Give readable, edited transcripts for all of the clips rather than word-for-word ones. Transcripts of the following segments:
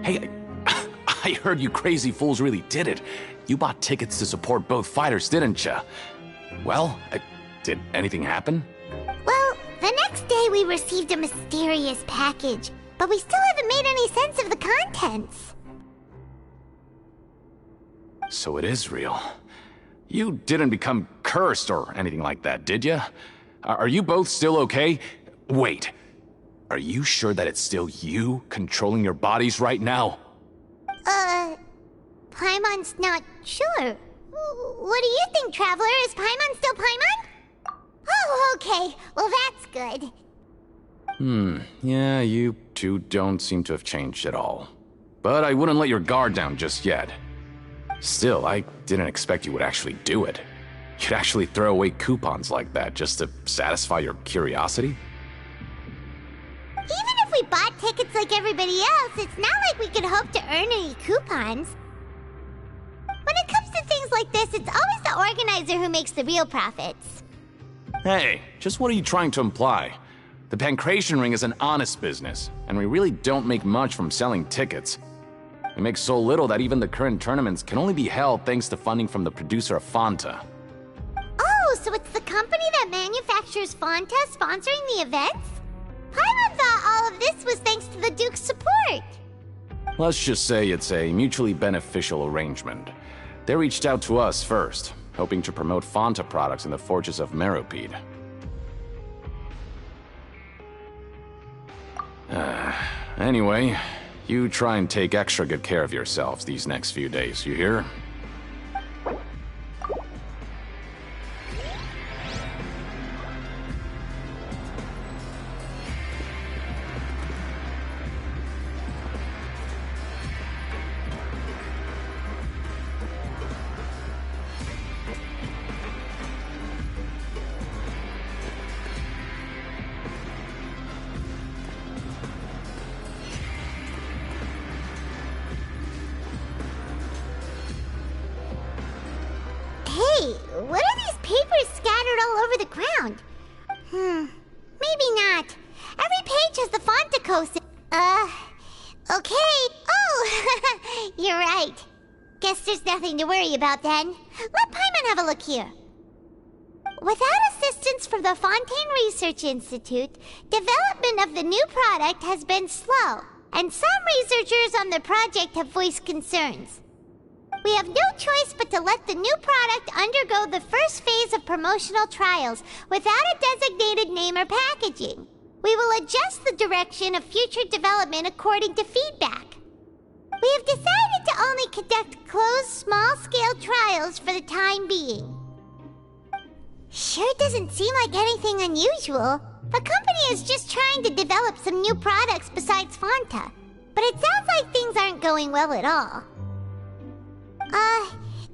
Hey, I heard you crazy fools really did it. You bought tickets to support both fighters, didn't you? Well, did anything happen? Well, the next day we received a mysterious package, but we still haven't made any sense of the contents. So it is real. You didn't become cursed or anything like that, did you? Are you both still okay? Wait, are you sure that it's still you controlling your bodies right now? Paimon's not sure. What do you think, Traveler? Is Paimon still Paimon? Oh, okay. Well, that's good. Yeah, you two don't seem to have changed at all. But I wouldn't let your guard down just yet. Still, I didn't expect you would actually do it. You'd actually throw away coupons like that just to satisfy your curiosity? Even if we bought tickets like everybody else, it's not like we could hope to earn any coupons. When it comes to things like this, it's always the organizer who makes the real profits. Hey, just what are you trying to imply? The Pancration Ring is an honest business, and we really don't make much from selling tickets. We make so little that even the current tournaments can only be held thanks to funding from the producer of Fanta. Oh, so it's the company that manufactures Fanta sponsoring the events? Paimon thought all of this was thanks to the Duke's support. Let's just say it's a mutually beneficial arrangement. They reached out to us first, hoping to promote Fanta products in the Fortress of Meropide. Anyway, you try and take extra good care of yourselves these next few days, you hear? Hey, what are these papers scattered all over the ground? Maybe not. Every page has the Fanta coast. Okay. Oh, you're right. Guess there's nothing to worry about then. Let Paimon have a look here. Without assistance from the Fontaine Research Institute, development of the new product has been slow, and some researchers on the project have voiced concerns. We have no choice but to let the new product undergo the first phase of promotional trials without a designated name or packaging. We will adjust the direction of future development according to feedback. We have decided to only conduct closed, small-scale trials for the time being. Sure doesn't seem like anything unusual. The company is just trying to develop some new products besides Fanta. But it sounds like things aren't going well at all.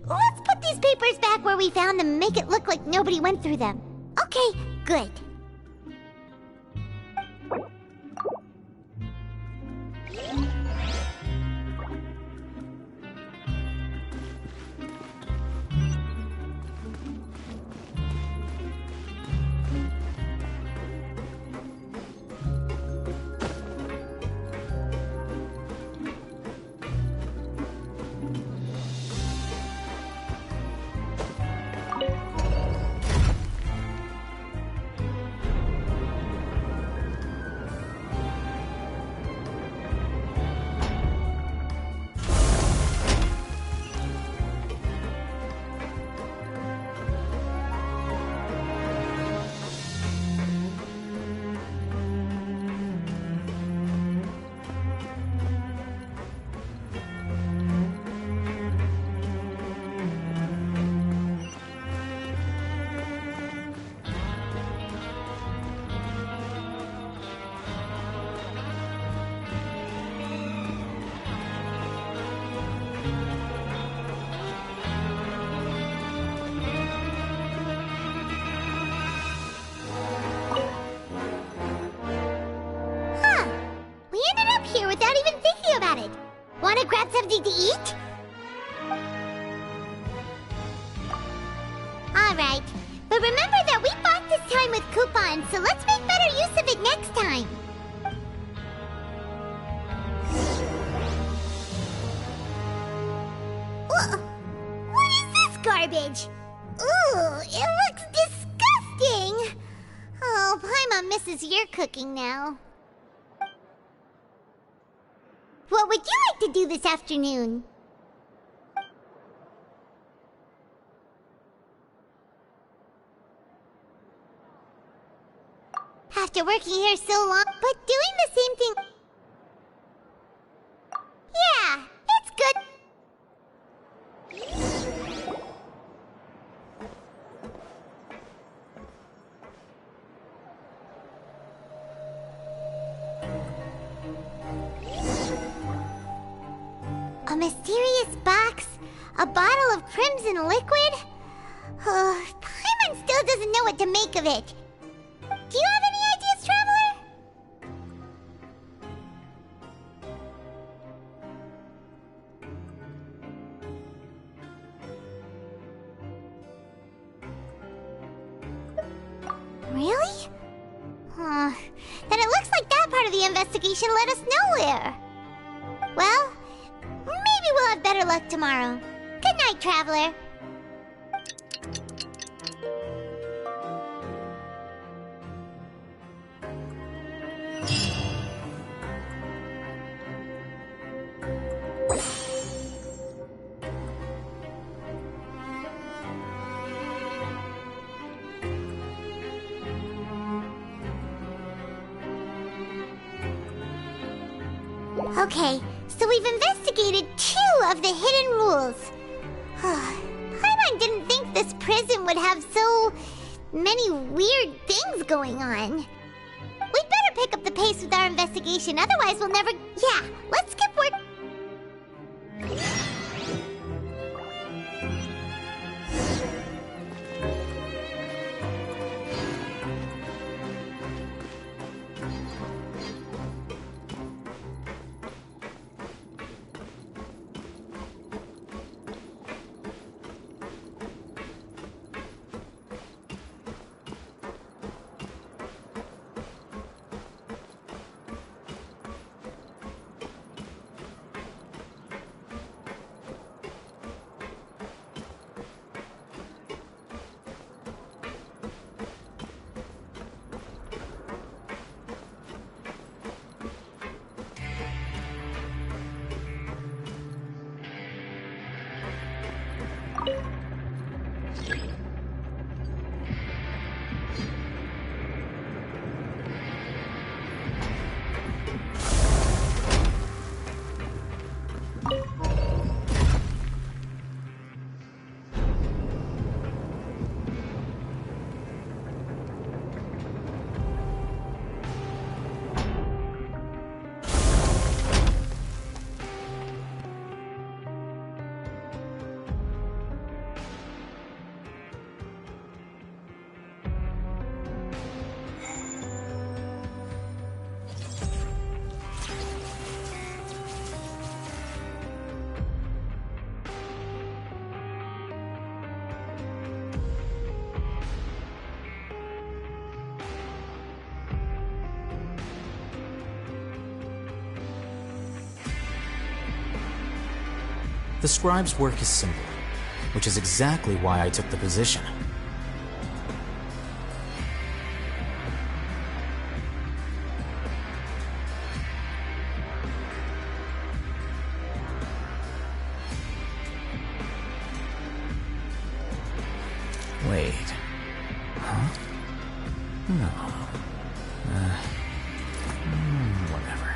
Let's put these papers back where we found them and make it look like nobody went through them. Okay, good. Without even thinking about it. Wanna grab something to eat? Alright, but remember that we bought this time with coupons, so let's make better use of it next time. garbage. Ooh, it looks disgusting. Oh, Paimon misses your cooking now. What would you like to do this afternoon? After working here so long, but doing the same thing... Yeah, it's good. A mysterious box? A bottle of crimson liquid? Paimon still doesn't know what to make of it. Do you have any ideas, Traveler? Really? Then it looks like that part of the investigation led us nowhere. Well, maybe we'll have better luck tomorrow. Good night, Traveler. Okay, so we've investigated 2 of the hidden rules. Paimon didn't think this prison would have so many weird things going on. We'd better pick up the pace with our investigation, otherwise we'll never... Yeah, let's skip work... The scribe's work is simple, which is exactly why I took the position. Wait. Huh? No. Whatever.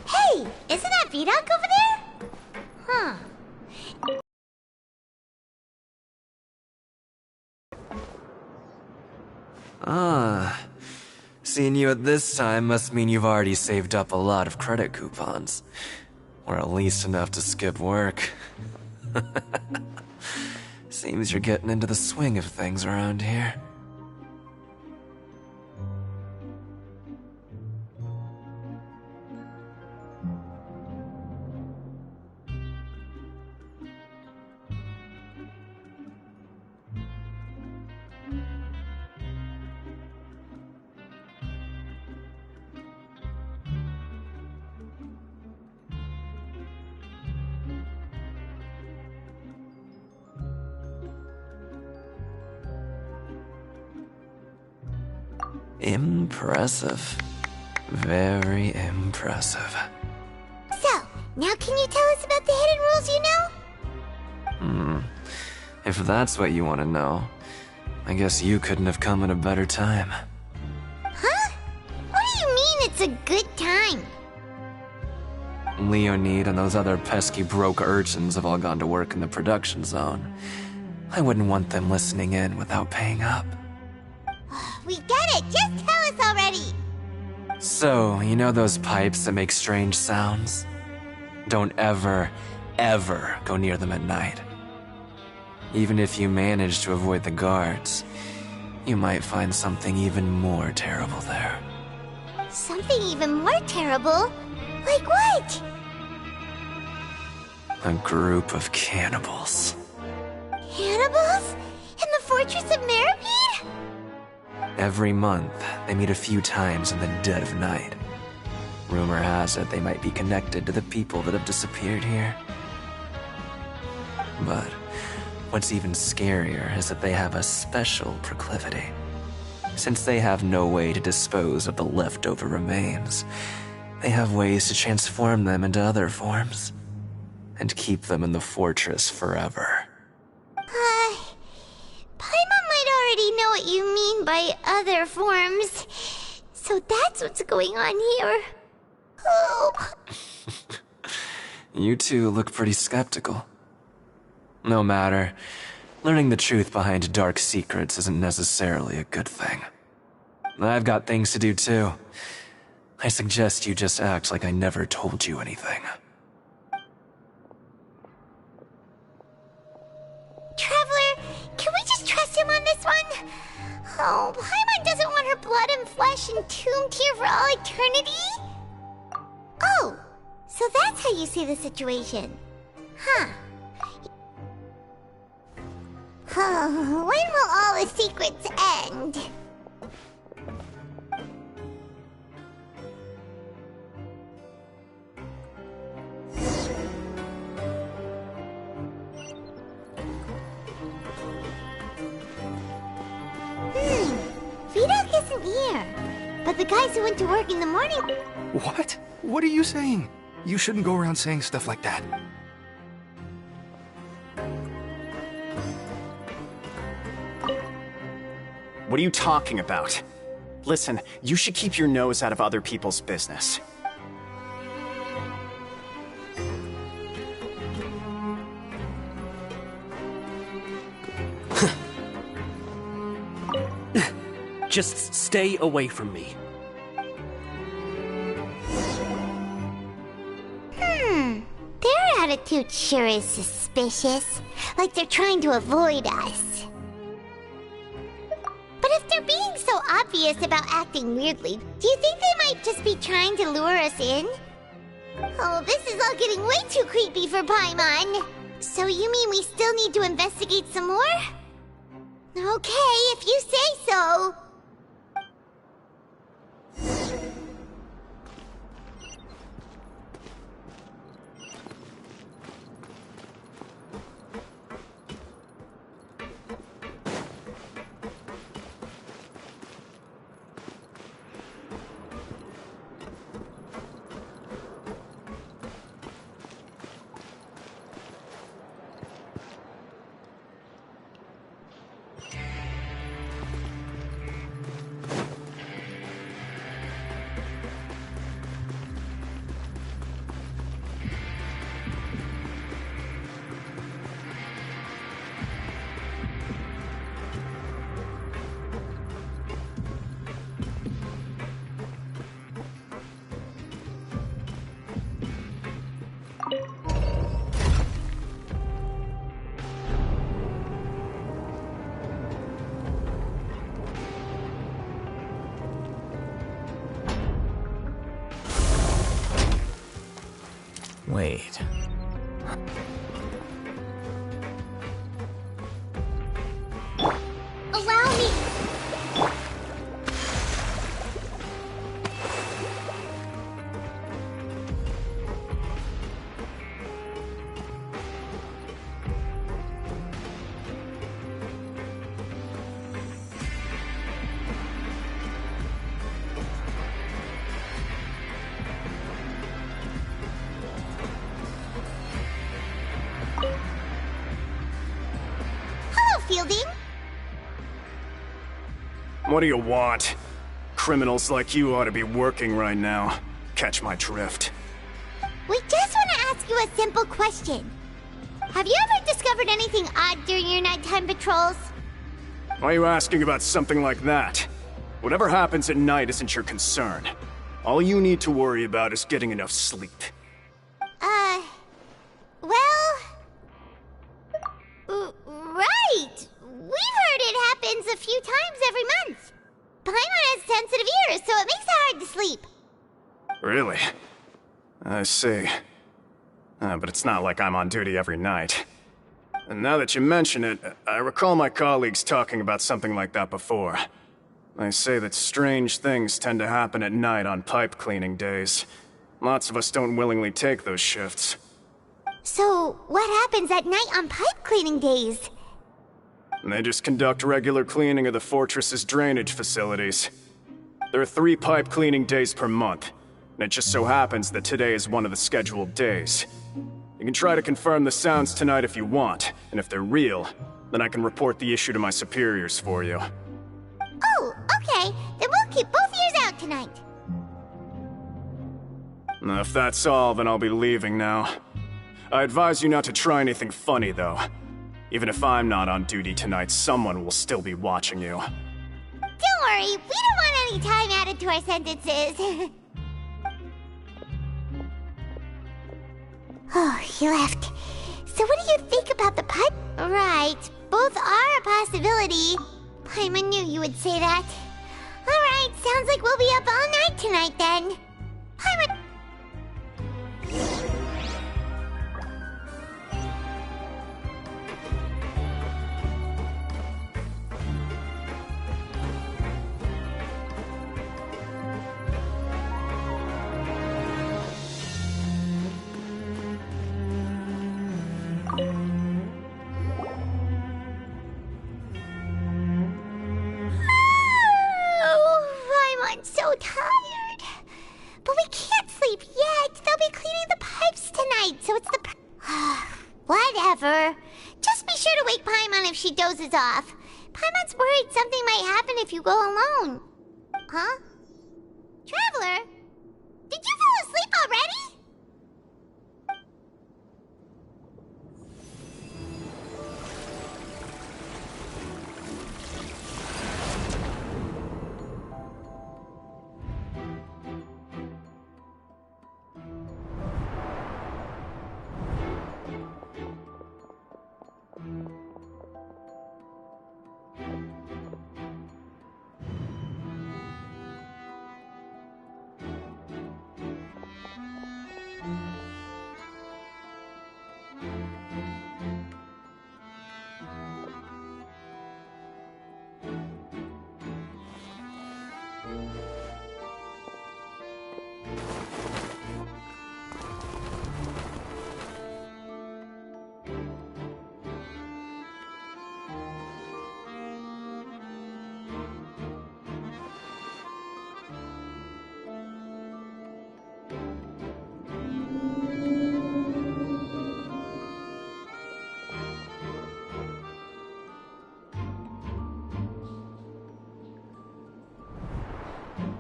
Hey, isn't that Vidocq over there? Huh. Ah, seeing you at this time must mean you've already saved up a lot of credit coupons. Or at least enough to skip work. Seems you're getting into the swing of things around here. Impressive. Very impressive. So, now can you tell us about the hidden rules you know? If that's what you want to know, I guess you couldn't have come at a better time. Huh? What do you mean it's a good time? Leonid and those other pesky broke urchins have all gone to work in the production zone. I wouldn't want them listening in without paying up. We get it! Just tell us already! So, you know those pipes that make strange sounds? Don't ever, ever go near them at night. Even if you manage to avoid the guards, you might find something even more terrible there. Something even more terrible? Like what? A group of cannibals. Cannibals? In the Fortress of Meropide? Every month, they meet a few times in the dead of night. Rumor has it they might be connected to the people that have disappeared here. But what's even scarier is that they have a special proclivity. Since they have no way to dispose of the leftover remains, they have ways to transform them into other forms and keep them in the fortress forever. Paimon might already know what you mean by other forms. So that's what's going on here. Oh. You two look pretty skeptical. No matter. Learning the truth behind dark secrets isn't necessarily a good thing. I've got things to do too. I suggest you just act like I never told you anything. Traveler, can we just trust him on this one? Oh, Paimon doesn't want her blood and flesh entombed here for all eternity? Oh, so that's how you see the situation. Huh. When will all the secrets end? Vidok isn't here. But the guys who went to work in the morning... What? What are you saying? You shouldn't go around saying stuff like that. What are you talking about? Listen, you should keep your nose out of other people's business. Just stay away from me. Their attitude sure is suspicious. Like they're trying to avoid us. But if they're being so obvious about acting weirdly, do you think they might just be trying to lure us in? Oh, this is all getting way too creepy for Paimon. So you mean we still need to investigate some more? Okay, if you say so. Wait. Allow me. Hello, Fielding. What do you want? Criminals like you ought to be working right now. Catch my drift. We just want to ask you a simple question. Have you ever discovered anything odd during your nighttime patrols? Why are you asking about something like that? Whatever happens at night isn't your concern. All you need to worry about is getting enough sleep. Right! We've heard it happens a few times every month. Paimon has sensitive ears, so it makes it hard to sleep. Really? I see. But it's not like I'm on duty every night. And now that you mention it, I recall my colleagues talking about something like that before. They say that strange things tend to happen at night on pipe cleaning days. Lots of us don't willingly take those shifts. So, what happens at night on pipe cleaning days? They just conduct regular cleaning of the Fortress's drainage facilities. There are 3 pipe cleaning days per month, and it just so happens that today is one of the scheduled days. You can try to confirm the sounds tonight if you want, and if they're real, then I can report the issue to my superiors for you. Oh, okay. Then we'll keep both ears out tonight. If that's all, then I'll be leaving now. I advise you not to try anything funny, though. Even if I'm not on duty tonight, someone will still be watching you. Don't worry, we don't want any time added to our sentences. Oh, he left. So what do you think about the pipe? Right, both are a possibility. Paimon knew you would say that. Alright, sounds like we'll be up all night tonight then. Paimon... I'm so tired. But we can't sleep yet. They'll be cleaning the pipes tonight, so it's the... Whatever. Just be sure to wake Paimon if she dozes off. Paimon's worried something might happen if you go alone. Huh? Traveler? Did you fall asleep already?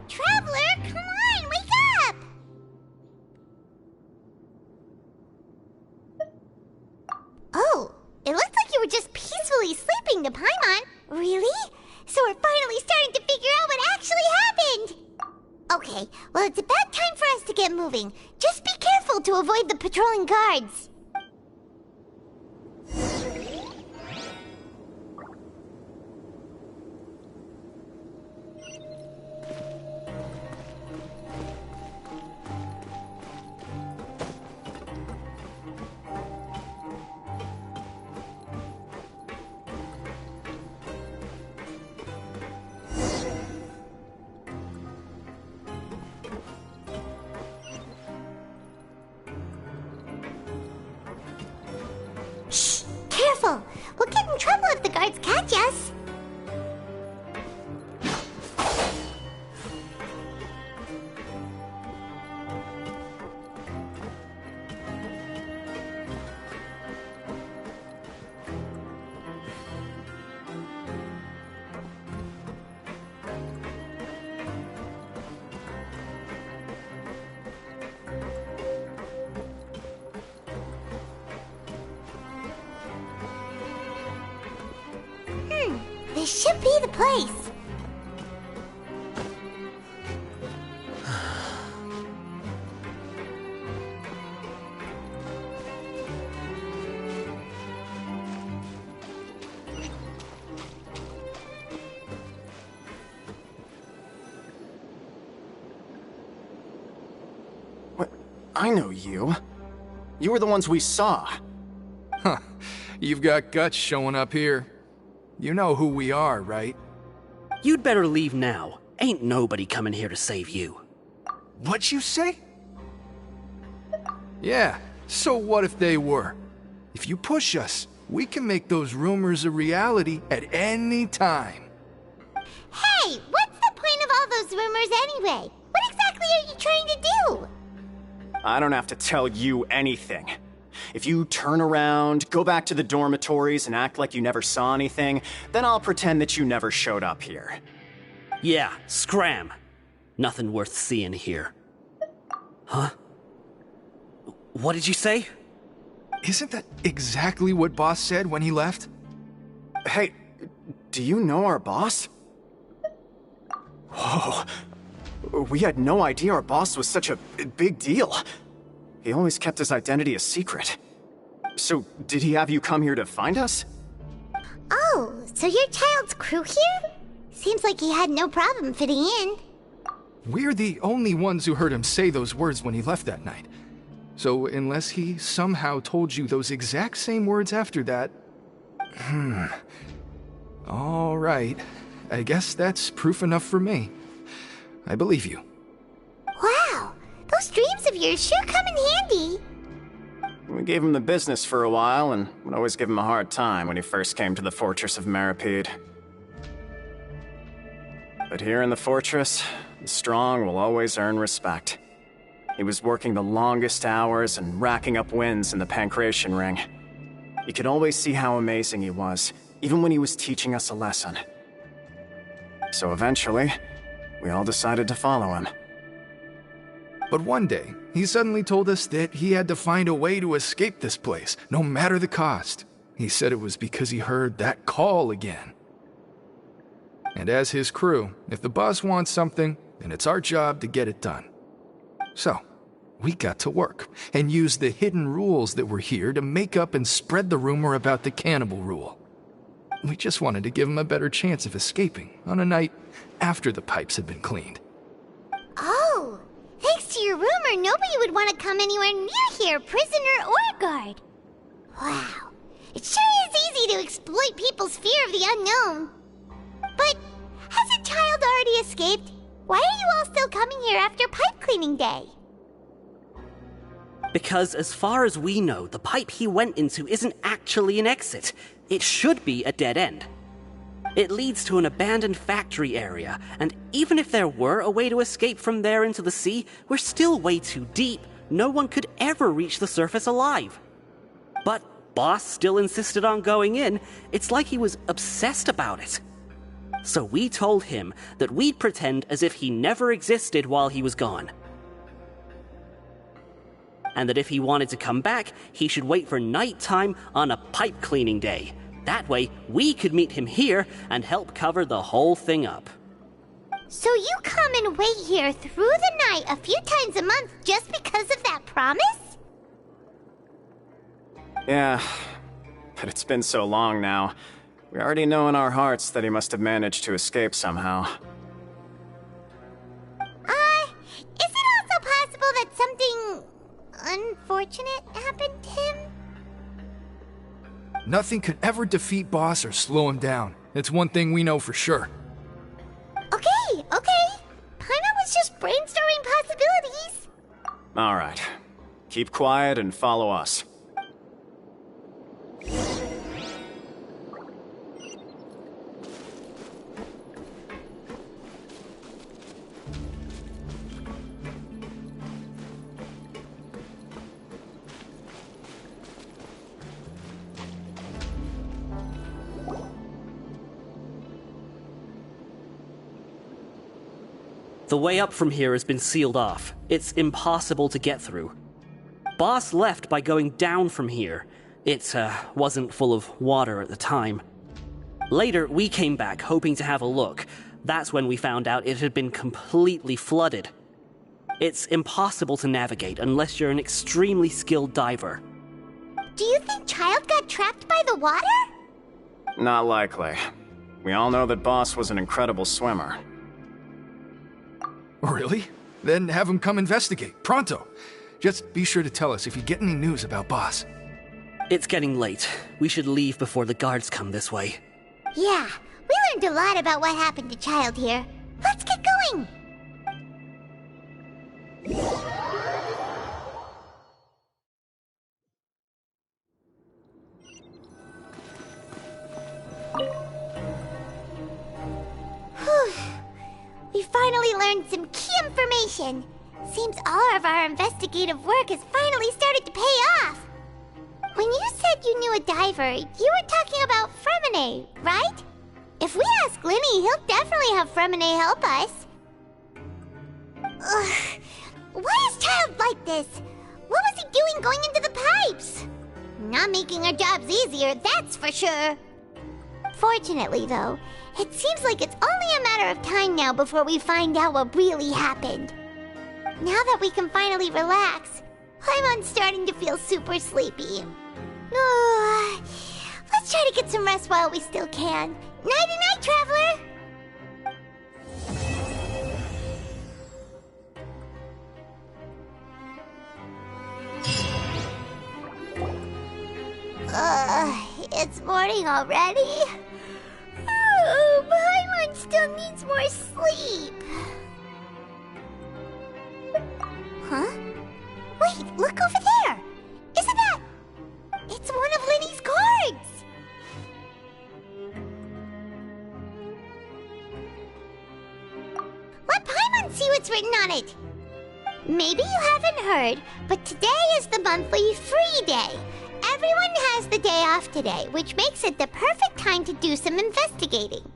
Traveler, come on, wake up! Oh, it looked like you were just peacefully sleeping to Paimon. Really? So we're finally starting to figure out what actually happened! Okay, well it's about time for us to get moving. Just be careful to avoid the patrolling guards. guards catch us. This should be the place. What? I know you. You were the ones we saw. Huh. You've got guts showing up here. You know who we are, right? You'd better leave now. Ain't nobody coming here to save you. What'd you say? Yeah, so what if they were? If you push us, we can make those rumors a reality at any time. Hey, what's the point of all those rumors anyway? What exactly are you trying to do? I don't have to tell you anything. If you turn around, go back to the dormitories, and act like you never saw anything, then I'll pretend that you never showed up here. Yeah, scram. Nothing worth seeing here. Huh? What did you say? Isn't that exactly what Boss said when he left? Hey, do you know our boss? Whoa. We had no idea our boss was such a big deal. He always kept his identity a secret. So, did he have you come here to find us? Oh, so you're Childe's crew here? Seems like he had no problem fitting in. We're the only ones who heard him say those words when he left that night. So, unless he somehow told you those exact same words after that... All right. I guess that's proof enough for me. I believe you. Wow, those dreams of yours sure come in handy. We gave him the business for a while, and would always give him a hard time when he first came to the Fortress of Meropide. But here in the fortress, the strong will always earn respect. He was working the longest hours and racking up wins in the Pancration Ring. You could always see how amazing he was, even when he was teaching us a lesson. So eventually, we all decided to follow him. But one day, he suddenly told us that he had to find a way to escape this place, no matter the cost. He said it was because he heard that call again. And as his crew, if the boss wants something, then it's our job to get it done. So, we got to work, and used the hidden rules that were here to make up and spread the rumor about the cannibal rule. We just wanted to give him a better chance of escaping on a night after the pipes had been cleaned. Oh, thanks to your rumor, nobody would want to come anywhere near here, prisoner or guard. Wow, it sure is easy to exploit people's fear of the unknown. But hasn't Childe already escaped? Why are you all still coming here after pipe cleaning day? Because as far as we know, the pipe he went into isn't actually an exit. It should be a dead end. It leads to an abandoned factory area, and even if there were a way to escape from there into the sea, we're still way too deep. No one could ever reach the surface alive. But Boss still insisted on going in. It's like he was obsessed about it. So we told him that we'd pretend as if he never existed while he was gone. And that if he wanted to come back, he should wait for nighttime on a pipe cleaning day. That way, we could meet him here and help cover the whole thing up. So you come and wait here through the night a few times a month just because of that promise? Yeah, but it's been so long now. We already know in our hearts that he must have managed to escape somehow. Is it also possible that something unfortunate happened to him? Nothing could ever defeat Boss or slow him down. It's one thing we know for sure. Okay. Paimon was just brainstorming possibilities. All right. Keep quiet and follow us. The way up from here has been sealed off. It's impossible to get through. Boss left by going down from here. It wasn't full of water at the time. Later, we came back hoping to have a look. That's when we found out it had been completely flooded. It's impossible to navigate unless you're an extremely skilled diver. Do you think Childe got trapped by the water? Not likely. We all know that Boss was an incredible swimmer. Really? Then have him come investigate, pronto. Just be sure to tell us if you get any news about Boss. It's getting late. We should leave before the guards come this way. Yeah, we learned a lot about what happened to Childe here. Let's get going! Whew. We finally learned some key information. Seems all of our investigative work has finally started to pay off. When you said you knew a diver, you were talking about Fremine, right? If we ask Linny, he'll definitely have Fremine help us. Ugh. Why is Childe like this? What was he doing going into the pipes? Not making our jobs easier, that's for sure. Fortunately, though, it seems like it's only a matter of time now before we find out what really happened. Now that we can finally relax, I'm starting to feel super sleepy. Let's try to get some rest while we still can. Nighty-night, traveler! It's morning already? Oh, Paimon still needs more sleep. Huh? Wait, look over there! Isn't that... It's one of Linny's cards! Let Paimon see what's written on it! Maybe you haven't heard, but today is the monthly free day. Everyone has the day off today, which makes it the perfect time to do some investigating.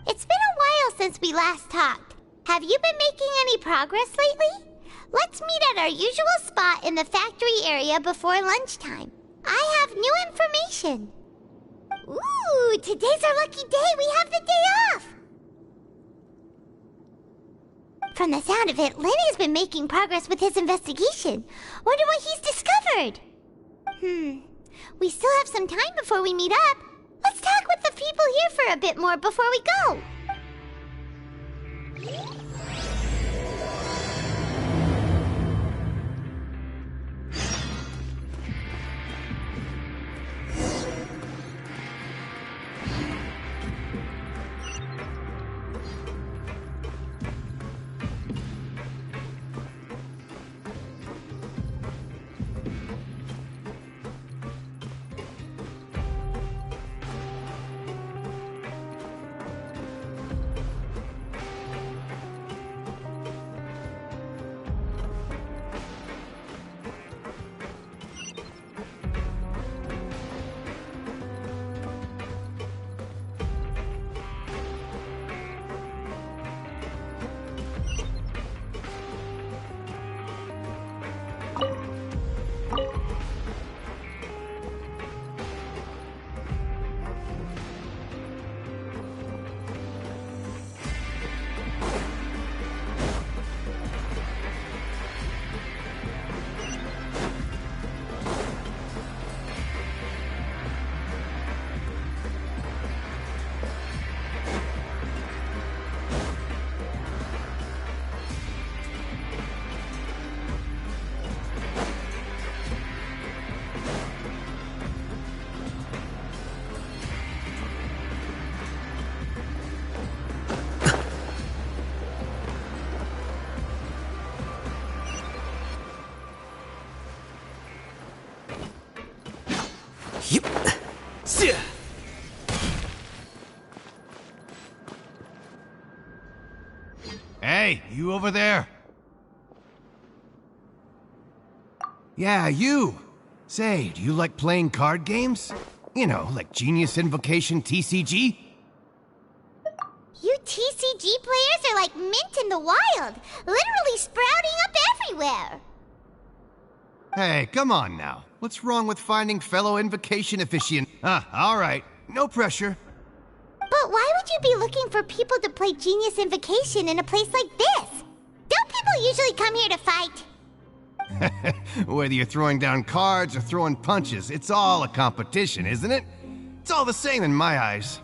It's been a while since we last talked. Have you been making any progress lately? Let's meet at our usual spot in the factory area before lunchtime. I have new information. Ooh, today's our lucky day. We have the day off. From the sound of it, Linny's been making progress with his investigation. Wonder what he's discovered. We still have some time before we meet up. Let's talk with the people here for a bit more before we go. Hey, you over there? Yeah, you. Say, do you like playing card games? You know, like Genius Invocation TCG? You TCG players are like mint in the wild, literally sprouting up everywhere. Hey, come on now. What's wrong with finding fellow invocation aficionados? All right. No pressure. But why would you be looking for people to play Genius Invocation in a place like this? Don't people usually come here to fight? Whether you're throwing down cards or throwing punches, it's all a competition, isn't it? It's all the same in my eyes.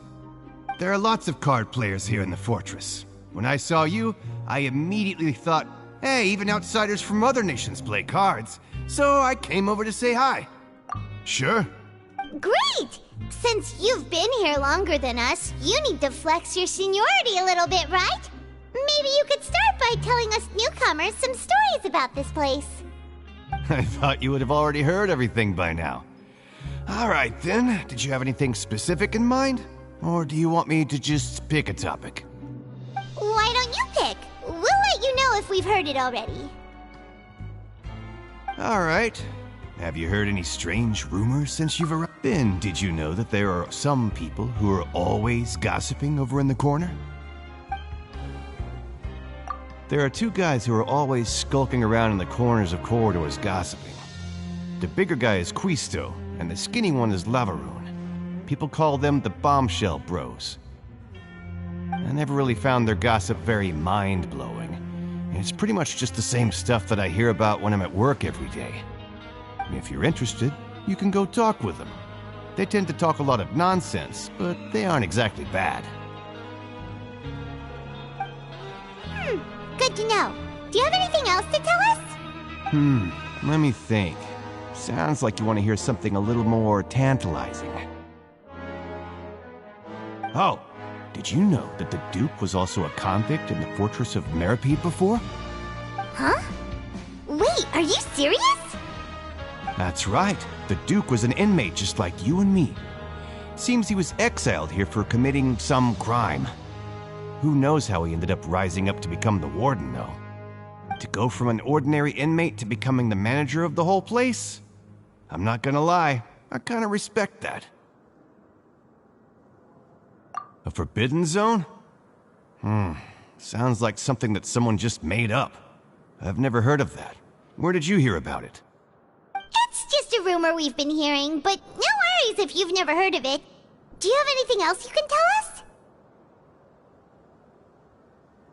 There are lots of card players here in the fortress. When I saw you, I immediately thought, hey, even outsiders from other nations play cards. So I came over to say hi. Sure. Great! Since you've been here longer than us, you need to flex your seniority a little bit, right? Maybe you could start by telling us newcomers some stories about this place. I thought you would have already heard everything by now. All right, then. Did you have anything specific in mind? Or do you want me to just pick a topic? Why don't you pick? We'll let you know if we've heard it already. All right. Have you heard any strange rumors since you've arrived? Then, did you know that there are some people who are always gossiping over in the corner? There are two guys who are always skulking around in the corners of corridors gossiping. The bigger guy is Quisto, and the skinny one is Lavaroon. People call them the Bombshell Bros. I never really found their gossip very mind-blowing. It's pretty much just the same stuff that I hear about when I'm at work every day. If you're interested, you can go talk with them. They tend to talk a lot of nonsense, but they aren't exactly bad. Good to know. Do you have anything else to tell us? Let me think. Sounds like you want to hear something a little more tantalizing. Oh, did you know that the Duke was also a convict in the Fortress of Meropide before? Huh? Wait, are you serious? That's right. The Duke was an inmate just like you and me. Seems he was exiled here for committing some crime. Who knows how he ended up rising up to become the warden, though. To go from an ordinary inmate to becoming the manager of the whole place? I'm not gonna lie, I kinda respect that. A forbidden zone? Sounds like something that someone just made up. I've never heard of that. Where did you hear about it? It's just a rumor we've been hearing, but no worries if you've never heard of it. Do you have anything else you can tell us?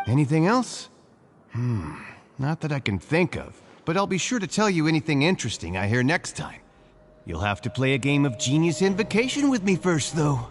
Anything else? Not that I can think of, but I'll be sure to tell you anything interesting I hear next time. You'll have to play a game of Genius Invocation with me first, though.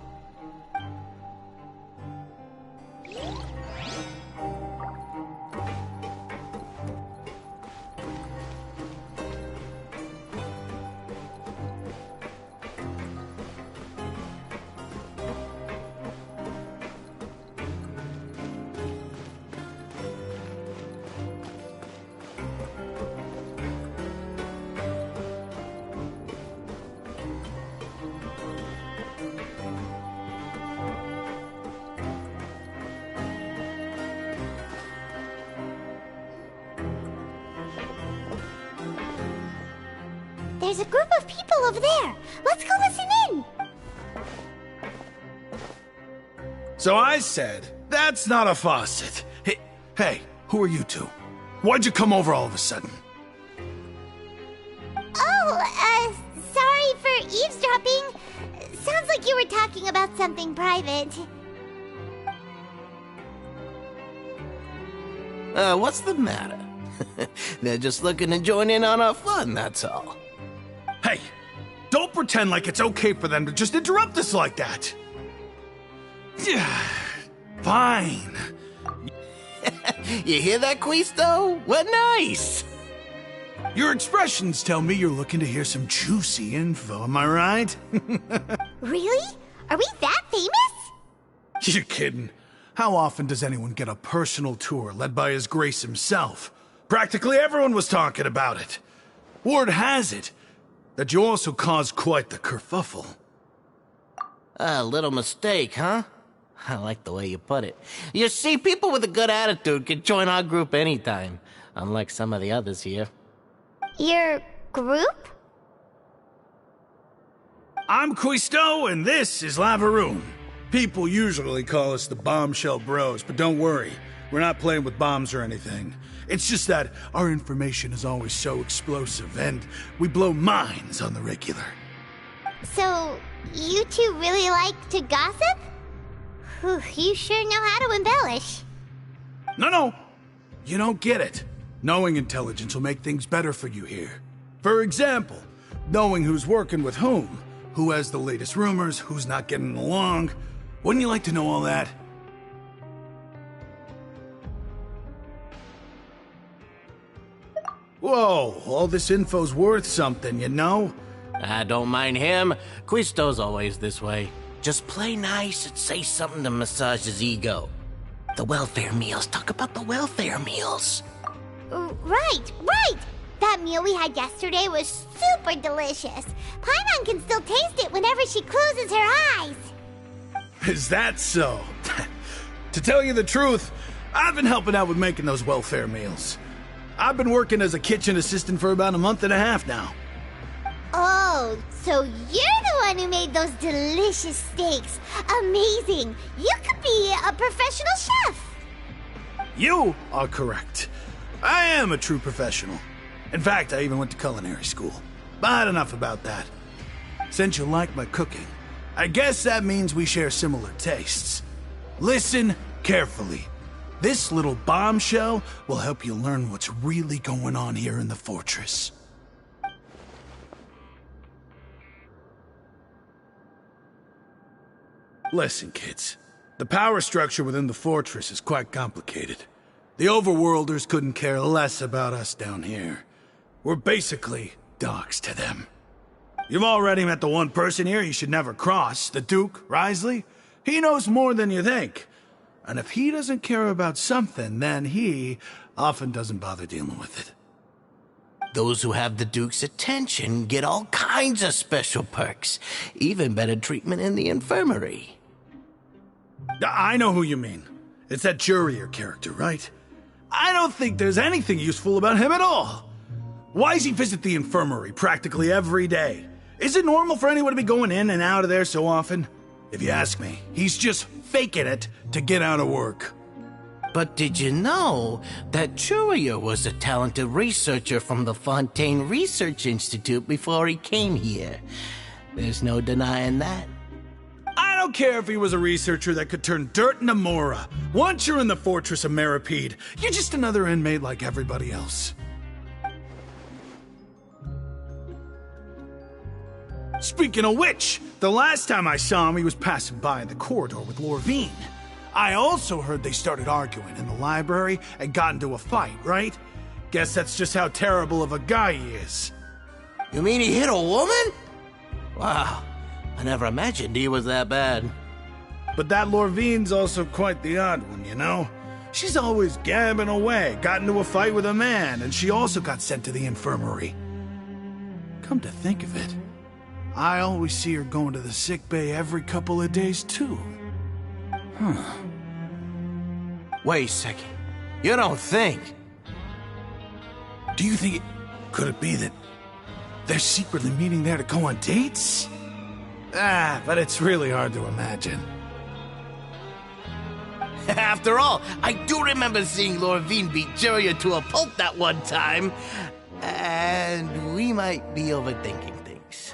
There's a group of people over there. Let's go listen in. So I said, that's not a faucet. Hey, who are you two? Why'd you come over all of a sudden? Oh, sorry for eavesdropping. Sounds like you were talking about something private. What's the matter? They're just looking to join in on our fun, that's all. Hey, don't pretend like it's okay for them to just interrupt us like that. Fine. You hear that, Quisto? We're nice. Your expressions tell me you're looking to hear some juicy info, am I right? Really? Are we that famous? You're kidding. How often does anyone get a personal tour led by His Grace himself? Practically everyone was talking about it. Word has it that you also caused quite the kerfuffle. A little mistake, huh? I like the way you put it. You see, people with a good attitude can join our group anytime, unlike some of the others here. Your group? I'm Quisto, and this is Lavaroon. People usually call us the Bombshell Bros, but don't worry. We're not playing with bombs or anything. It's just that our information is always so explosive, and we blow minds on the regular. So, you two really like to gossip? Whew, you sure know how to embellish. No. You don't get it. Knowing intelligence will make things better for you here. For example, knowing who's working with whom, who has the latest rumors, who's not getting along. Wouldn't you like to know all that? Whoa, all this info's worth something, you know? I don't mind him. Quisto's always this way. Just play nice and say something to massage his ego. The welfare meals. Talk about the welfare meals. Right. That meal we had yesterday was super delicious. Paimon can still taste it whenever she closes her eyes. Is that so? To tell you the truth, I've been helping out with making those welfare meals. I've been working as a kitchen assistant for about a month and a half now. Oh, so you're the one who made those delicious steaks. Amazing. You could be a professional chef. You are correct. I am a true professional. In fact, I even went to culinary school. But enough about that. Since you like my cooking, I guess that means we share similar tastes. Listen carefully. This little bombshell will help you learn what's really going on here in the fortress. Listen, kids. The power structure within the fortress is quite complicated. The overworlders couldn't care less about us down here. We're basically dogs to them. You've already met the one person here you should never cross, the Duke, Risley. He knows more than you think. And if he doesn't care about something, then he often doesn't bother dealing with it. Those who have the Duke's attention get all kinds of special perks. Even better treatment in the infirmary. I know who you mean. It's that Jurier character, right? I don't think there's anything useful about him at all. Why does he visit the infirmary practically every day? Is it normal for anyone to be going in and out of there so often? If you ask me, he's just faking it to get out of work. But did you know that Jurier was a talented researcher from the Fontaine Research Institute before he came here? There's no denying that. I don't care if he was a researcher that could turn dirt into Mora. Once you're in the Fortress of Meropide, you're just another inmate like everybody else. Speaking of which, the last time I saw him, he was passing by in the corridor with Lorvine. I also heard they started arguing in the library and got into a fight, right? Guess that's just how terrible of a guy he is. You mean he hit a woman? Wow, I never imagined he was that bad. But that Lorvine's also quite the odd one, you know? She's always gabbing away, got into a fight with a man, and she also got sent to the infirmary. Come to think of it, I always see her going to the sick bay every couple of days, too. Huh. Wait a second. You don't think? Do you think could it be that they're secretly meeting there to go on dates? But it's really hard to imagine. After all, I do remember seeing Lorvine beat Jurier to a pulp that one time. And we might be overthinking things.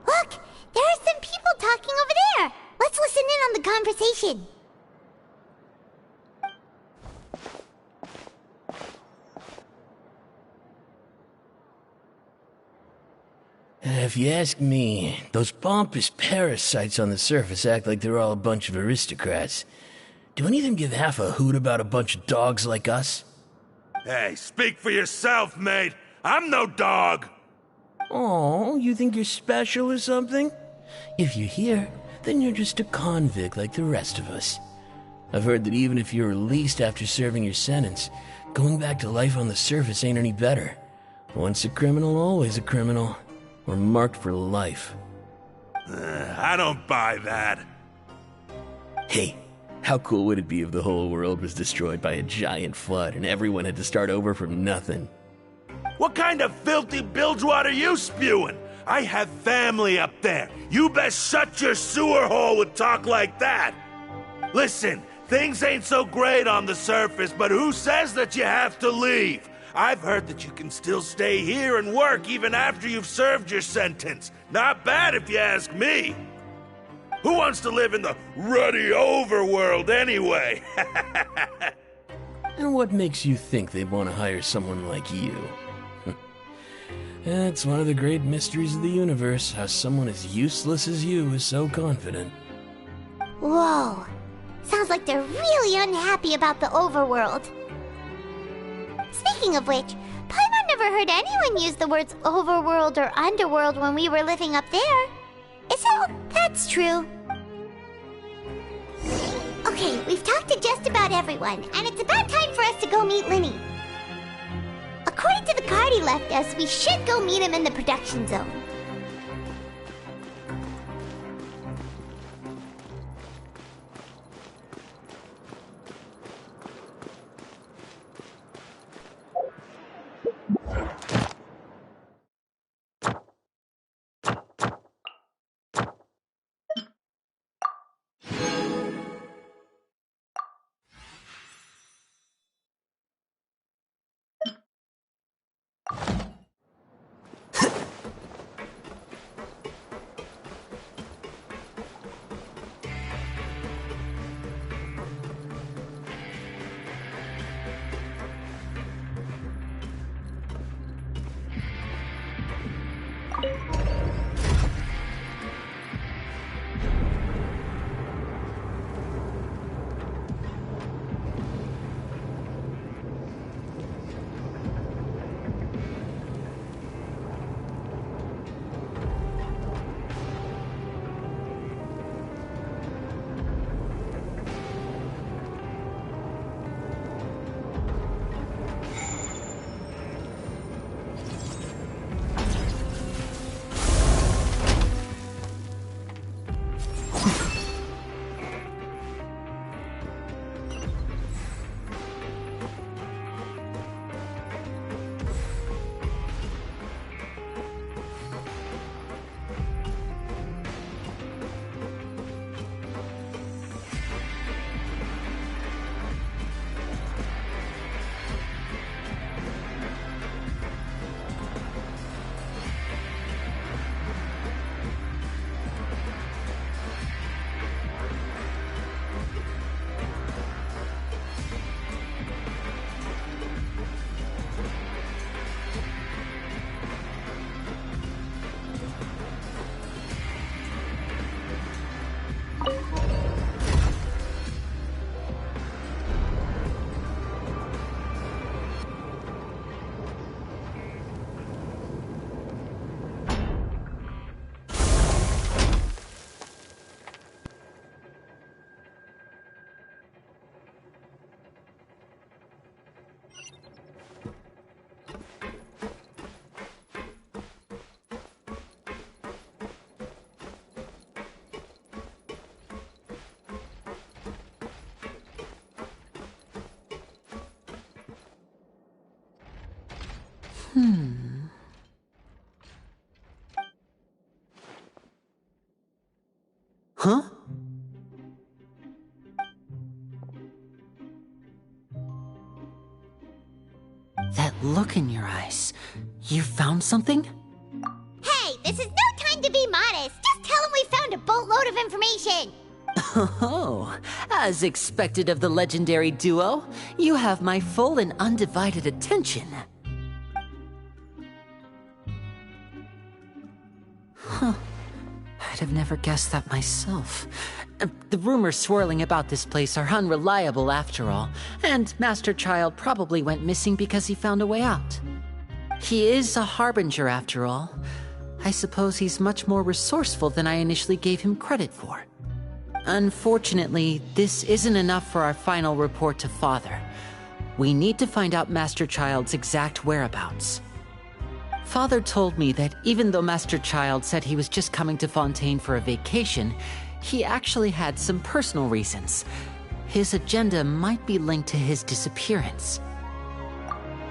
Look, there are some people talking over there. Let's listen in on the conversation. If you ask me, those pompous parasites on the surface act like they're all a bunch of aristocrats. Do any of them give half a hoot about a bunch of dogs like us? Hey, speak for yourself, mate. I'm no dog. Oh, you think you're special or something? If you're here, then you're just a convict like the rest of us. I've heard that even if you're released after serving your sentence, going back to life on the surface ain't any better. Once a criminal, always a criminal. Or marked for life. I don't buy that. Hey, how cool would it be if the whole world was destroyed by a giant flood and everyone had to start over from nothing? What kind of filthy bilgewater are you spewing? I have family up there. You best shut your sewer hole with talk like that. Listen, things ain't so great on the surface, but who says that you have to leave? I've heard that you can still stay here and work even after you've served your sentence. Not bad if you ask me. Who wants to live in the ruddy overworld anyway? And what makes you think they'd want to hire someone like you? It's one of the great mysteries of the universe, how someone as useless as you is so confident. Whoa. Sounds like they're really unhappy about the overworld. Speaking of which, Paimon never heard anyone use the words overworld or underworld when we were living up there. So, that's true. Okay, we've talked to just about everyone, and it's about time for us to go meet Linny. According to the card he left us, we should go meet him in the production zone. Huh? That look in your eyes. You found something? Hey, this is no time to be modest. Just tell him we found a boatload of information. Oh, as expected of the legendary duo, you have my full and undivided attention. Huh. I'd have never guessed that myself. The rumors swirling about this place are unreliable after all, and Master Childe probably went missing because he found a way out. He is a harbinger after all. I suppose he's much more resourceful than I initially gave him credit for. Unfortunately, this isn't enough for our final report to Father. We need to find out Master Childe's exact whereabouts. Father told me that even though Master Childe said he was just coming to Fontaine for a vacation, he actually had some personal reasons. His agenda might be linked to his disappearance.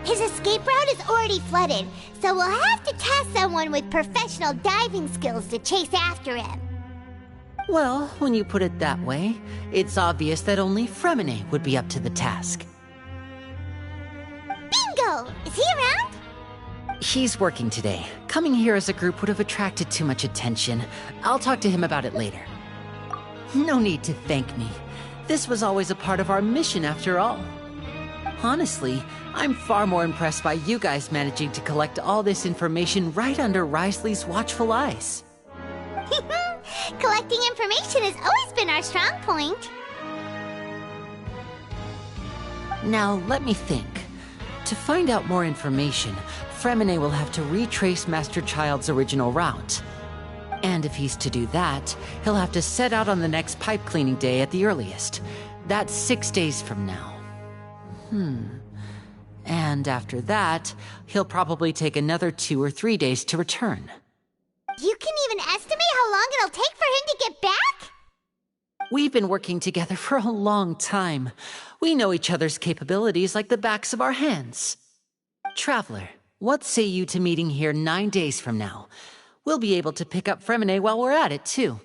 His escape route is already flooded, so we'll have to task someone with professional diving skills to chase after him. Well, when you put it that way, it's obvious that only Fremine would be up to the task. Bingo! Is he around? He's working today. Coming here as a group would have attracted too much attention. I'll talk to him about it later. No need to thank me. This was always a part of our mission after all. Honestly, I'm far more impressed by you guys managing to collect all this information right under Risley's watchful eyes. Collecting information has always been our strong point. Now, let me think. To find out more information, Fremine will have to retrace Master Childe's original route. And if he's to do that, he'll have to set out on the next pipe cleaning day at the earliest. That's 6 days from now. And after that, he'll probably take another 2 or 3 days to return. You can even estimate how long it'll take for him to get back? We've been working together for a long time. We know each other's capabilities like the backs of our hands. Traveler, what say you to meeting here 9 days from now? We'll be able to pick up Fremine while we're at it, too.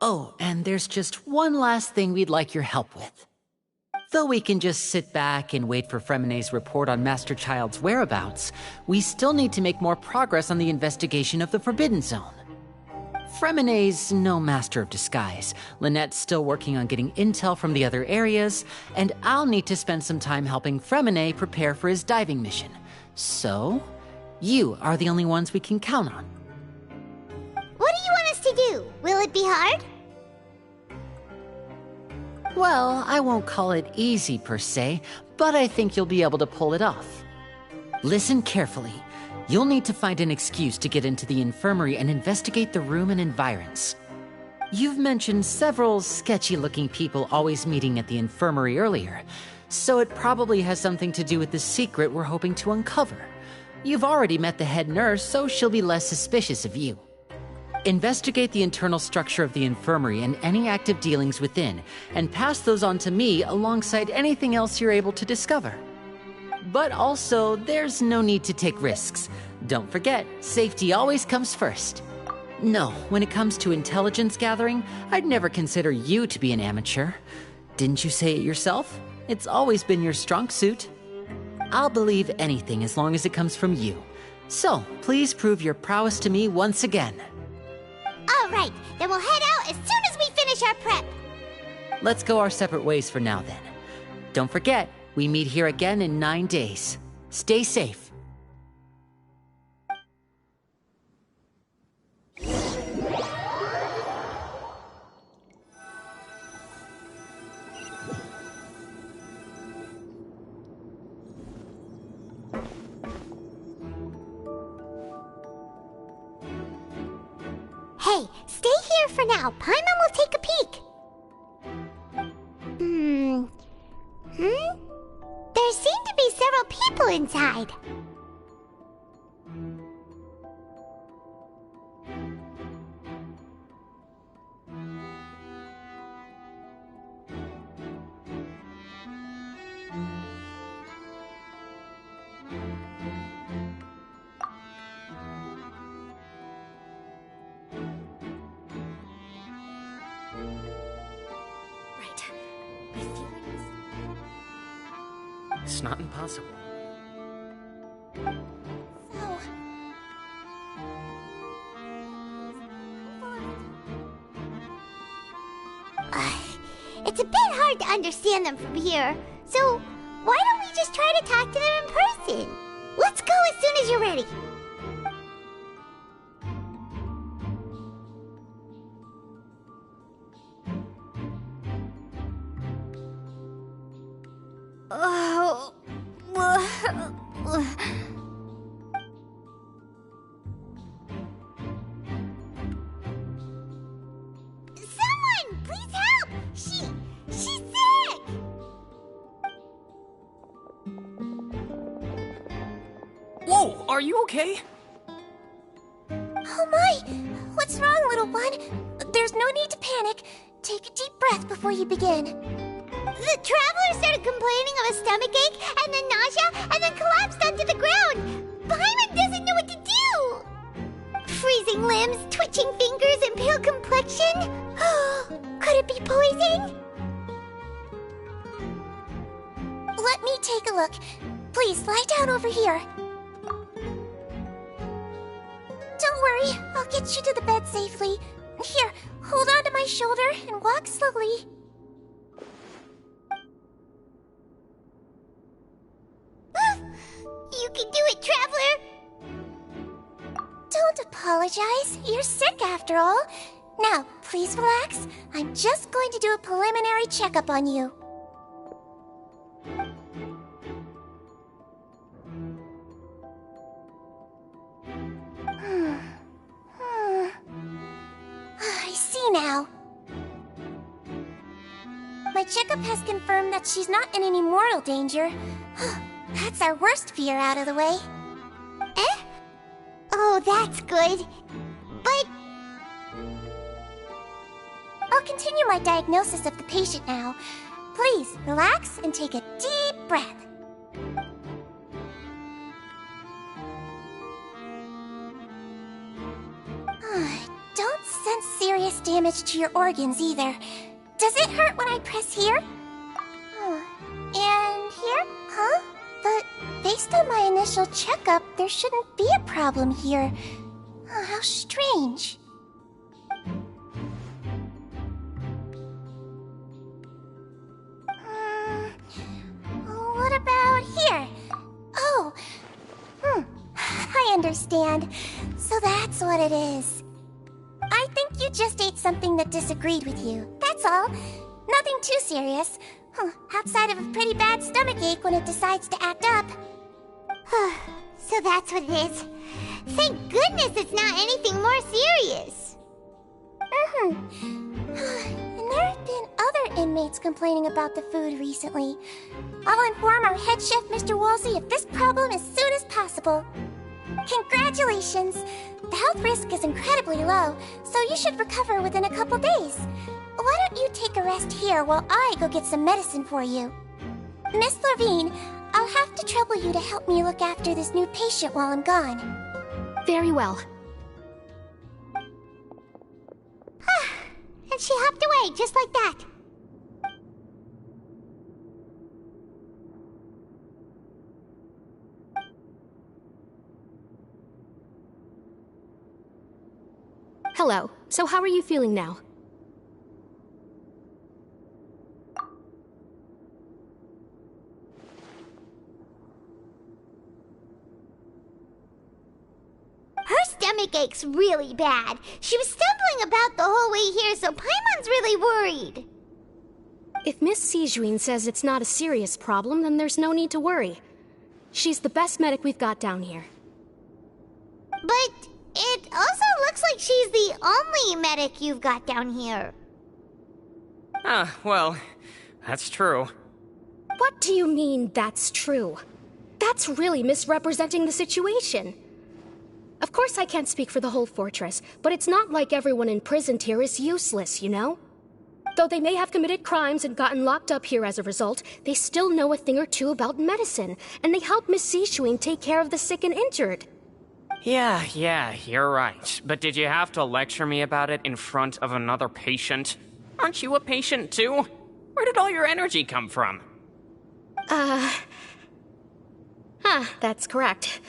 Oh, and there's just one last thing we'd like your help with. Though we can just sit back and wait for Fremine's report on Master Childe's whereabouts, we still need to make more progress on the investigation of the Forbidden Zone. Fremine's no master of disguise, Lynette's still working on getting intel from the other areas, and I'll need to spend some time helping Fremine prepare for his diving mission. So, you are the only ones we can count on. What do you want us to do? Will it be hard? Well, I won't call it easy per se, but I think you'll be able to pull it off. Listen carefully. You'll need to find an excuse to get into the infirmary and investigate the room and environs. You've mentioned several sketchy-looking people always meeting at the infirmary earlier, so it probably has something to do with the secret we're hoping to uncover. You've already met the head nurse, so she'll be less suspicious of you. Investigate the internal structure of the infirmary and any active dealings within, and pass those on to me alongside anything else you're able to discover. But also, there's no need to take risks. Don't forget, safety always comes first. No, when it comes to intelligence gathering, I'd never consider you to be an amateur. Didn't you say it yourself? It's always been your strong suit. I'll believe anything as long as it comes from you. So, please prove your prowess to me once again. All right, then we'll head out as soon as we finish our prep. Let's go our separate ways for now, then. Don't forget, we meet here again in 9 days. Stay safe. Hey, stay here for now. Paimon will take a peek. There seem to be several people inside. It's not impossible. It's a bit hard to understand them from here, so why don't we just try to talk to them in person? Let's go as soon as you're ready. Whoa, are you okay? Oh my! What's wrong, little one? There's no need to panic. Take a deep breath before you begin. The traveler started complaining of a stomachache, and then nausea, and then collapsed onto the ground. Paimon doesn't know what to do! Freezing limbs, twitching fingers, and pale complexion? Could it be poison? Let me take a look. Please, lie down over here. Don't worry, I'll get you to the bed safely. Here, hold on to my shoulder and walk slowly. You can do it, Traveler! Don't apologize. You're sick after all. Now, please relax. I'm just going to do a preliminary checkup on you. I see now. My checkup has confirmed that she's not in any mortal danger. That's our worst fear out of the way. Eh? Oh, that's good. But... I'll continue my diagnosis of the patient now. Please, relax and take a deep breath. Don't sense serious damage to your organs either. Does it hurt when I press here? And here? Huh? But based on my initial checkup, there shouldn't be a problem here. How strange. What about here? Oh, I understand. So that's what it is. I think you just ate something that disagreed with you. That's all. Nothing too serious. Outside of a pretty bad stomachache when it decides to act up. So that's what it is. Thank goodness it's not anything more serious. And there have been other inmates complaining about the food recently. I'll inform our head chef, Mr. Woolsey, of this problem as soon as possible. Congratulations! The health risk is incredibly low, so you should recover within a couple days. Why don't you take a rest here while I go get some medicine for you? Miss Levine, I'll have to trouble you to help me look after this new patient while I'm gone. Very well. And she hopped away just like that. Hello. So how are you feeling now? Her stomach aches really bad. She was stumbling about the whole way here, so Paimon's really worried. If Miss Sijuin says it's not a serious problem, then there's no need to worry. She's the best medic we've got down here. But it also looks like she's the only medic you've got down here. Well, that's true. What do you mean, that's true? That's really misrepresenting the situation. Of course I can't speak for the whole fortress, but it's not like everyone imprisoned here is useless, you know? Though they may have committed crimes and gotten locked up here as a result, they still know a thing or two about medicine, and they help Miss Sijuin take care of the sick and injured. Yeah, you're right. But did you have to lecture me about it in front of another patient? Aren't you a patient too? Where did all your energy come from? That's correct.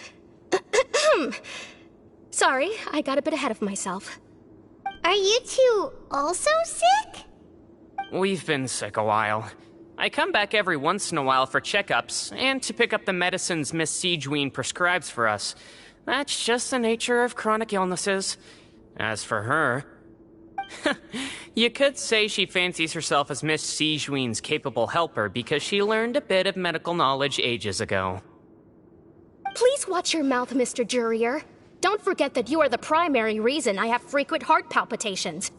Sorry, I got a bit ahead of myself. Are you two also sick? We've been sick a while. I come back every once in a while for checkups, and to pick up the medicines Miss Sijuin prescribes for us. That's just the nature of chronic illnesses. As for her... you could say she fancies herself as Miss Sijuin's capable helper because she learned a bit of medical knowledge ages ago. Please watch your mouth, Mr. Jurier. Don't forget that you are the primary reason I have frequent heart palpitations.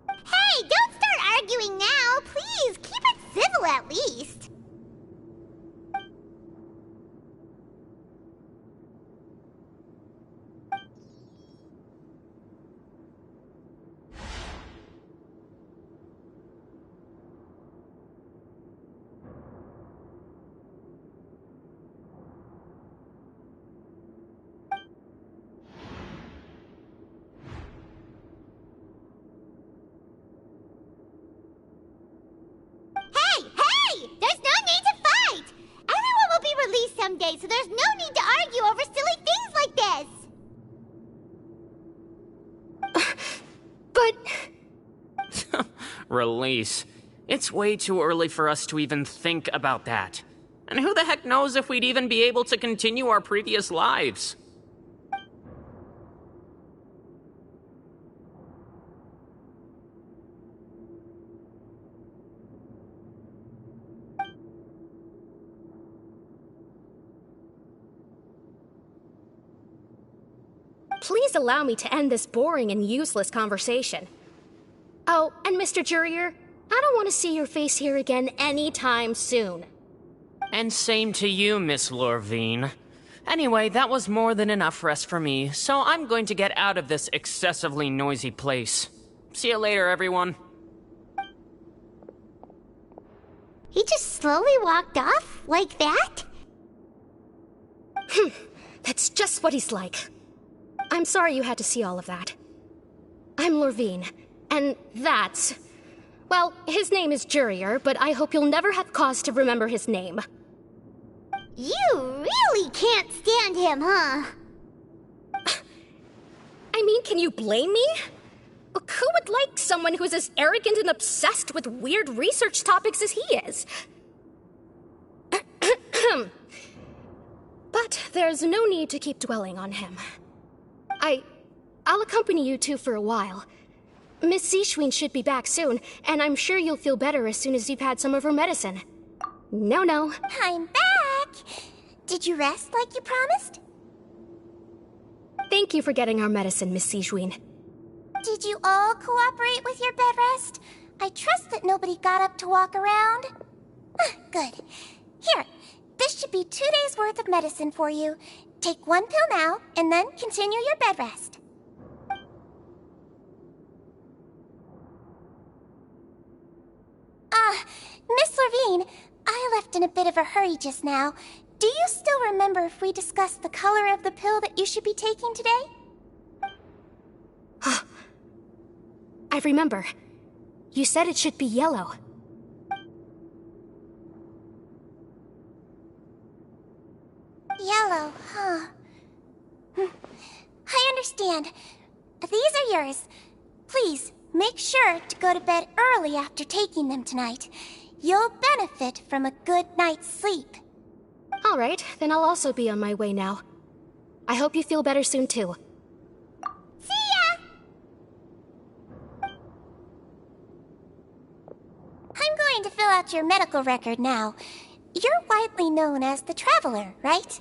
Hey, don't start arguing now! Please, keep it civil at least. today, so there's no need to argue over silly things like this. But... Release. It's way too early for us to even think about that. And who the heck knows if we'd even be able to continue our previous lives? Please allow me to end this boring and useless conversation. Oh, and Mr. Jurier, I don't want to see your face here again anytime soon. And same to you, Miss Lorvine. Anyway, that was more than enough rest for me, so I'm going to get out of this excessively noisy place. See you later, everyone. He just slowly walked off like that? That's just what he's like. I'm sorry you had to see all of that. I'm Lorvine, and that's... Well, his name is Jurier, but I hope you'll never have cause to remember his name. You really can't stand him, huh? I mean, can you blame me? Look, who would like someone who's as arrogant and obsessed with weird research topics as he is? But there's no need to keep dwelling on him. I'll accompany you two for a while. Miss Seashween should be back soon, and I'm sure you'll feel better as soon as you've had some of her medicine. No. I'm back! Did you rest like you promised? Thank you for getting our medicine, Miss Seashween. Did you all cooperate with your bed rest? I trust that nobody got up to walk around. Good. Here, this should be 2 days' worth of medicine for you. Take 1 pill now, and then continue your bed rest. Miss Lorvine, I left in a bit of a hurry just now. Do you still remember if we discussed the color of the pill that you should be taking today? I remember. You said it should be yellow. Yellow, huh? I understand. These are yours. Please, make sure to go to bed early after taking them tonight. You'll benefit from a good night's sleep. All right, then I'll also be on my way now. I hope you feel better soon, too. See ya! I'm going to fill out your medical record now. You're widely known as the Traveler, right?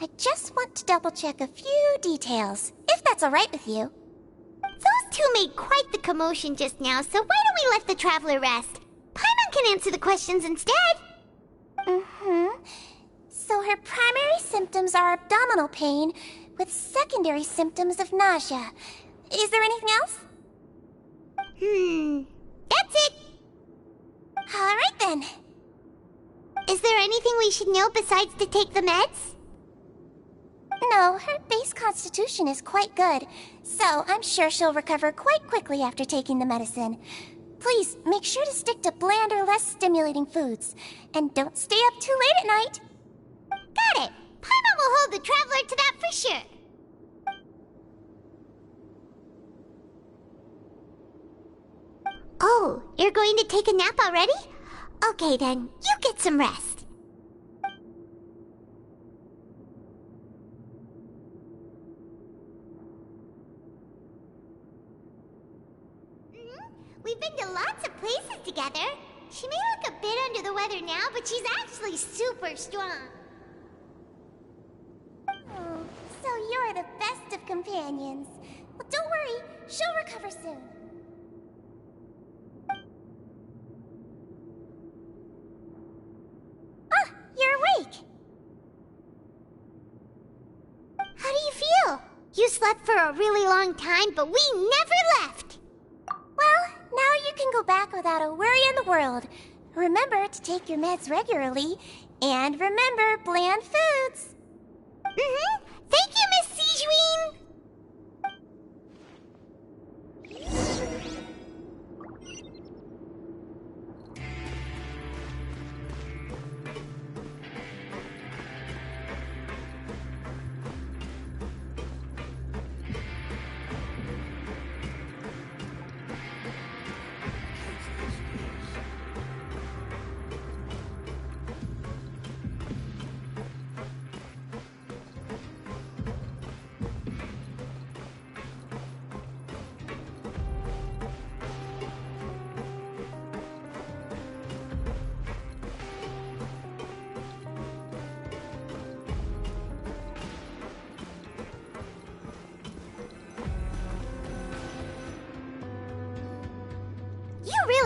I just want to double-check a few details, if that's all right with you. Those two made quite the commotion just now, so why don't we let the Traveler rest? Paimon can answer the questions instead. So her primary symptoms are abdominal pain, with secondary symptoms of nausea. Is there anything else? That's it. All right then. Is there anything we should know besides to take the meds? No, her base constitution is quite good, so I'm sure she'll recover quite quickly after taking the medicine. Please, make sure to stick to bland or less stimulating foods. And don't stay up too late at night. Got it! Paimon will hold the Traveler to that for sure. Oh, you're going to take a nap already? Okay then, you get some rest. We've been to lots of places together. She may look a bit under the weather now, but she's actually super strong. Oh, so you're the best of companions. Well, don't worry, she'll recover soon. Ah, you're awake. How do you feel? You slept for a really long time, but we never left. Well, now you can go back without a worry in the world. Remember to take your meds regularly, and remember bland foods. Thank you, Miss Seashween.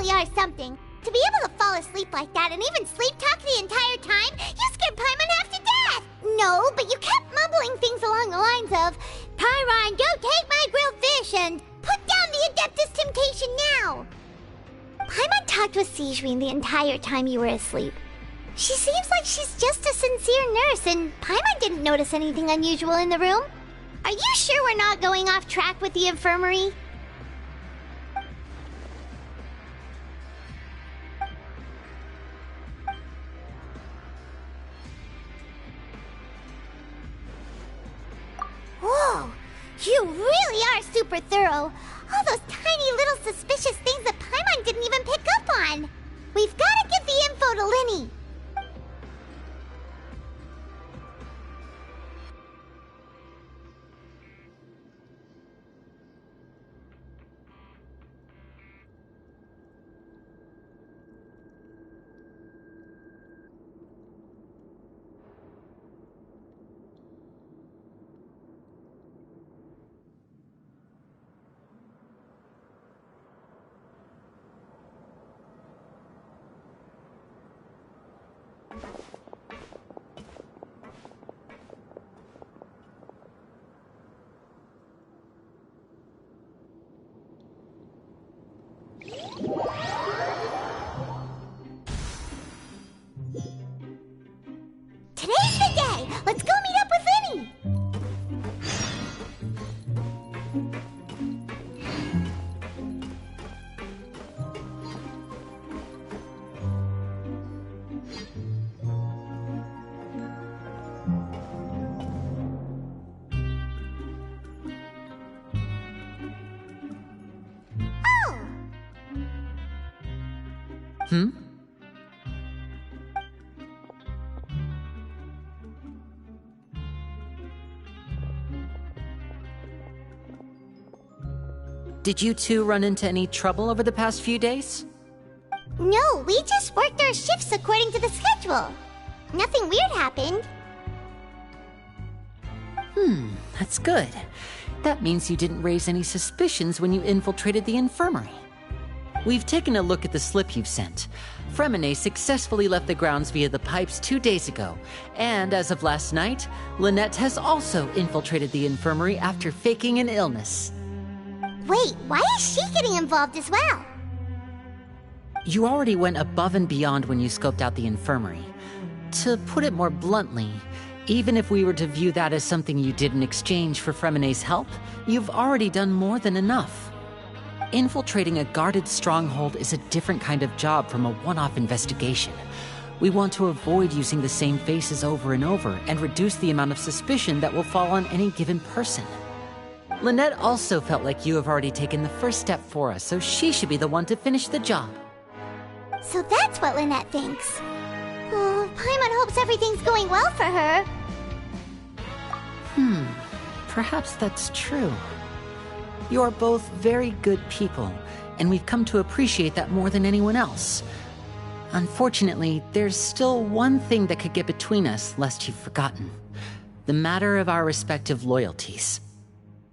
really are something. To be able to fall asleep like that and even sleep talk the entire time, you scared Paimon half to death! No, but you kept mumbling things along the lines of, Pyron, don't take my grilled fish, and put down the Adeptus Temptation now! Paimon talked with Sigewinne the entire time you were asleep. She seems like she's just a sincere nurse, and Paimon didn't notice anything unusual in the room. Are you sure we're not going off track with the infirmary? Whoa! You really are super thorough! All those tiny little suspicious things that Paimon didn't even pick up on! We've gotta give the info to Linny! Today's the day! Let's go meet up with Linny! Oh! Hmm? Did you two run into any trouble over the past few days? No, we just worked our shifts according to the schedule. Nothing weird happened. That's good. That means you didn't raise any suspicions when you infiltrated the infirmary. We've taken a look at the slip you've sent. Fremine successfully left the grounds via the pipes 2 days ago, and as of last night, Lynette has also infiltrated the infirmary after faking an illness. Wait, why is she getting involved as well? You already went above and beyond when you scoped out the infirmary. To put it more bluntly, even if we were to view that as something you did in exchange for Fremine's help, you've already done more than enough. Infiltrating a guarded stronghold is a different kind of job from a one-off investigation. We want to avoid using the same faces over and over and reduce the amount of suspicion that will fall on any given person. Lynette also felt like you have already taken the first step for us, so she should be the one to finish the job. So that's what Lynette thinks. Oh, Paimon hopes everything's going well for her. Perhaps that's true. You're both very good people, and we've come to appreciate that more than anyone else. Unfortunately, there's still one thing that could get between us, lest you've forgotten. The matter of our respective loyalties.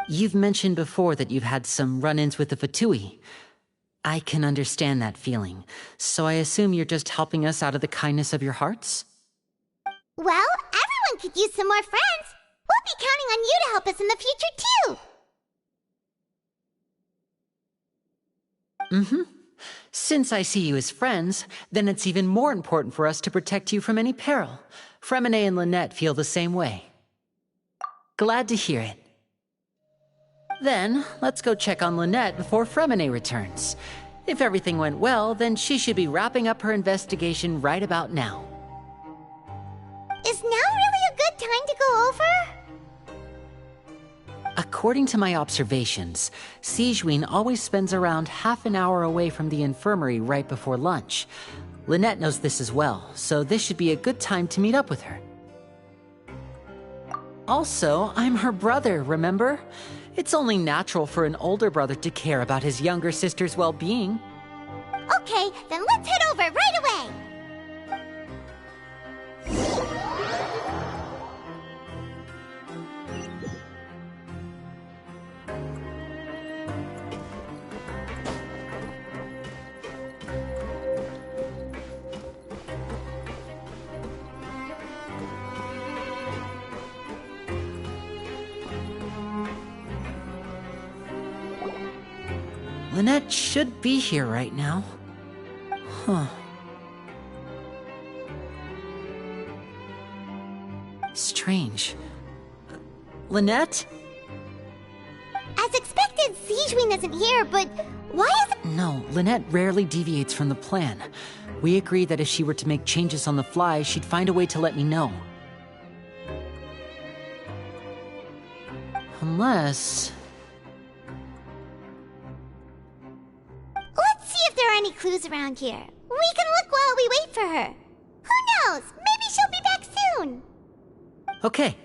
You've mentioned before that you've had some run-ins with the Fatui. I can understand that feeling, so I assume you're just helping us out of the kindness of your hearts? Well, everyone could use some more friends. We'll be counting on you to help us in the future, too. Since I see you as friends, then it's even more important for us to protect you from any peril. Fremine and Lynette feel the same way. Glad to hear it. Then, let's go check on Lynette before Fremine returns. If everything went well, then she should be wrapping up her investigation right about now. Is now really a good time to go over? According to my observations, Sigewinne always spends around half an hour away from the infirmary right before lunch. Lynette knows this as well, so this should be a good time to meet up with her. Also, I'm her brother, remember? It's only natural for an older brother to care about his younger sister's well-being. Okay, then let's head over right away! Lynette should be here right now. Huh. Strange. Lynette? As expected, Sijwin isn't here, but why is it? No, Lynette rarely deviates from the plan. We agreed that if she were to make changes on the fly, she'd find a way to let me know. Unless... Let's see if there are any clues around here. We can look while we wait for her. Who knows? Maybe she'll be back soon. Okay.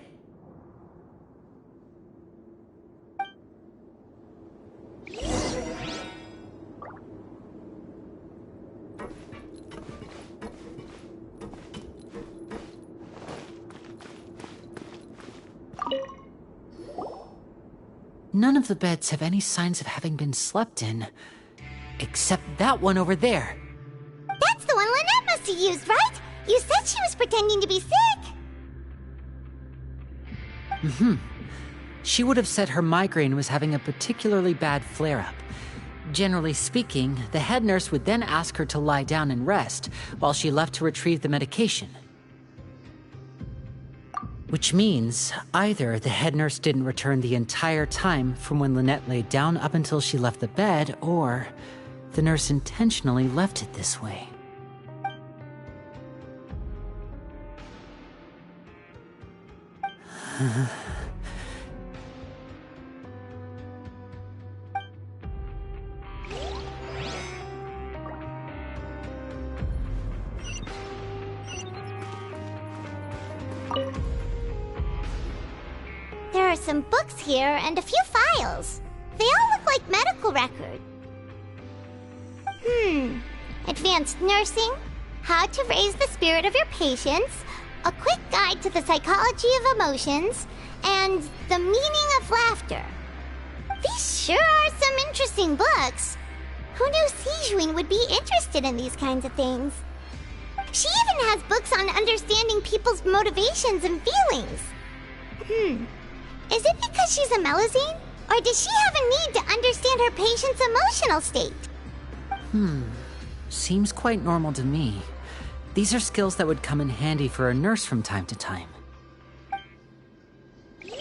None of the beds have any signs of having been slept in. Except that one over there. That's the one Lynette must have used, right? You said she was pretending to be sick. Mm-hmm. She would have said her migraine was having a particularly bad flare-up. Generally speaking, the head nurse would then ask her to lie down and rest, while she left to retrieve the medication. Which means, either the head nurse didn't return the entire time from when Lynette laid down up until she left the bed, or the nurse intentionally left it this way. There are some books here and a few files. They all look like medical records. Advanced nursing, how to raise the spirit of your patients, a quick guide to the psychology of emotions, and the meaning of laughter. These sure are some interesting books. Who knew Sijwin would be interested in these kinds of things? She even has books on understanding people's motivations and feelings. Is it because she's a Melazine? Or does she have a need to understand her patient's emotional state? Seems quite normal to me. These are skills that would come in handy for a nurse from time to time. This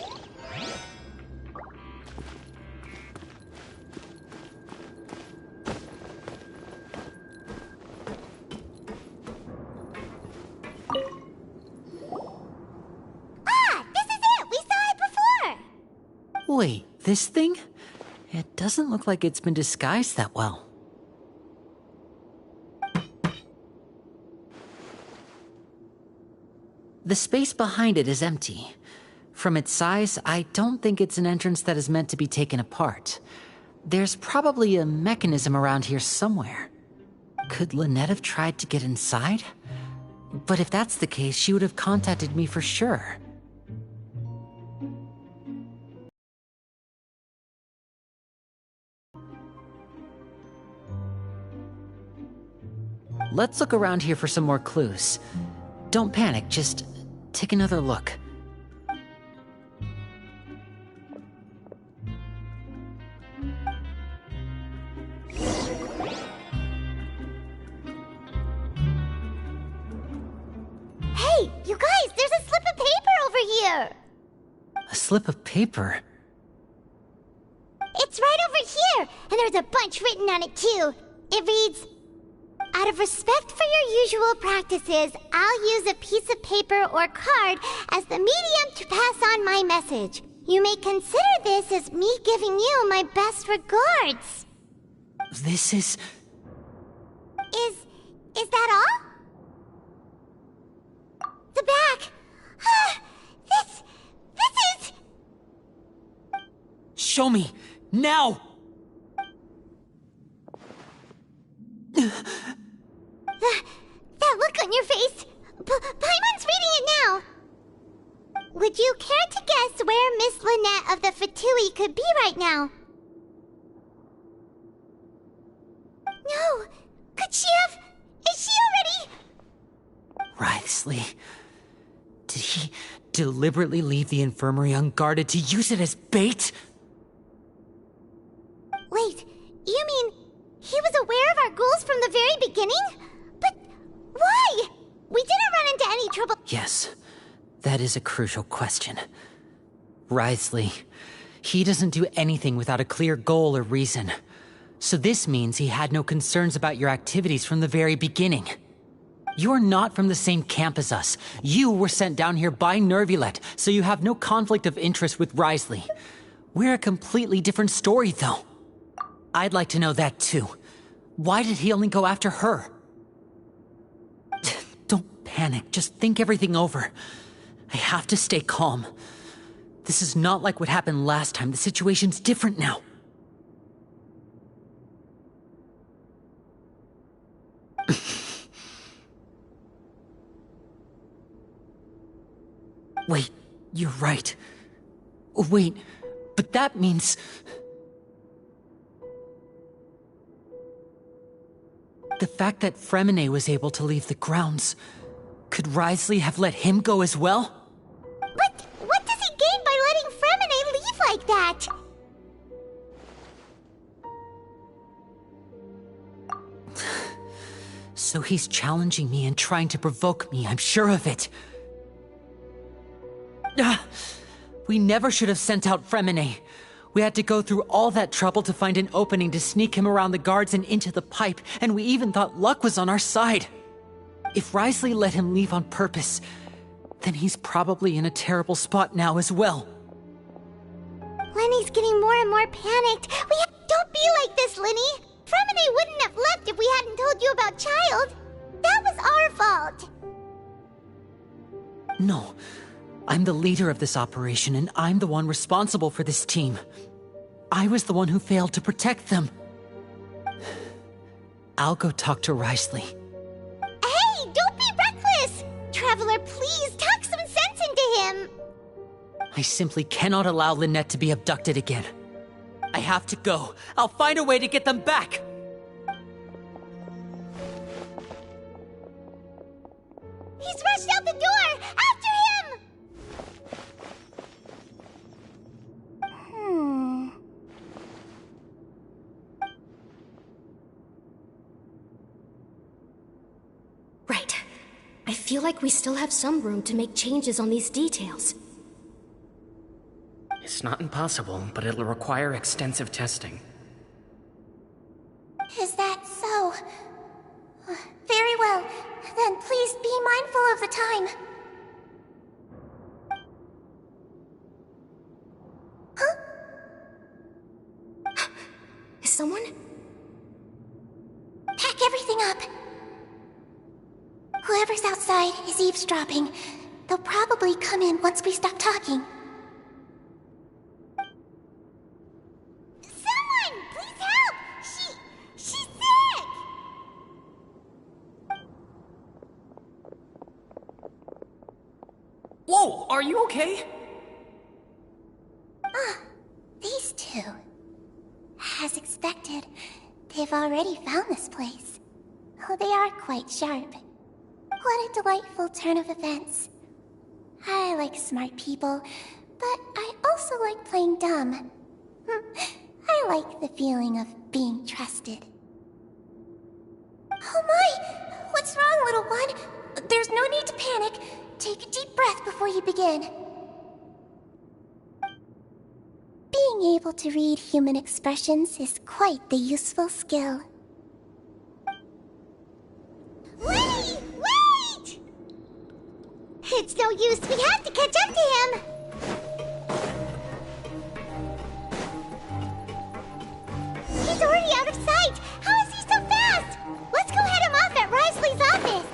is it! We saw it before! Wait, this thing? It doesn't look like it's been disguised that well. The space behind it is empty. From its size, I don't think it's an entrance that is meant to be taken apart. There's probably a mechanism around here somewhere. Could Lynette have tried to get inside? But if that's the case, she would have contacted me for sure. Let's look around here for some more clues. Don't panic, just take another look. Hey, you guys, there's a slip of paper over here! A slip of paper? It's right over here, and there's a bunch written on it too. It reads, "Out of respect for your usual practices, I'll use a piece of paper or card as the medium to pass on my message. You may consider this as me giving you my best regards." This is... Is that all? The back. This is... Show me! Now! That look on your face. Paimon's reading it now. Would you care to guess where Miss Lynette of the Fatui could be right now? No. Could she have... Is she already... Writhely. Did he deliberately leave the infirmary unguarded to use it as bait? Wait, you mean That is a crucial question. Wriothesley, he doesn't do anything without a clear goal or reason. So this means he had no concerns about your activities from the very beginning. You're not from the same camp as us. You were sent down here by Nervulet, so you have no conflict of interest with Wriothesley. We're a completely different story, though. I'd like to know that, too. Why did he only go after her? Don't panic. Just think everything over. I have to stay calm. This is not like what happened last time. The situation's different now. Wait, you're right. Wait, but that means... The fact that Fremine was able to leave the grounds... Could Wriothesley have let him go as well? But what does he gain by letting Fremine leave like that? So he's challenging me and trying to provoke me, I'm sure of it. We never should have sent out Fremine. We had to go through all that trouble to find an opening to sneak him around the guards and into the pipe, and we even thought luck was on our side. If Wriothesley let him leave on purpose, then he's probably in a terrible spot now as well. Lenny's getting more and more panicked. Don't be like this, Lenny. Fremine wouldn't have left if we hadn't told you about Childe. That was our fault. No. I'm the leader of this operation, and I'm the one responsible for this team. I was the one who failed to protect them. I'll go talk to Wriothesley. Hey, don't be reckless! Traveler, please, talk some sense into him! I simply cannot allow Lynette to be abducted again. I have to go. I'll find a way to get them back! He's rushed out the door! After him! Right. I feel like we still have some room to make changes on these details. It's not impossible, but it'll require extensive testing. Is that so? Very well. Then please be mindful of the time. Huh? Is someone? Pack everything up. Whoever's outside is eavesdropping. They'll probably come in once we stop talking. Someone! Please help! She's sick! Whoa, are you okay? These two. As expected, they've already found this place. Oh, they are quite sharp. What a delightful turn of events. I like smart people, but I also like playing dumb. I like the feeling of being trusted. Oh my! What's wrong, little one? There's no need to panic. Take a deep breath before you begin. Being able to read human expressions is quite the useful skill. Wait! Wait! It's no use. We have to catch up to him. He's already out of sight. How is he so fast? Let's go head him off at Wriothesley's office.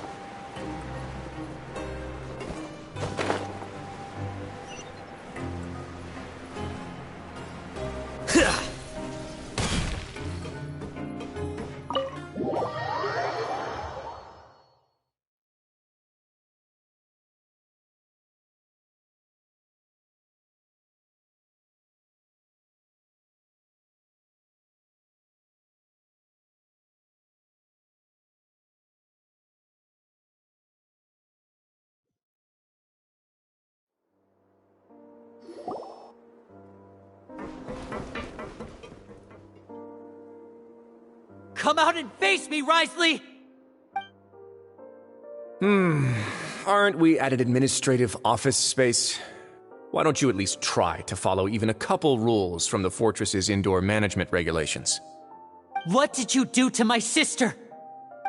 Come out and face me, Wriothesley! aren't we at an administrative office space? Why don't you at least try to follow even a couple rules from the Fortress's indoor management regulations? What did you do to my sister?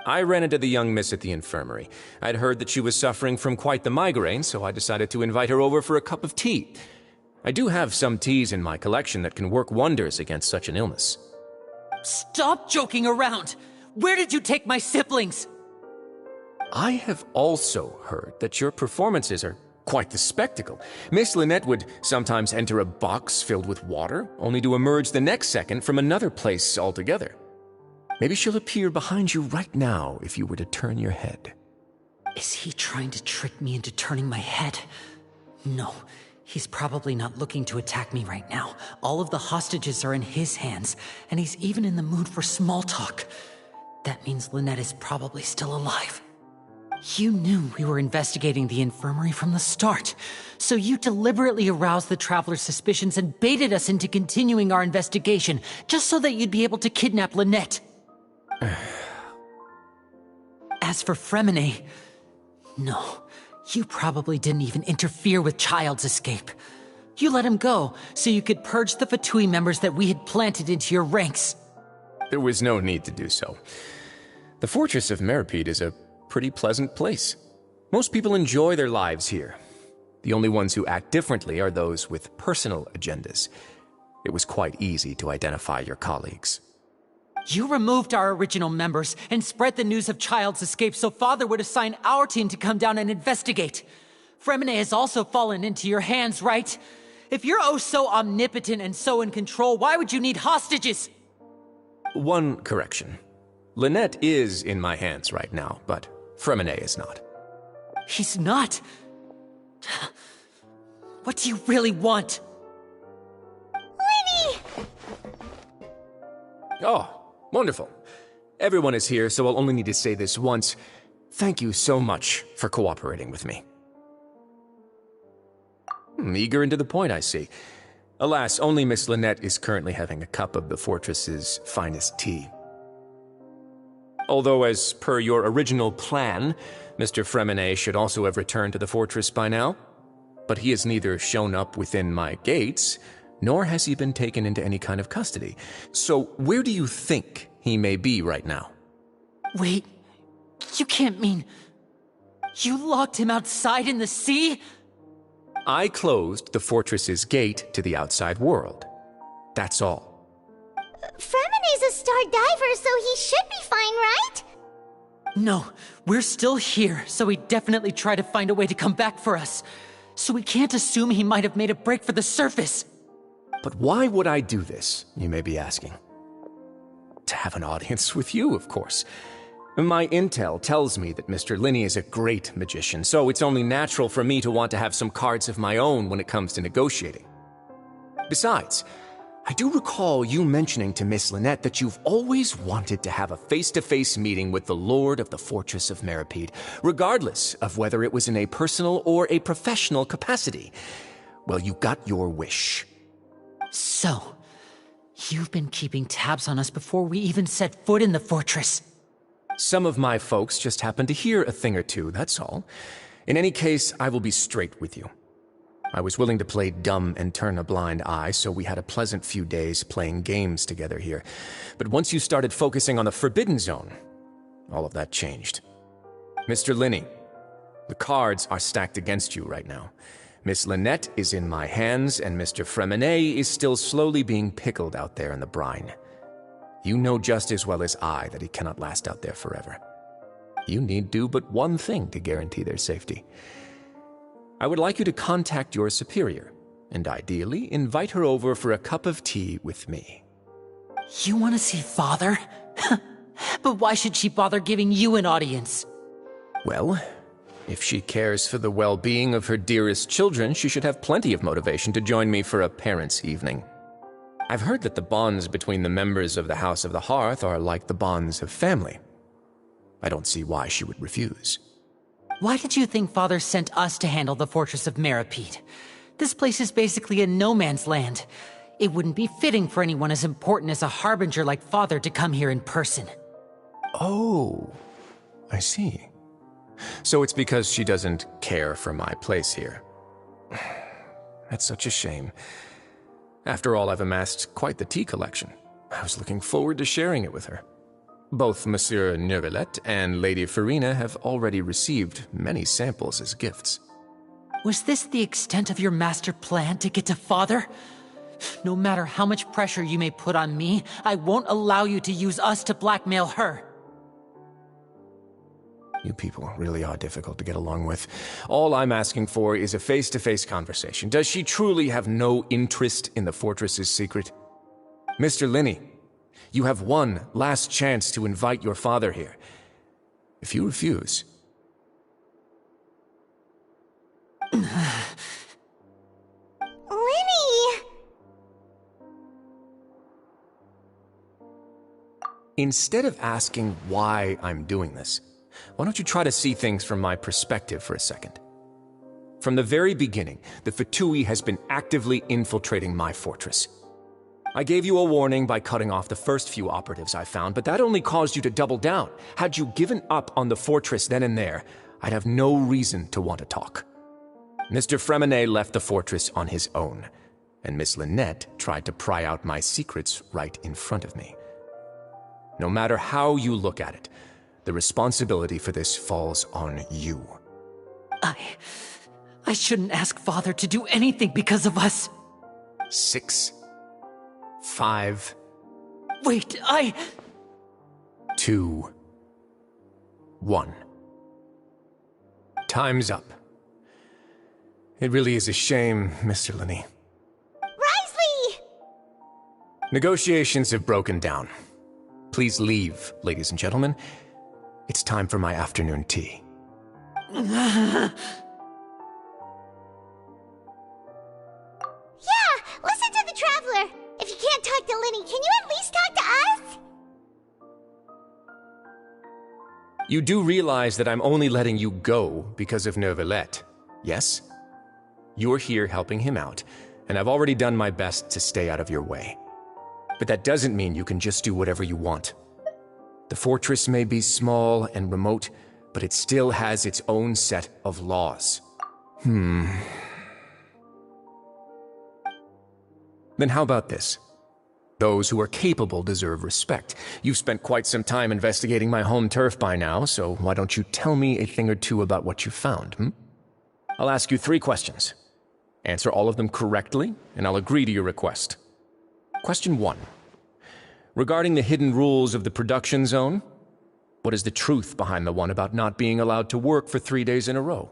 I ran into the young miss at the infirmary. I'd heard that she was suffering from quite the migraine, so I decided to invite her over for a cup of tea. I do have some teas in my collection that can work wonders against such an illness. Stop joking around! Where did you take my siblings? I have also heard that your performances are quite the spectacle. Miss Lynette would sometimes enter a box filled with water, only to emerge the next second from another place altogether. Maybe she'll appear behind you right now if you were to turn your head. Is he trying to trick me into turning my head? No, he's probably not looking to attack me right now. All of the hostages are in his hands, and he's even in the mood for small talk. That means Lynette is probably still alive. You knew we were investigating the infirmary from the start, so you deliberately aroused the Traveler's suspicions and baited us into continuing our investigation, just so that you'd be able to kidnap Lynette. As for Fremine, no, you probably didn't even interfere with Childe's escape. You let him go, so you could purge the Fatui members that we had planted into your ranks. There was no need to do so. The Fortress of Meropide is a pretty pleasant place. Most people enjoy their lives here. The only ones who act differently are those with personal agendas. It was quite easy to identify your colleagues. You removed our original members and spread the news of Childe's escape so Father would assign our team to come down and investigate. Fremine has also fallen into your hands, right? If you're oh so omnipotent and so in control, why would you need hostages? One correction. Lynette is in my hands right now, but Fremine is not. He's not? What do you really want? Lenny! Oh, wonderful. Everyone is here, so I'll only need to say this once. Thank you so much for cooperating with me. Eager and to the point, I see. Alas, only Miss Lynette is currently having a cup of the Fortress's finest tea. Although, as per your original plan, Mr. Fremine should also have returned to the Fortress by now. But he has neither shown up within my gates, nor has he been taken into any kind of custody. So where do you think he may be right now? Wait, you can't mean... You locked him outside in the sea? I closed the Fortress's gate to the outside world. That's all. Fremine's a star diver, so he should be fine, right? No, we're still here, so he definitely tried to find a way to come back for us. So we can't assume he might have made a break for the surface. But why would I do this, you may be asking? To have an audience with you, of course. My intel tells me that Mr. Linney is a great magician, so it's only natural for me to want to have some cards of my own when it comes to negotiating. Besides, I do recall you mentioning to Miss Lynette that you've always wanted to have a face-to-face meeting with the Lord of the Fortress of Meropide, regardless of whether it was in a personal or a professional capacity. Well, you got your wish. So, you've been keeping tabs on us before we even set foot in the fortress. Some of my folks just happened to hear a thing or two, that's all. In any case, I will be straight with you. I was willing to play dumb and turn a blind eye, so we had a pleasant few days playing games together here. But once you started focusing on the Forbidden Zone, all of that changed. Mr. Linney, the cards are stacked against you right now. Miss Lynette is in my hands, and Mr. Fremine is still slowly being pickled out there in the brine. You know just as well as I that he cannot last out there forever. You need do but one thing to guarantee their safety. I would like you to contact your superior, and ideally invite her over for a cup of tea with me. You want to see Father? But why should she bother giving you an audience? Well, if she cares for the well-being of her dearest children, she should have plenty of motivation to join me for a parents' evening. I've heard that the bonds between the members of the House of the Hearth are like the bonds of family. I don't see why she would refuse. Why did you think Father sent us to handle the Fortress of Meropide? This place is basically a no-man's land. It wouldn't be fitting for anyone as important as a harbinger like Father to come here in person. Oh, I see. So it's because she doesn't care for my place here. That's such a shame. After all, I've amassed quite the tea collection. I was looking forward to sharing it with her. Both Monsieur Neuvillette and Lady Farina have already received many samples as gifts. Was this the extent of your master plan to get to Father? No matter how much pressure you may put on me, I won't allow you to use us to blackmail her. You people really are difficult to get along with. All I'm asking for is a face-to-face conversation. Does she truly have no interest in the fortress's secret? Mr. Linney, you have one last chance to invite your father here. If you refuse... Linny! Instead of asking why I'm doing this, why don't you try to see things from my perspective for a second? From the very beginning, the Fatui has been actively infiltrating my fortress. I gave you a warning by cutting off the first few operatives I found, but that only caused you to double down. Had you given up on the fortress then and there, I'd have no reason to want to talk. Mr. Fremenet left the fortress on his own, and Miss Lynette tried to pry out my secrets right in front of me. No matter how you look at it, the responsibility for this falls on you. I shouldn't ask Father to do anything because of us. 6, 5... Wait, 2, 1. Time's up. It really is a shame, Mr. Linney. Risley! Negotiations have broken down. Please leave, ladies and gentlemen. It's time for my afternoon tea. Yeah, listen to the Traveler. If you can't talk to Linny, can you at least talk to us? You do realize that I'm only letting you go because of Neuvillette, yes? You're here helping him out, and I've already done my best to stay out of your way. But that doesn't mean you can just do whatever you want. The fortress may be small and remote, but it still has its own set of laws. Then how about this? Those who are capable deserve respect. You've spent quite some time investigating my home turf by now, so why don't you tell me a thing or two about what you found, I'll ask you 3 questions. Answer all of them correctly, and I'll agree to your request. Question 1. Regarding the hidden rules of the production zone, what is the truth behind the one about not being allowed to work for 3 days in a row?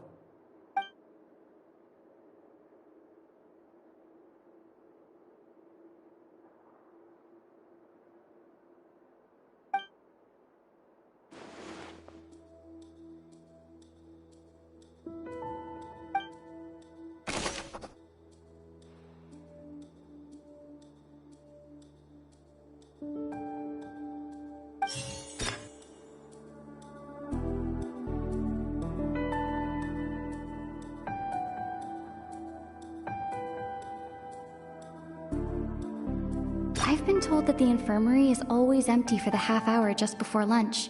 I've been told that the infirmary is always empty for the half hour just before lunch.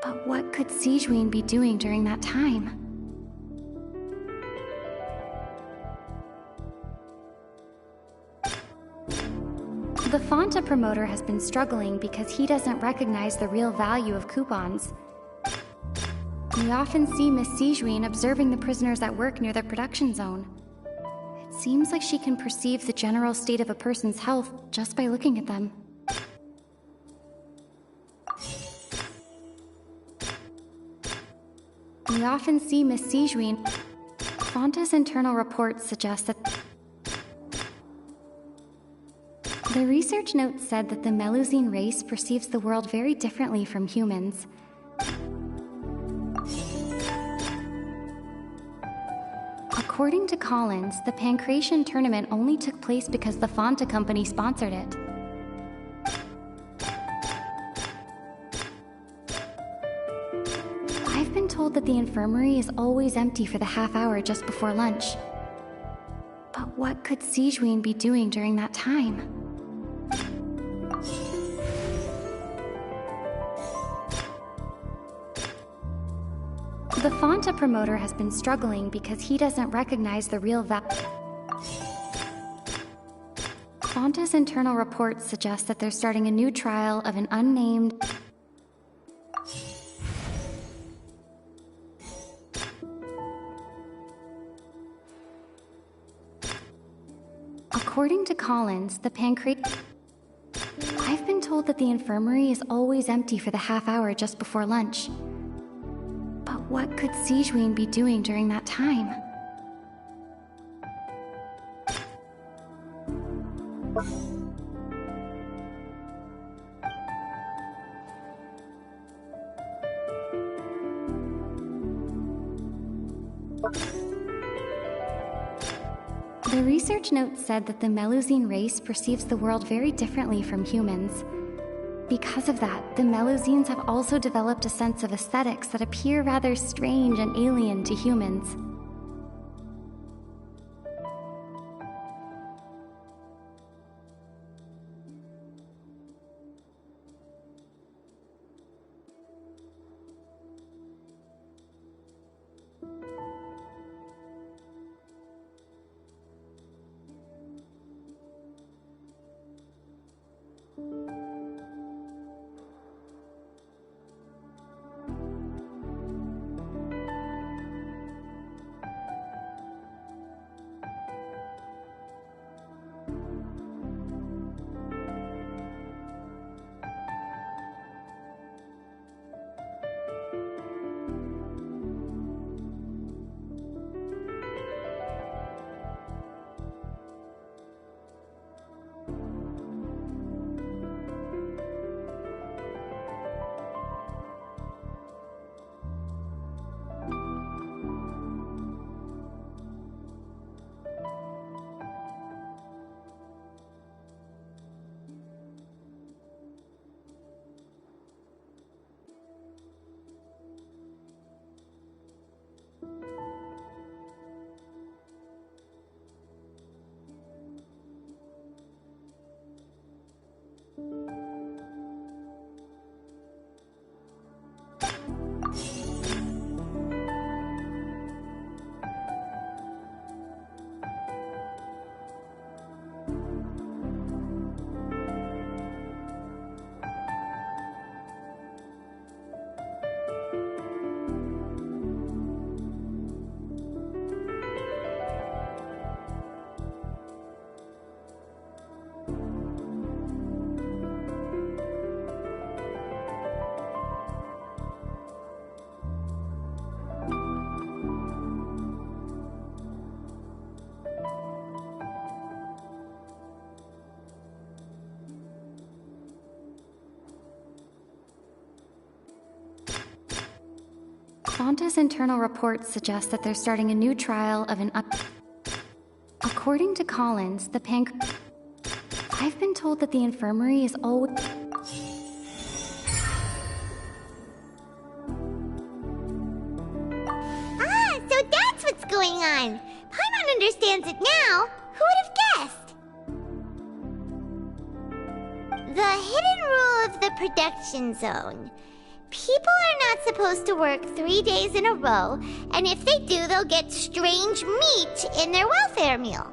But what could Sigewinne be doing during that time? The Fonta promoter has been struggling because he doesn't recognize the real value of coupons. We often see Miss Sigewinne observing the prisoners at work near the production zone. It seems like she can perceive the general state of a person's health just by looking at them. We often see Miss Sigewinne. Fonta's internal reports suggest that... The research note said that the Melusine race perceives the world very differently from humans. According to Collins, the Pancration tournament only took place because the Fonta company sponsored it. I've been told that the infirmary is always empty for the half hour just before lunch. But what could Sigewinne be doing during that time? Fonta promoter has been struggling because he doesn't recognize the real value. Fonta's internal reports suggest that they're starting a new trial of an unnamed... According to Collins, the pancreas... I've been told that the infirmary is always empty for the half hour just before lunch. But what could Sigewinne be doing during that time? The research note said that the Melusine race perceives the world very differently from humans. Because of that, the Melusines have also developed a sense of aesthetics that appear rather strange and alien to humans. Fonta's internal reports suggest that they're starting a new trial of an According to Collins, the I've been told that the infirmary is always... Ah, so that's what's going on. Paimon understands it now. Who would have guessed? The hidden rule of the production zone. People are not supposed to work 3 days in a row, and if they do, they'll get strange meat in their welfare meal.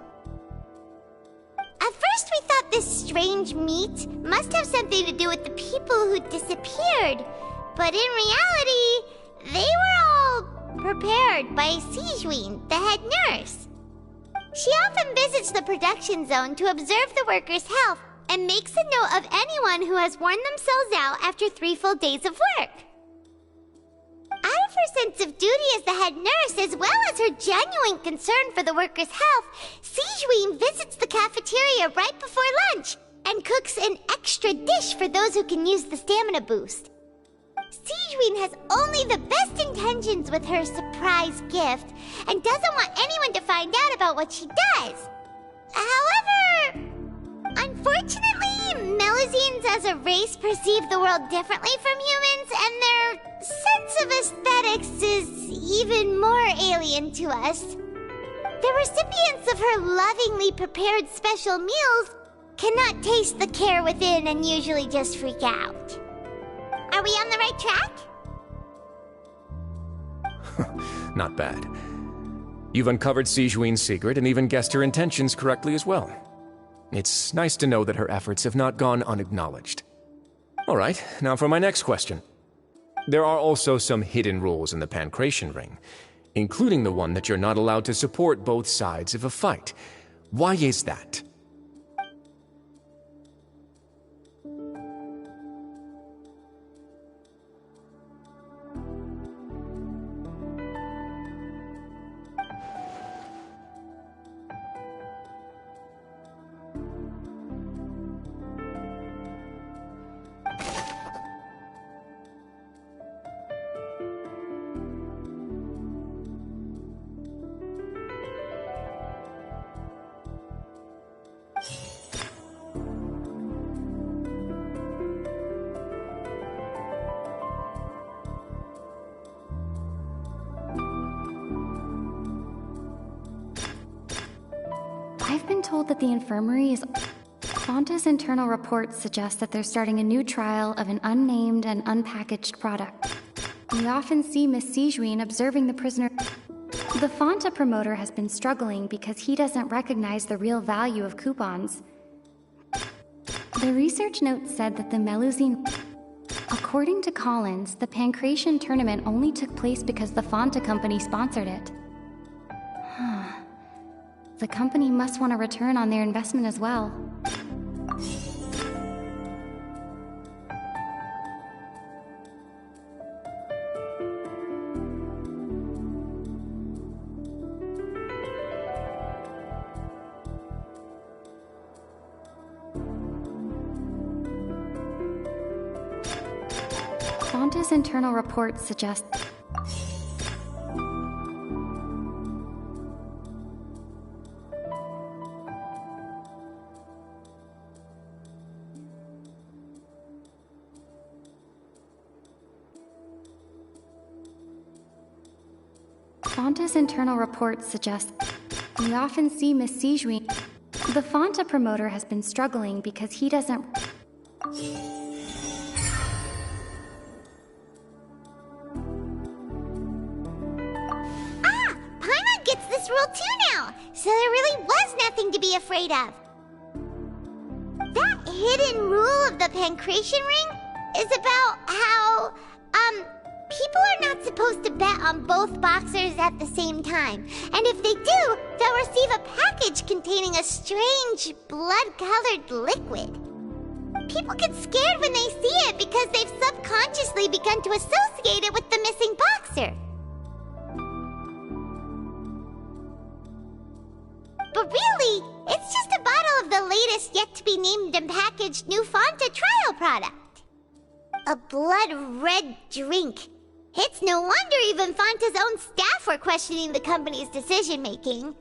At first we thought this strange meat must have something to do with the people who disappeared, but in reality, they were all prepared by Sigewinne, the head nurse. She often visits the production zone to observe the workers' health and makes a note of anyone who has worn themselves out after 3 full days of work. Out of her sense of duty as the head nurse, as well as her genuine concern for the workers' health, Sigewinne visits the cafeteria right before lunch and cooks an extra dish for those who can use the stamina boost. Sigewinne has only the best intentions with her surprise gift and doesn't want anyone to find out about what she does. However, unfortunately, Melusines as a race perceive the world differently from humans, and their sense of aesthetics is even more alien to us. The recipients of her lovingly prepared special meals cannot taste the care within and usually just freak out. Are we on the right track? not bad. You've uncovered Sigewin's secret and even guessed her intentions correctly as well. It's nice to know that her efforts have not gone unacknowledged. All right, now for my next question. There are also some hidden rules in the Pancration Ring, including the one that you're not allowed to support both sides of a fight. Why is that? I've been told that the infirmary is... Fonta's internal reports suggest that they're starting a new trial of an unnamed and unpackaged product. We often see Miss Sigewin observing the prisoner... The Fonta promoter has been struggling because he doesn't recognize the real value of coupons. The research note said that the Melusine... According to Collins, the Pancration tournament only took place because the Fonta company sponsored it. The company must want a return on their investment as well. Fonta's internal reports suggest... Fonta's internal reports suggest... We often see Miss Sigewin... The Fonta promoter has been struggling because he doesn't... Paimon gets this rule too now, so there really was nothing to be afraid of. That hidden rule of the Pancration Ring is about how, people are not supposed to bet on both boxers at the same time. And if they do, they'll receive a package containing a strange, blood-colored liquid. People get scared when they see it because they've subconsciously begun to associate it with the missing boxer. But really, it's just a bottle of the latest yet-to-be-named and packaged new Fonta trial product. A blood-red drink. It's no wonder even Fonta's own staff were questioning the company's decision-making.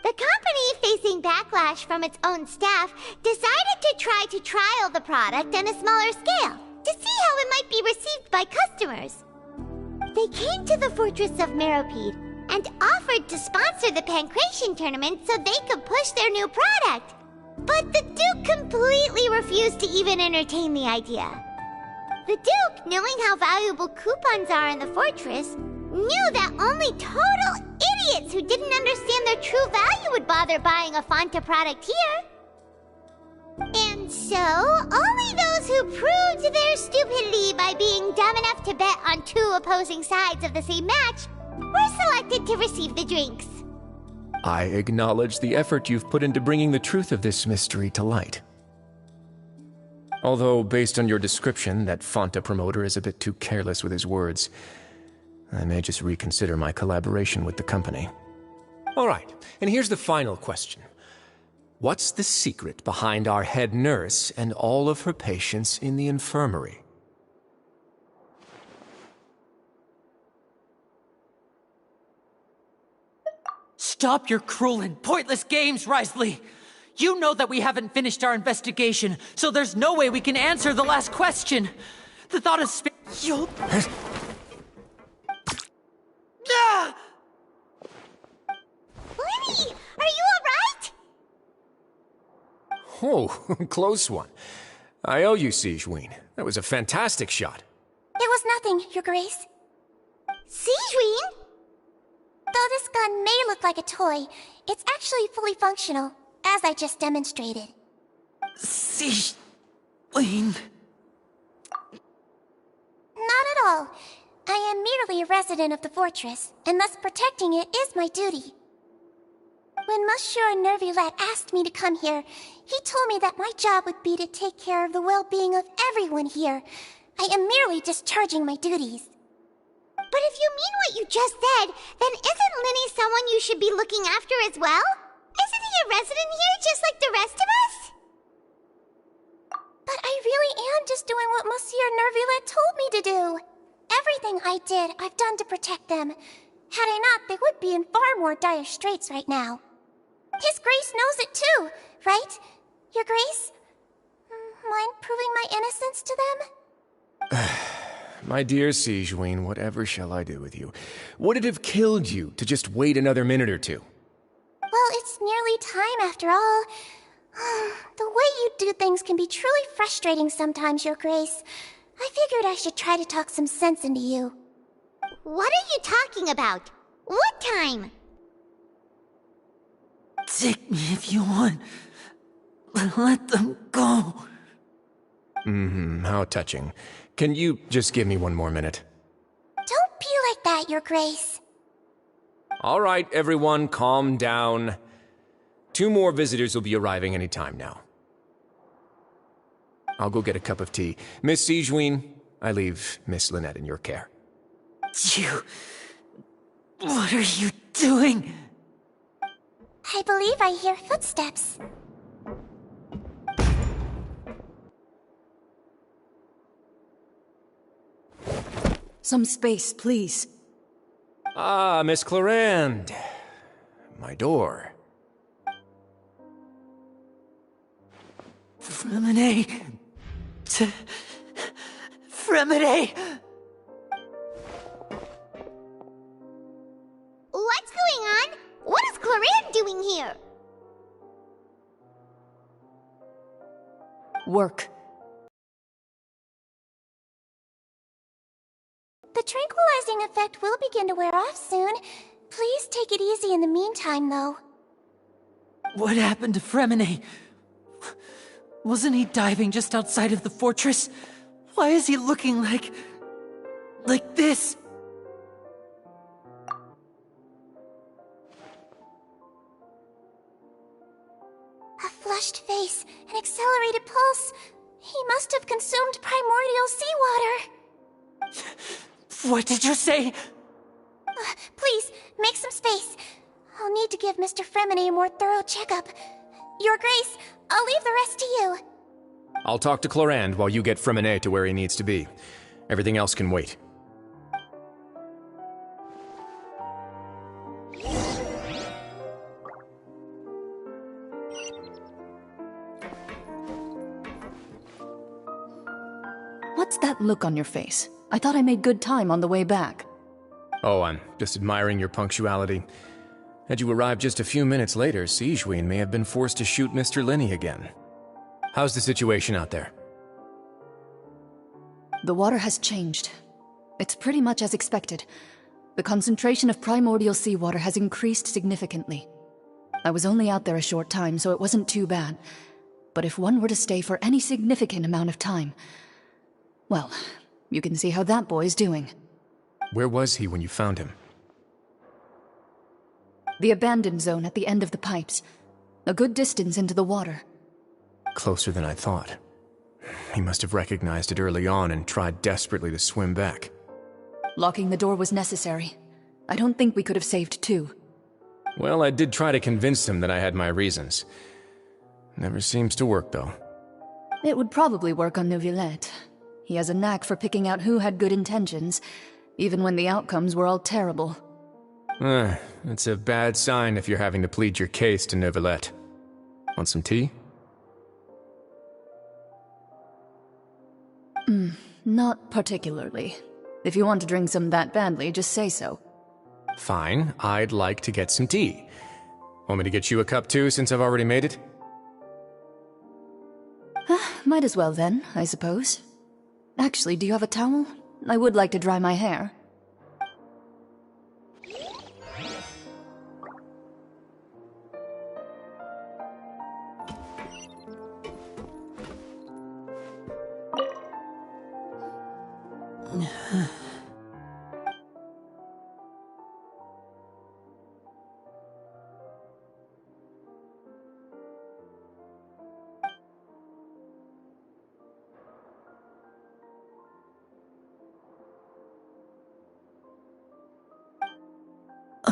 The company, facing backlash from its own staff, decided to try to trial the product on a smaller scale, to see how it might be received by customers. They came to the Fortress of Meropide and offered to sponsor the Pancration tournament so they could push their new product. But the Duke completely refused to even entertain the idea. The Duke, knowing how valuable coupons are in the fortress, knew that only total idiots who didn't understand their true value would bother buying a Fonta product here. And so, only those who proved their stupidity by being dumb enough to bet on two opposing sides of the same match were selected to receive the drinks. I acknowledge the effort you've put into bringing the truth of this mystery to light. Although, based on your description, that Fonta promoter is a bit too careless with his words, I may just reconsider my collaboration with the company. All right, and here's the final question. What's the secret behind our head nurse and all of her patients in the infirmary? Stop your cruel and pointless games, Risley! You know that we haven't finished our investigation, so there's no way we can answer the last question. The thought of You'll... Ah! Lenny, are you alright? Oh, close one. I owe you, Sigewin. That was a fantastic shot. It was nothing, Your Grace. Sigewin? Though this gun may look like a toy, it's actually fully functional, as I just demonstrated. Siegeween. Not at all. I am merely a resident of the fortress, and thus protecting it is my duty. When Monsieur Nervilette asked me to come here, he told me that my job would be to take care of the well-being of everyone here. I am merely discharging my duties. But if you mean what you just said, then isn't Linny someone you should be looking after as well? Isn't he a resident here just like the rest of us? But I really am just doing what Monsieur Nervilette told me to do. Everything I did, I've done to protect them. Had I not, they would be in far more dire straits right now. His Grace knows it too, right? Your Grace? Mind proving my innocence to them? My dear Siegeween, whatever shall I do with you? Would it have killed you to just wait another minute or two? Well, it's nearly time after all. The way you do things can be truly frustrating sometimes, Your Grace. I figured I should try to talk some sense into you. What are you talking about? What time? Take me if you want. Let them go. How touching. Can you just give me one more minute? Don't be like that, Your Grace. All right, everyone, calm down. 2 more visitors will be arriving any time now. I'll go get a cup of tea. Miss Siegeween, I leave Miss Lynette in your care. You... What are you doing? I believe I hear footsteps. Some space, please. Ah, Miss Clarande. My door. Fremine. Fremine! What's going on? What is Clarande doing here? Work. The tranquilizing effect will begin to wear off soon. Please take it easy in the meantime, though. What happened to Fremine? Wasn't he diving just outside of the fortress? Why is he looking like this? A flushed face, an accelerated pulse. He must have consumed primordial seawater. What did you say? Please, make some space. I'll need to give Mr. Fremine a more thorough checkup. Your Grace, I'll leave the rest to you. I'll talk to Clarande while you get Fremine to where he needs to be. Everything else can wait. What's that look on your face? I thought I made good time on the way back. Oh, I'm just admiring your punctuality. Had you arrived just a few minutes later, Siegeween may have been forced to shoot Mr. Linny again. How's the situation out there? The water has changed. It's pretty much as expected. The concentration of primordial seawater has increased significantly. I was only out there a short time, so it wasn't too bad. But if one were to stay for any significant amount of time... well, you can see how that boy's doing. Where was he when you found him? The abandoned zone at the end of the pipes. A good distance into the water. Closer than I thought. He must have recognized it early on and tried desperately to swim back. Locking the door was necessary. I don't think we could have saved two. Well, I did try to convince him that I had my reasons. Never seems to work, though. It would probably work on Neuvillette. He has a knack for picking out who had good intentions, even when the outcomes were all terrible. It's a bad sign if you're having to plead your case to Neuvillette. Want some tea? Not particularly. If you want to drink some that badly, just say so. Fine, I'd like to get some tea. Want me to get you a cup too, since I've already made it? Might as well then, I suppose. Actually, do you have a towel? I would like to dry my hair.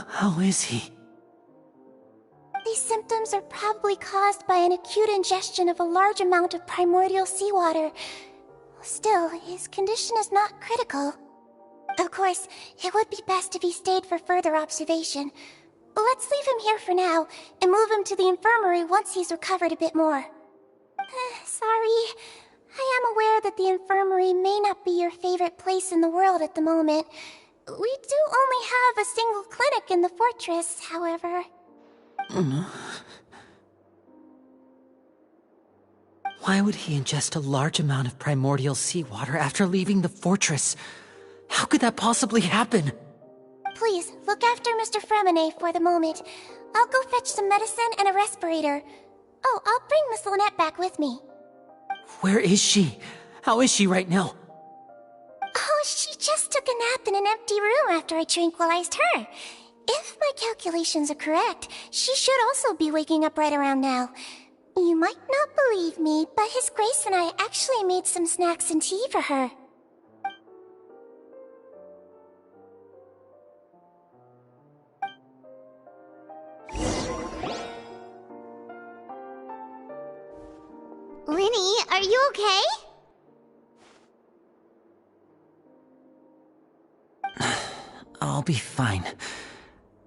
How is he? These symptoms are probably caused by an acute ingestion of a large amount of primordial seawater. Still, his condition is not critical. Of course, it would be best if he stayed for further observation. Let's leave him here for now, and move him to the infirmary once he's recovered a bit more. Sorry. I am aware that the infirmary may not be your favorite place in the world at the moment. We do only have a single clinic in the fortress, however. Why would he ingest a large amount of primordial seawater after leaving the fortress? How could that possibly happen? Please, look after Mr. Fremine for the moment. I'll go fetch some medicine and a respirator. Oh, I'll bring Miss Lynette back with me. Where is she? How is she right now? Oh, she just took a nap in an empty room after I tranquilized her. If my calculations are correct, she should also be waking up right around now. You might not believe me, but His Grace and I actually made some snacks and tea for her. Linny, are you okay? I'll be fine.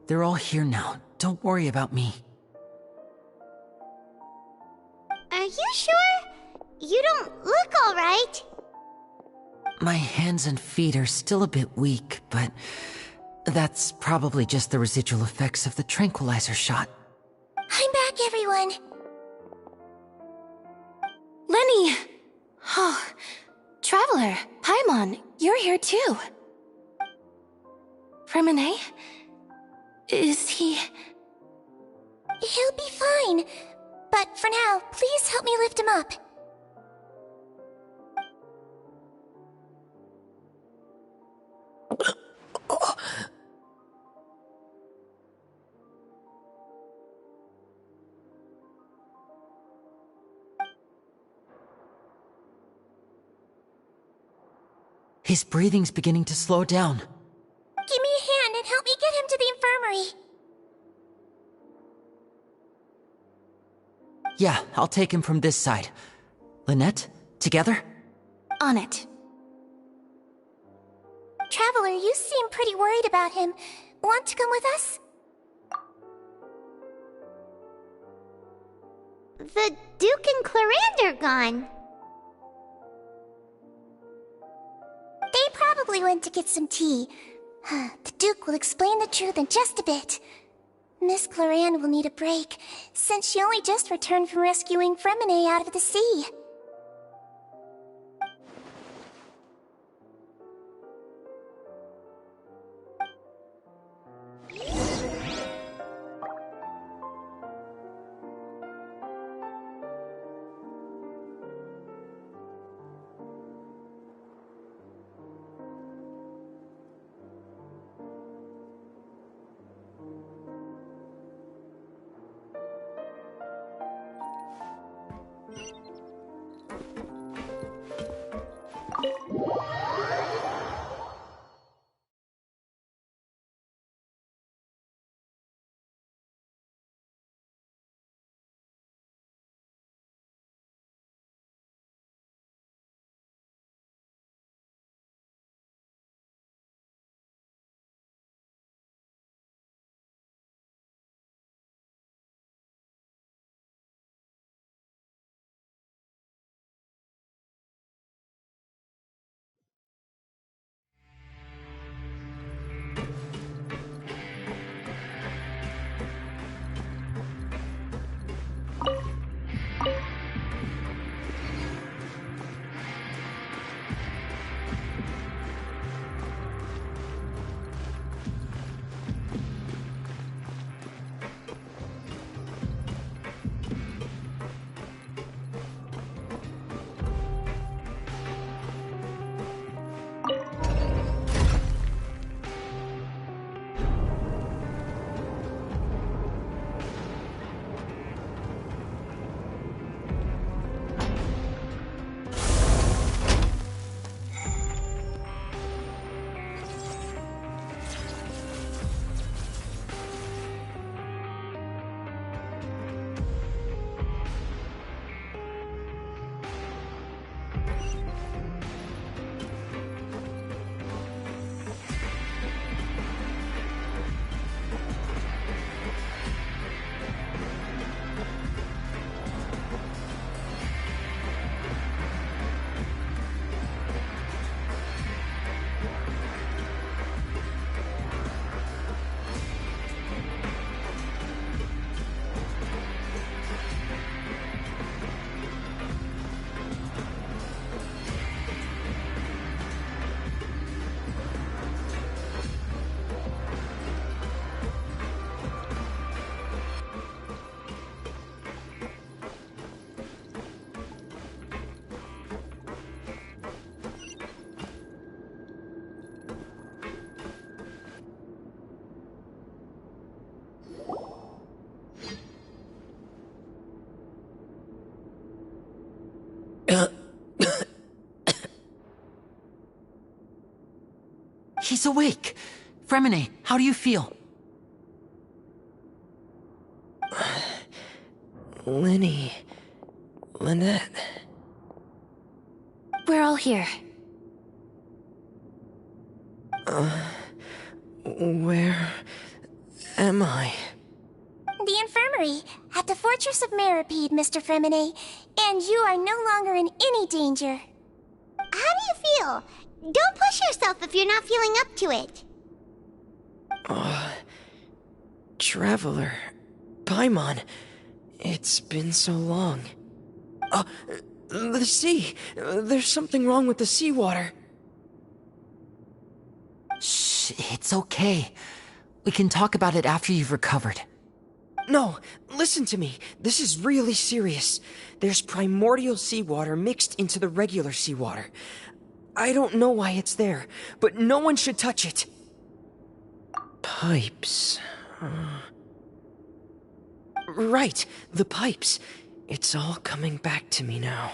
They're all here now. Don't worry about me. Are you sure? You don't look alright. My hands and feet are still a bit weak, but that's probably just the residual effects of the tranquilizer shot. I'm back, everyone. Lenny! Oh, Traveler, Paimon, you're here too. Fremine? Is he... He'll be fine. But for now, please help me lift him up. His breathing's beginning to slow down. Give me a hand and help me get him to the infirmary. Yeah, I'll take him from this side. Lynette, together? On it. Traveler, you seem pretty worried about him. Want to come with us? The Duke and Clarande are gone. They probably went to get some tea. The Duke will explain the truth in just a bit. Miss Clarande will need a break, since she only just returned from rescuing Fremine out of the sea. He's awake. Fremine, how do you feel? Linny. Lynette. We're all here. Where am I? The infirmary, at the Fortress of Meropide, Mr. Fremine. And you are no longer in any danger. How do you feel? Don't push yourself if you're not feeling up to it. Traveler. Paimon. It's been so long. The sea. There's something wrong with the seawater. Shh, it's okay. We can talk about it after you've recovered. No, listen to me. This is really serious. There's primordial seawater mixed into the regular seawater. I don't know why it's there, but no one should touch it. Pipes. Right, the pipes. It's all coming back to me now.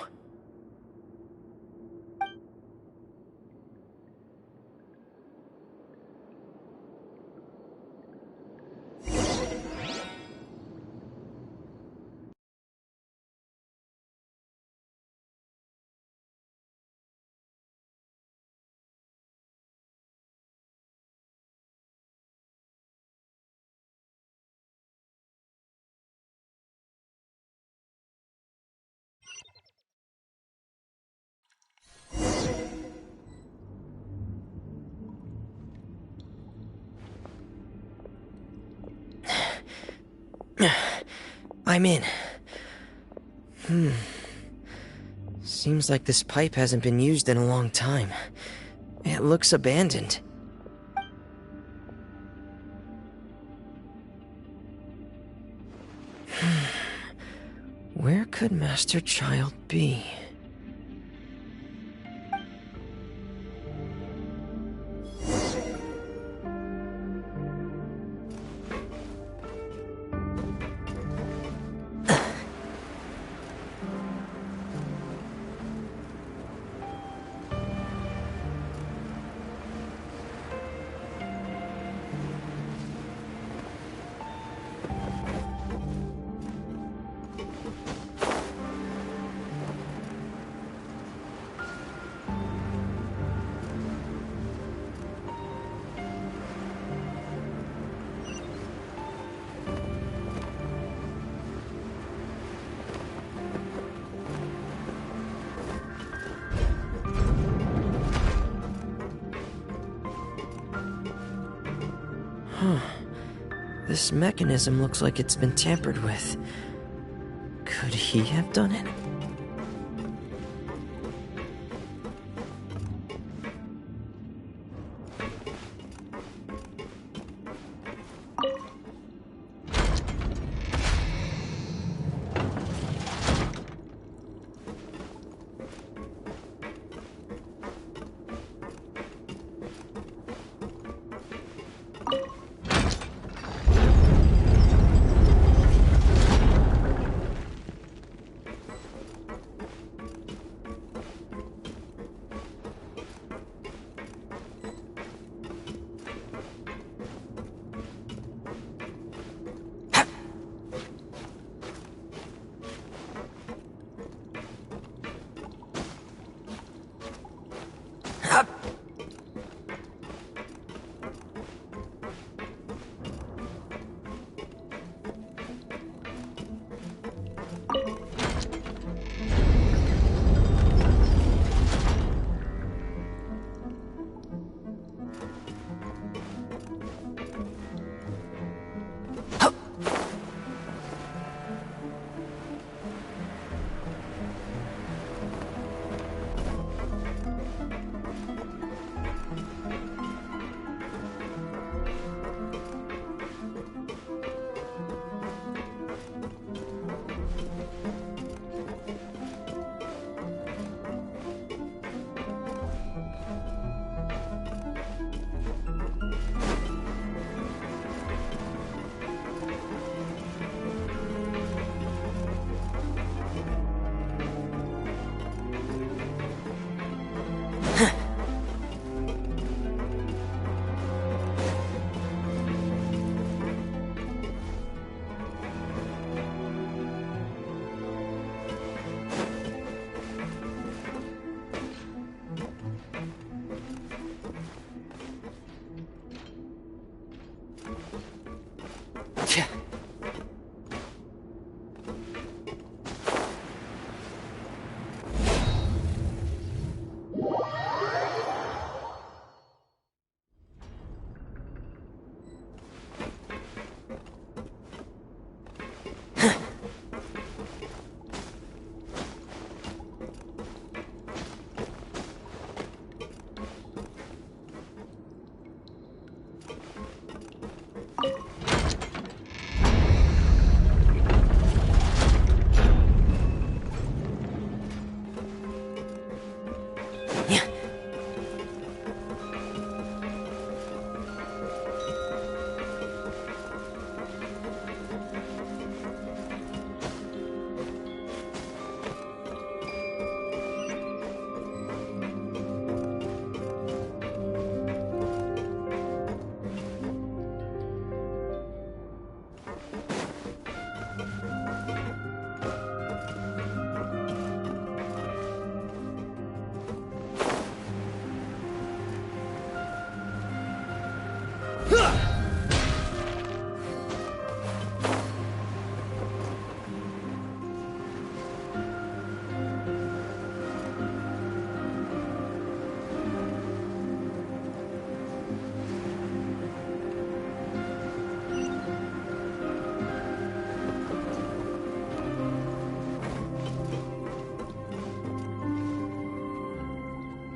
I'm in. Seems like this pipe hasn't been used in a long time. It looks abandoned. Where could Master Childe be? This mechanism looks like it's been tampered with. Could he have done it?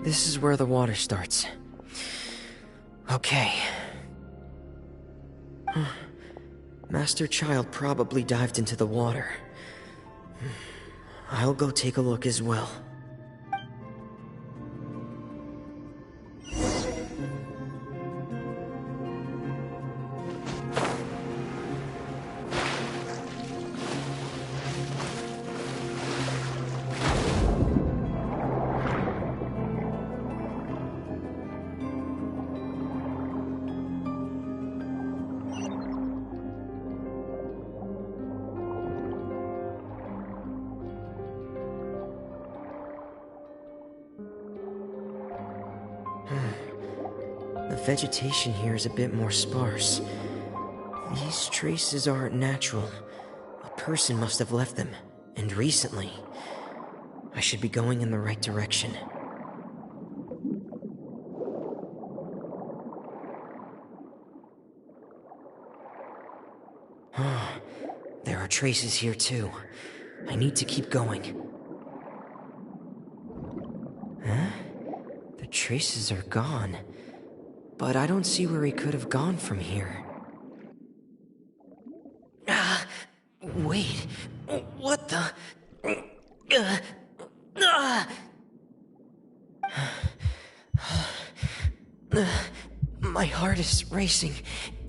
This is where the water starts. Okay. Master Childe probably dived into the water. I'll go take a look as well. The vegetation here is a bit more sparse. These traces aren't natural. A person must have left them, and recently. I should be going in the right direction. There are traces here too. I need to keep going. Huh? The traces are gone. But I don't see where he could have gone from here. Wait. What the? My heart is racing,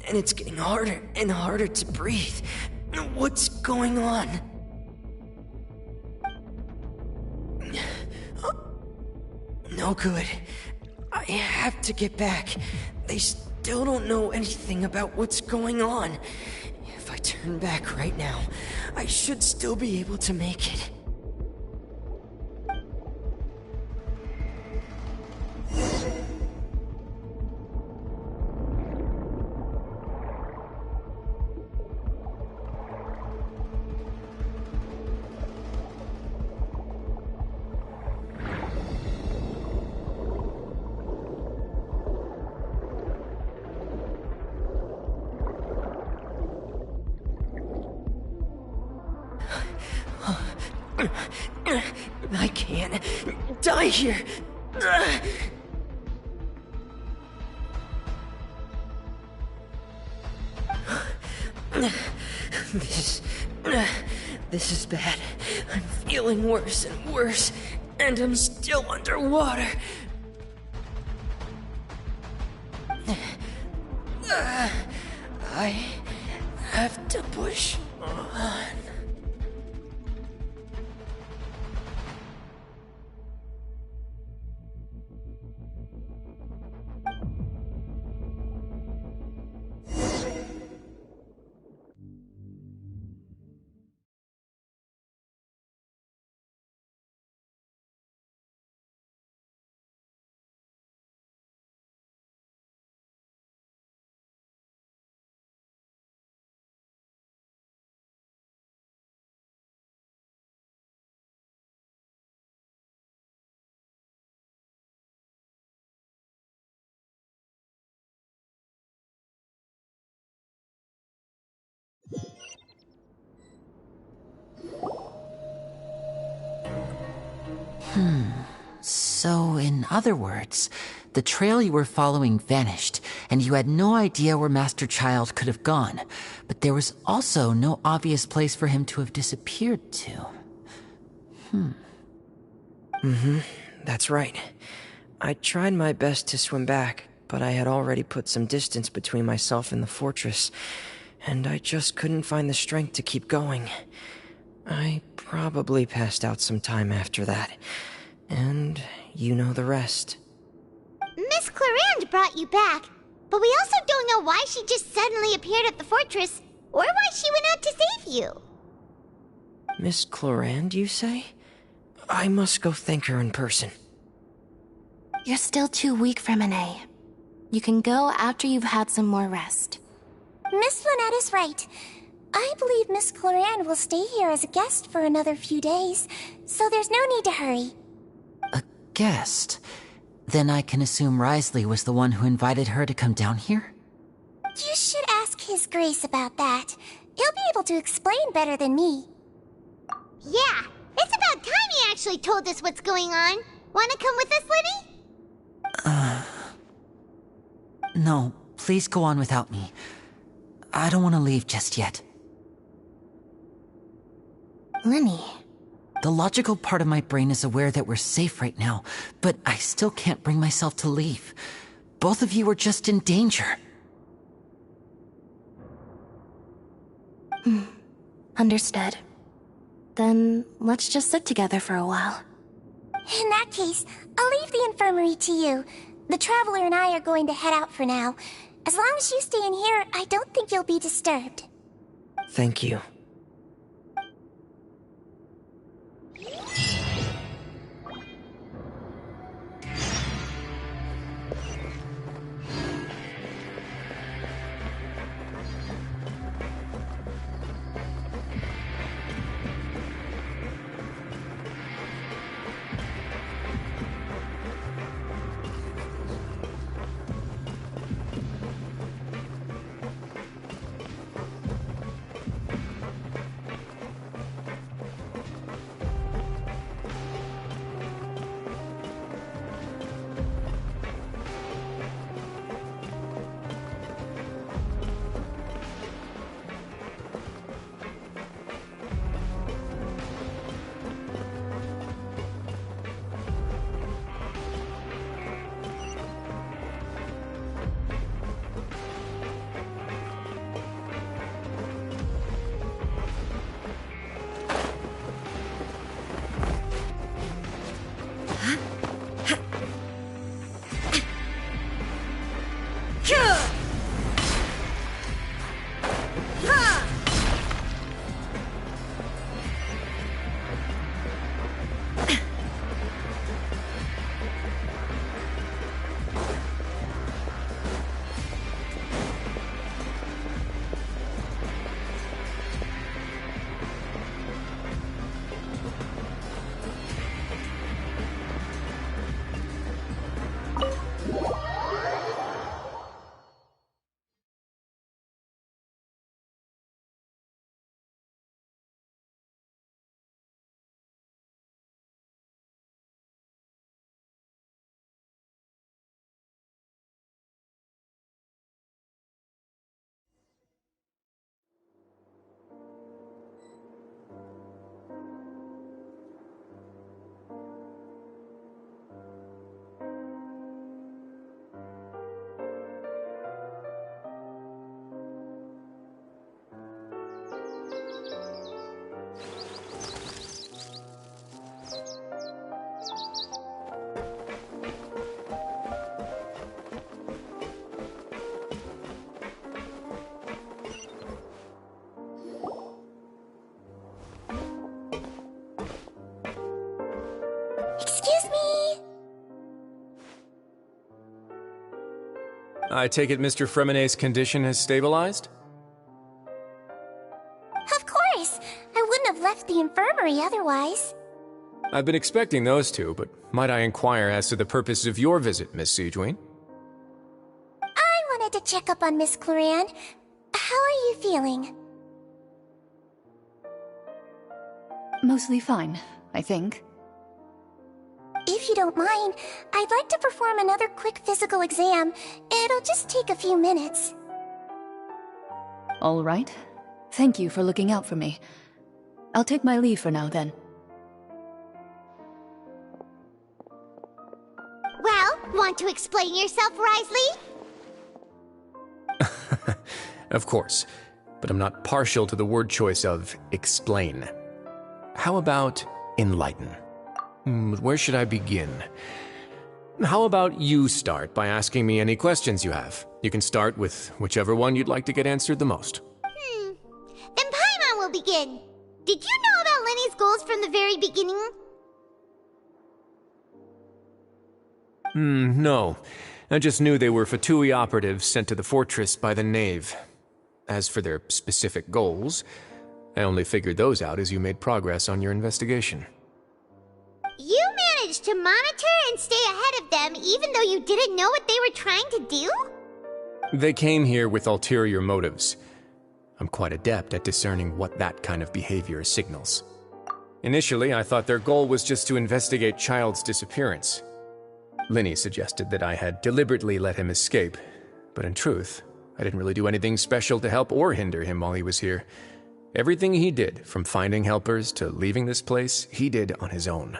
and it's getting harder and harder to breathe. What's going on? No good. I have to get back. They still don't know anything about what's going on. If I turn back right now, I should still be able to make it. I can't die here. This is bad. I'm feeling worse and worse, and I'm still underwater. I have to push on. So, in other words, the trail you were following vanished, and you had no idea where Master Childe could have gone, but there was also no obvious place for him to have disappeared to. That's right. I tried my best to swim back, but I had already put some distance between myself and the fortress, and I just couldn't find the strength to keep going. I probably passed out some time after that, and you know the rest. Miss Clarande brought you back, but we also don't know why she just suddenly appeared at the fortress, or why she went out to save you. Miss Clarande, you say? I must go thank her in person. You're still too weak, Fremine. You can go after you've had some more rest. Miss Lynette is right. I believe Miss Clarande will stay here as a guest for another few days, so there's no need to hurry. A guest? Then I can assume Wriothesley was the one who invited her to come down here? You should ask His Grace about that. He'll be able to explain better than me. Yeah, it's about time he actually told us what's going on. Wanna come with us, Liddy? No, please go on without me. I don't want to leave just yet. Lenny. The logical part of my brain is aware that we're safe right now, but I still can't bring myself to leave. Both of you are just in danger. Understood. Then let's just sit together for a while. In that case, I'll leave the infirmary to you. The Traveler and I are going to head out for now. As long as you stay in here, I don't think you'll be disturbed. Thank you. I take it Mr. Fremenet's condition has stabilized? Of course! I wouldn't have left the infirmary otherwise. I've been expecting those two, but might I inquire as to the purpose of your visit, Miss Sigewinne? I wanted to check up on Miss Cloran. How are you feeling? Mostly fine, I think. If you don't mind, I'd like to perform another quick physical exam. It'll just take a few minutes. All right. Thank you for looking out for me. I'll take my leave for now, then. Well, want to explain yourself, Risley? Of course, but I'm not partial to the word choice of explain. How about enlighten? Where should I begin? How about you start by asking me any questions you have? You can start with whichever one you'd like to get answered the most. Then Paimon will begin. Did you know about Lenny's goals from the very beginning? No. I just knew they were Fatui operatives sent to the fortress by the Knave. As for their specific goals, I only figured those out as you made progress on your investigation. You managed to monitor and stay ahead of them even though you didn't know what they were trying to do? They came here with ulterior motives. I'm quite adept at discerning what that kind of behavior signals. Initially, I thought their goal was just to investigate Childe's disappearance. Linny suggested that I had deliberately let him escape, But in truth, I didn't really do anything special to help or hinder him while he was here. Everything he did, from finding helpers to leaving this place, he did on his own.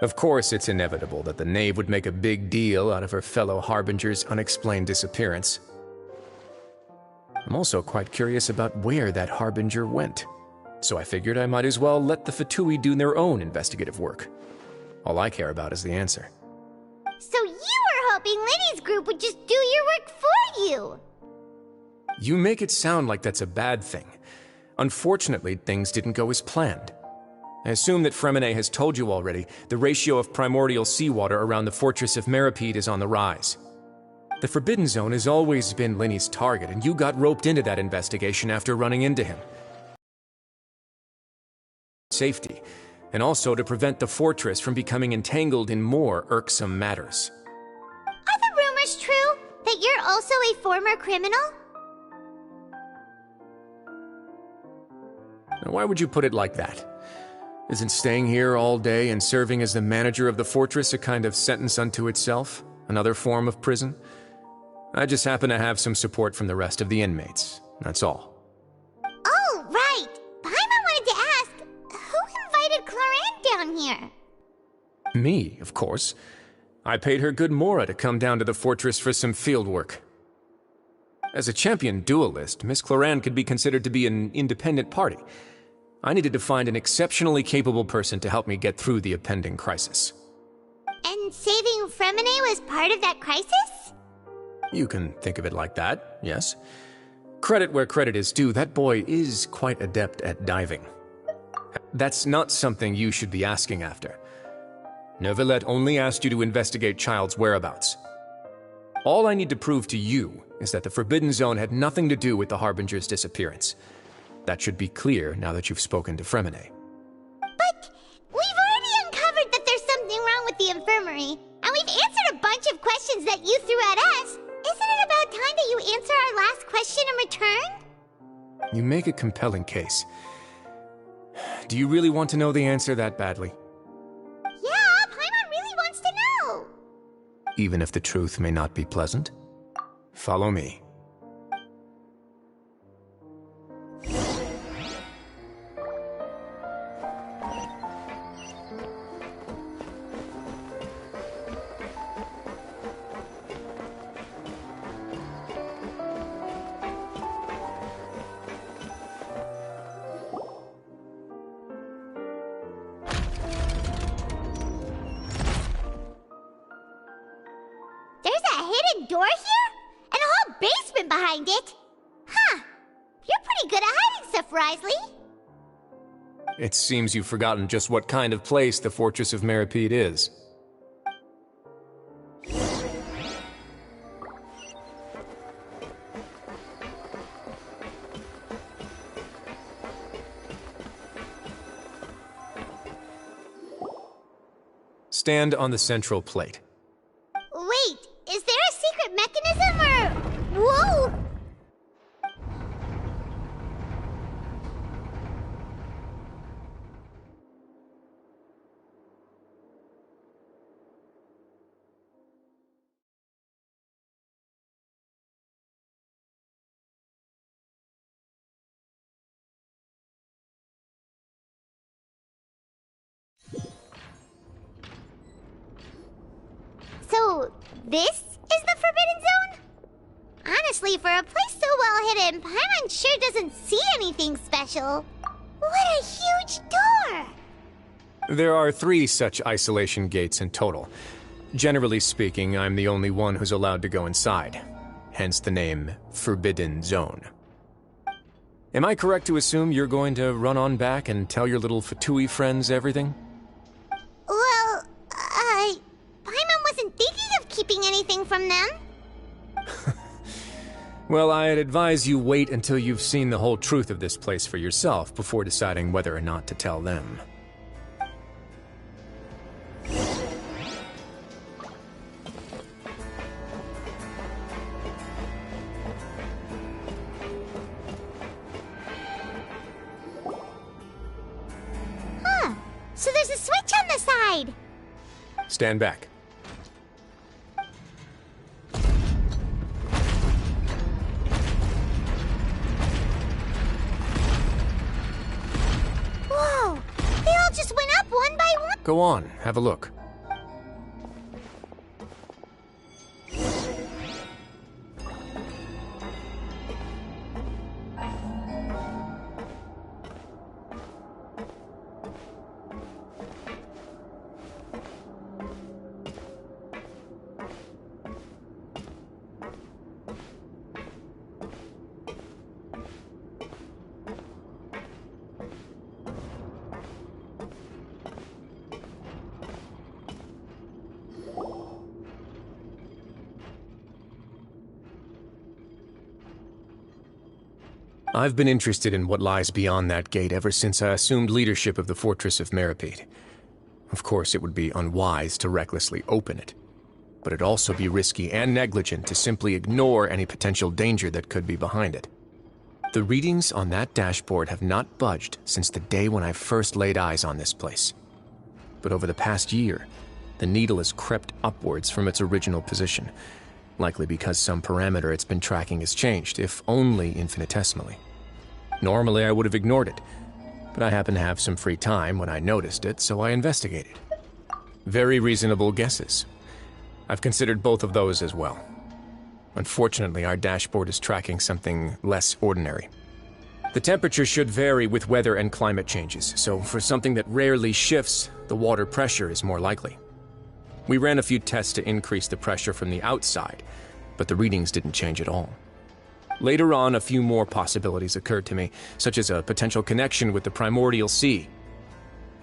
Of course, it's inevitable that the knave would make a big deal out of her fellow Harbinger's unexplained disappearance. I'm also quite curious about where that Harbinger went, so I figured I might as well let the Fatui do their own investigative work. All I care about is the answer. So you were hoping Linny's group would just do your work for you! You make it sound like that's a bad thing. Unfortunately, things didn't go as planned. I assume that Fremine has told you already, the ratio of primordial seawater around the Fortress of Meropide is on the rise. The Forbidden Zone has always been Linny's target, and you got roped into that investigation after running into him. Safety, and also to prevent the fortress from becoming entangled in more irksome matters. Are the rumors true? That you're also a former criminal? Now, why would you put it like that? Isn't staying here all day and serving as the manager of the fortress a kind of sentence unto itself? Another form of prison? I just happen to have some support from the rest of the inmates. That's all. Oh, right! Paimon wanted to ask, who invited Cloran down here? Me, of course. I paid her good mora to come down to the fortress for some field work. As a champion duelist, Miss Cloran could be considered to be an independent party. I needed to find an exceptionally capable person to help me get through the impending crisis. And saving Fremine was part of that crisis? You can think of it like that, yes. Credit where credit is due, that boy is quite adept at diving. That's not something you should be asking after. Neuvillette only asked you to investigate Childe's whereabouts. All I need to prove to you is that the Forbidden Zone had nothing to do with the Harbinger's disappearance. That should be clear now that you've spoken to Fremine. But we've already uncovered that there's something wrong with the infirmary, and we've answered a bunch of questions that you threw at us. Isn't it about time that you answer our last question in return? You make a compelling case. Do you really want to know the answer that badly? Yeah, Paimon really wants to know. Even if the truth may not be pleasant? Follow me. Door here? And a whole basement behind it? Huh. You're pretty good at hiding stuff, Wriothesley. It seems you've forgotten just what kind of place the Fortress of Meropide is. Stand on the central plate. Wait, is there a secret mechanism or... Whoa! So, this is the Forbidden Zone? Honestly, for a place so well hidden, Paimon sure doesn't see anything special. What a huge door! There are 3 such isolation gates in total. Generally speaking, I'm the only one who's allowed to go inside. Hence the name Forbidden Zone. Am I correct to assume you're going to run on back and tell your little Fatui friends everything? Well, Paimon wasn't thinking of keeping anything from them. Well, I'd advise you wait until you've seen the whole truth of this place for yourself before deciding whether or not to tell them. Huh. So there's a switch on the side. Stand back. Go on, have a look. I've been interested in what lies beyond that gate ever since I assumed leadership of the Fortress of Meropide. Of course, it would be unwise to recklessly open it, but it'd also be risky and negligent to simply ignore any potential danger that could be behind it. The readings on that dashboard have not budged since the day when I first laid eyes on this place. But over the past year, the needle has crept upwards from its original position, likely because some parameter it's been tracking has changed, if only infinitesimally. Normally I would have ignored it, but I happened to have some free time when I noticed it, so I investigated. Very reasonable guesses. I've considered both of those as well. Unfortunately, our dashboard is tracking something less ordinary. The temperature should vary with weather and climate changes, so for something that rarely shifts, the water pressure is more likely. We ran a few tests to increase the pressure from the outside, but the readings didn't change at all. Later on, a few more possibilities occurred to me, such as a potential connection with the primordial sea.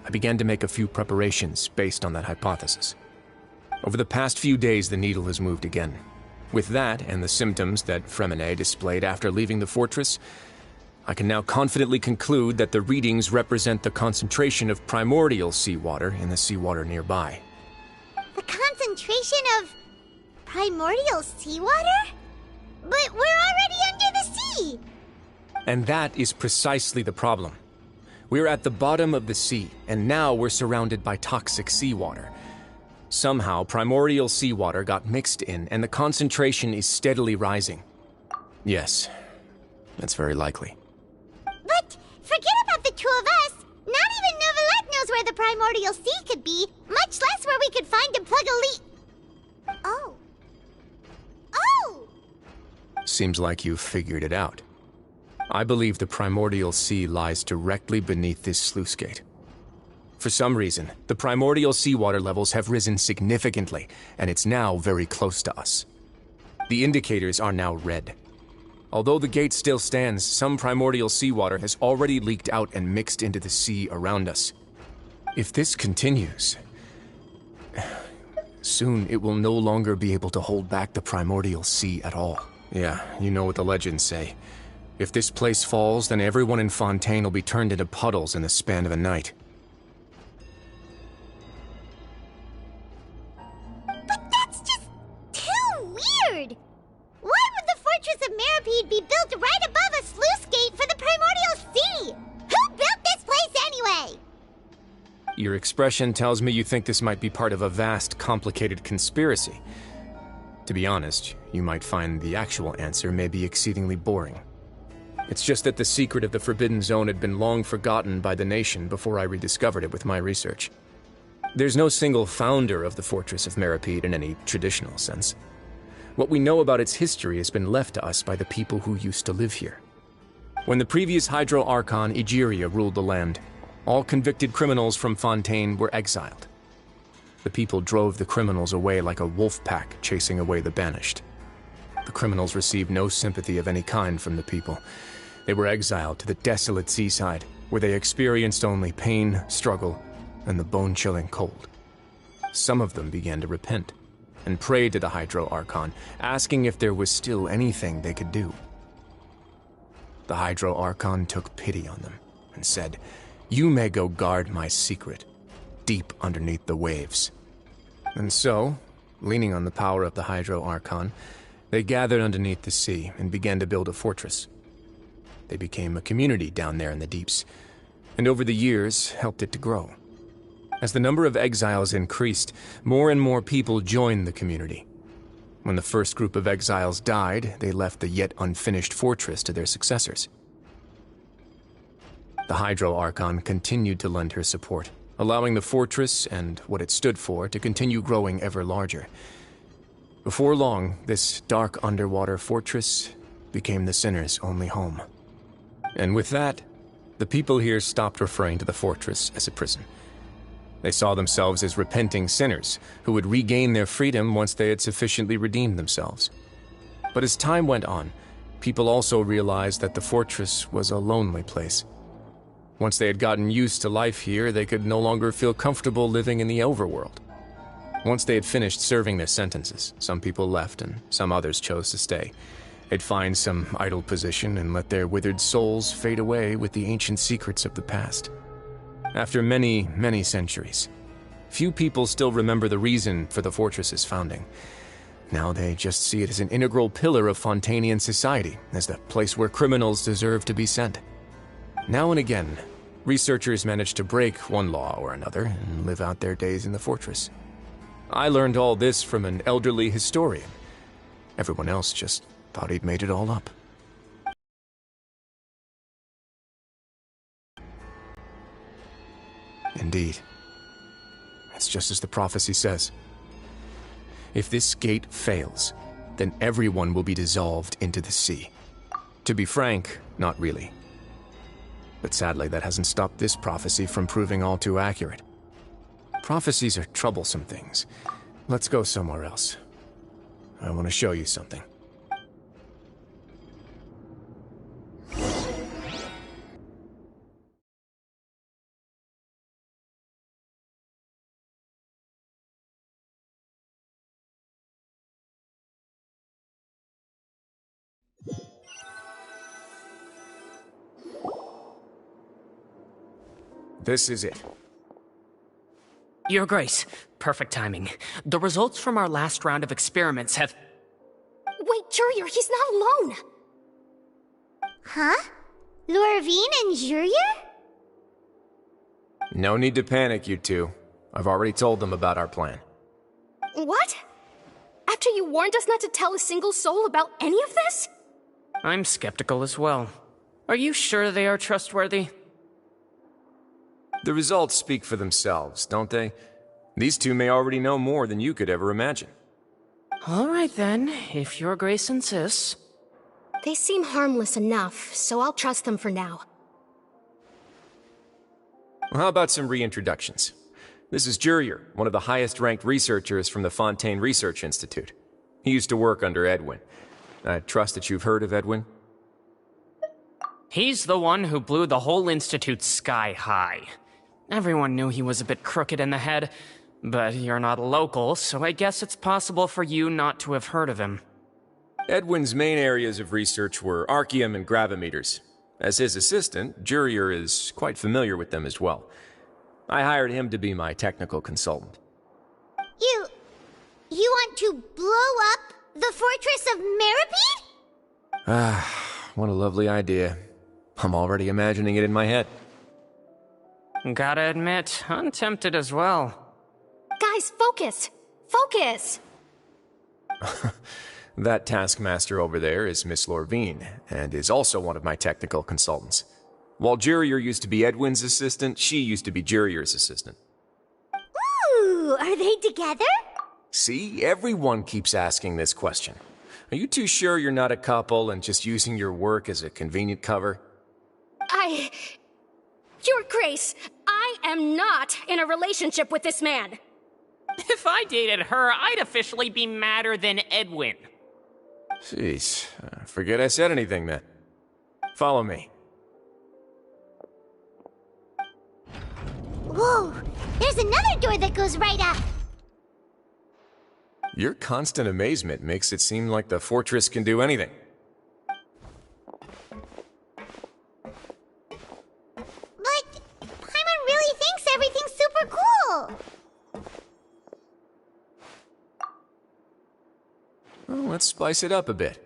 I began to make a few preparations based on that hypothesis. Over the past few days, the needle has moved again. With that, and the symptoms that Fremine displayed after leaving the fortress, I can now confidently conclude that the readings represent the concentration of primordial seawater in the seawater nearby. The concentration of primordial seawater? But we're already under the sea! And that is precisely the problem. We're at the bottom of the sea, and now we're surrounded by toxic seawater. Somehow, primordial seawater got mixed in, and the concentration is steadily rising. Yes, that's very likely. But forget about the two of us! Not even Neuvillette knows where the primordial sea could be, much less where we could find and plug a leak. Oh. Oh! Seems like you've figured it out. I believe the primordial sea lies directly beneath this sluice gate. For some reason, the primordial seawater levels have risen significantly, and it's now very close to us. The indicators are now red. Although the gate still stands, some primordial seawater has already leaked out and mixed into the sea around us. If this continues, soon it will no longer be able to hold back the primordial sea at all. Yeah, you know what the legends say. If this place falls, then everyone in Fontaine will be turned into puddles in the span of a night. But that's just too weird! Why would the Fortress of Meropide be built right above a sluice gate for the primordial sea? Who built this place anyway? Your expression tells me you think this might be part of a vast, complicated conspiracy. To be honest, you might find the actual answer may be exceedingly boring. It's just that the secret of the Forbidden Zone had been long forgotten by the nation before I rediscovered it with my research. There's no single founder of the Fortress of Meropide in any traditional sense. What we know about its history has been left to us by the people who used to live here. When the previous Hydro Archon Egeria ruled the land, all convicted criminals from Fontaine were exiled. The people drove the criminals away like a wolf pack chasing away the banished. The criminals received no sympathy of any kind from the people. They were exiled to the desolate seaside, where they experienced only pain, struggle, and the bone-chilling cold. Some of them began to repent, and prayed to the Hydro Archon, asking if there was still anything they could do. The Hydro Archon took pity on them, and said, "You may go guard my secret, deep underneath the waves." And so, leaning on the power of the Hydro Archon, they gathered underneath the sea and began to build a fortress. They became a community down there in the deeps, and over the years helped it to grow. As the number of exiles increased, more and more people joined the community. When the first group of exiles died, they left the yet unfinished fortress to their successors. The Hydro Archon continued to lend her support, allowing the fortress and what it stood for to continue growing ever larger. Before long, this dark underwater fortress became the sinner's only home. And with that, the people here stopped referring to the fortress as a prison. They saw themselves as repenting sinners who would regain their freedom once they had sufficiently redeemed themselves. But as time went on, people also realized that the fortress was a lonely place. Once they had gotten used to life here, they could no longer feel comfortable living in the overworld. Once they had finished serving their sentences, some people left and some others chose to stay. They'd find some idle position and let their withered souls fade away with the ancient secrets of the past. After many, many centuries, few people still remember the reason for the fortress's founding. Now they just see it as an integral pillar of Fontanian society, as the place where criminals deserve to be sent. Now and again, researchers manage to break one law or another and live out their days in the fortress. I learned all this from an elderly historian. Everyone else just thought he'd made it all up. Indeed. It's just as the prophecy says. If this gate fails, then everyone will be dissolved into the sea. To be frank, not really. But sadly, that hasn't stopped this prophecy from proving all too accurate. Prophecies are troublesome things. Let's go somewhere else. I want to show you something. This is it. Your Grace, perfect timing. The results from our last round of experiments have... Wait, Jurier, he's not alone! Huh? Lorvine and Jurier? No need to panic, you two. I've already told them about our plan. What? After you warned us not to tell a single soul about any of this? I'm skeptical as well. Are you sure they are trustworthy? The results speak for themselves, don't they? These two may already know more than you could ever imagine. All right then, if Your Grace insists. They seem harmless enough, so I'll trust them for now. Well, how about some reintroductions? This is Jurier, one of the highest-ranked researchers from the Fontaine Research Institute. He used to work under Edwin. I trust that you've heard of Edwin? He's the one who blew the whole institute sky high. Everyone knew he was a bit crooked in the head, but you're not local, so I guess it's possible for you not to have heard of him. Edwin's main areas of research were archeum and gravimeters. As his assistant, Jurier is quite familiar with them as well. I hired him to be my technical consultant. You want to blow up the Fortress of Meropide? Ah, what a lovely idea. I'm already imagining it in my head. Gotta admit, I'm tempted as well. Guys, focus! Focus! That taskmaster over there is Miss Lorvine, and is also one of my technical consultants. While Jurier used to be Edwin's assistant, she used to be Jurier's assistant. Ooh, are they together? See, everyone keeps asking this question. Are you too sure you're not a couple and just using your work as a convenient cover? Your Grace, I am not in a relationship with this man. If I dated her, I'd officially be madder than Edwin. Jeez, forget I said anything then. Follow me. Whoa, there's another door that goes right up. Your constant amazement makes it seem like the fortress can do anything. But Paimon really thinks everything's super cool. Well, let's spice it up a bit.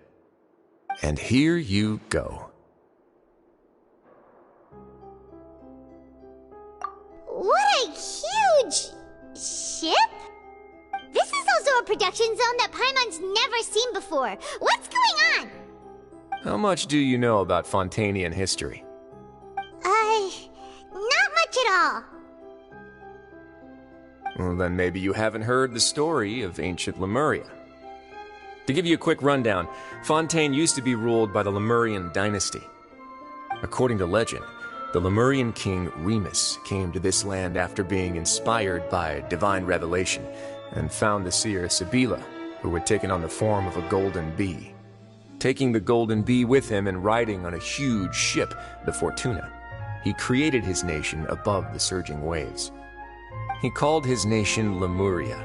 And here you go. What a huge ship? This is also a production zone that Paimon's never seen before. What's going on? How much do you know about Fontanian history? Not much at all. Well, then maybe you haven't heard the story of ancient Lemuria. To give you a quick rundown, Fontaine used to be ruled by the Lemurian dynasty. According to legend, the Lemurian king Remus came to this land after being inspired by divine revelation and found the seer Sibila, who had taken on the form of a golden bee. Taking the golden bee with him and riding on a huge ship, the Fortuna, he created his nation above the surging waves. He called his nation Lemuria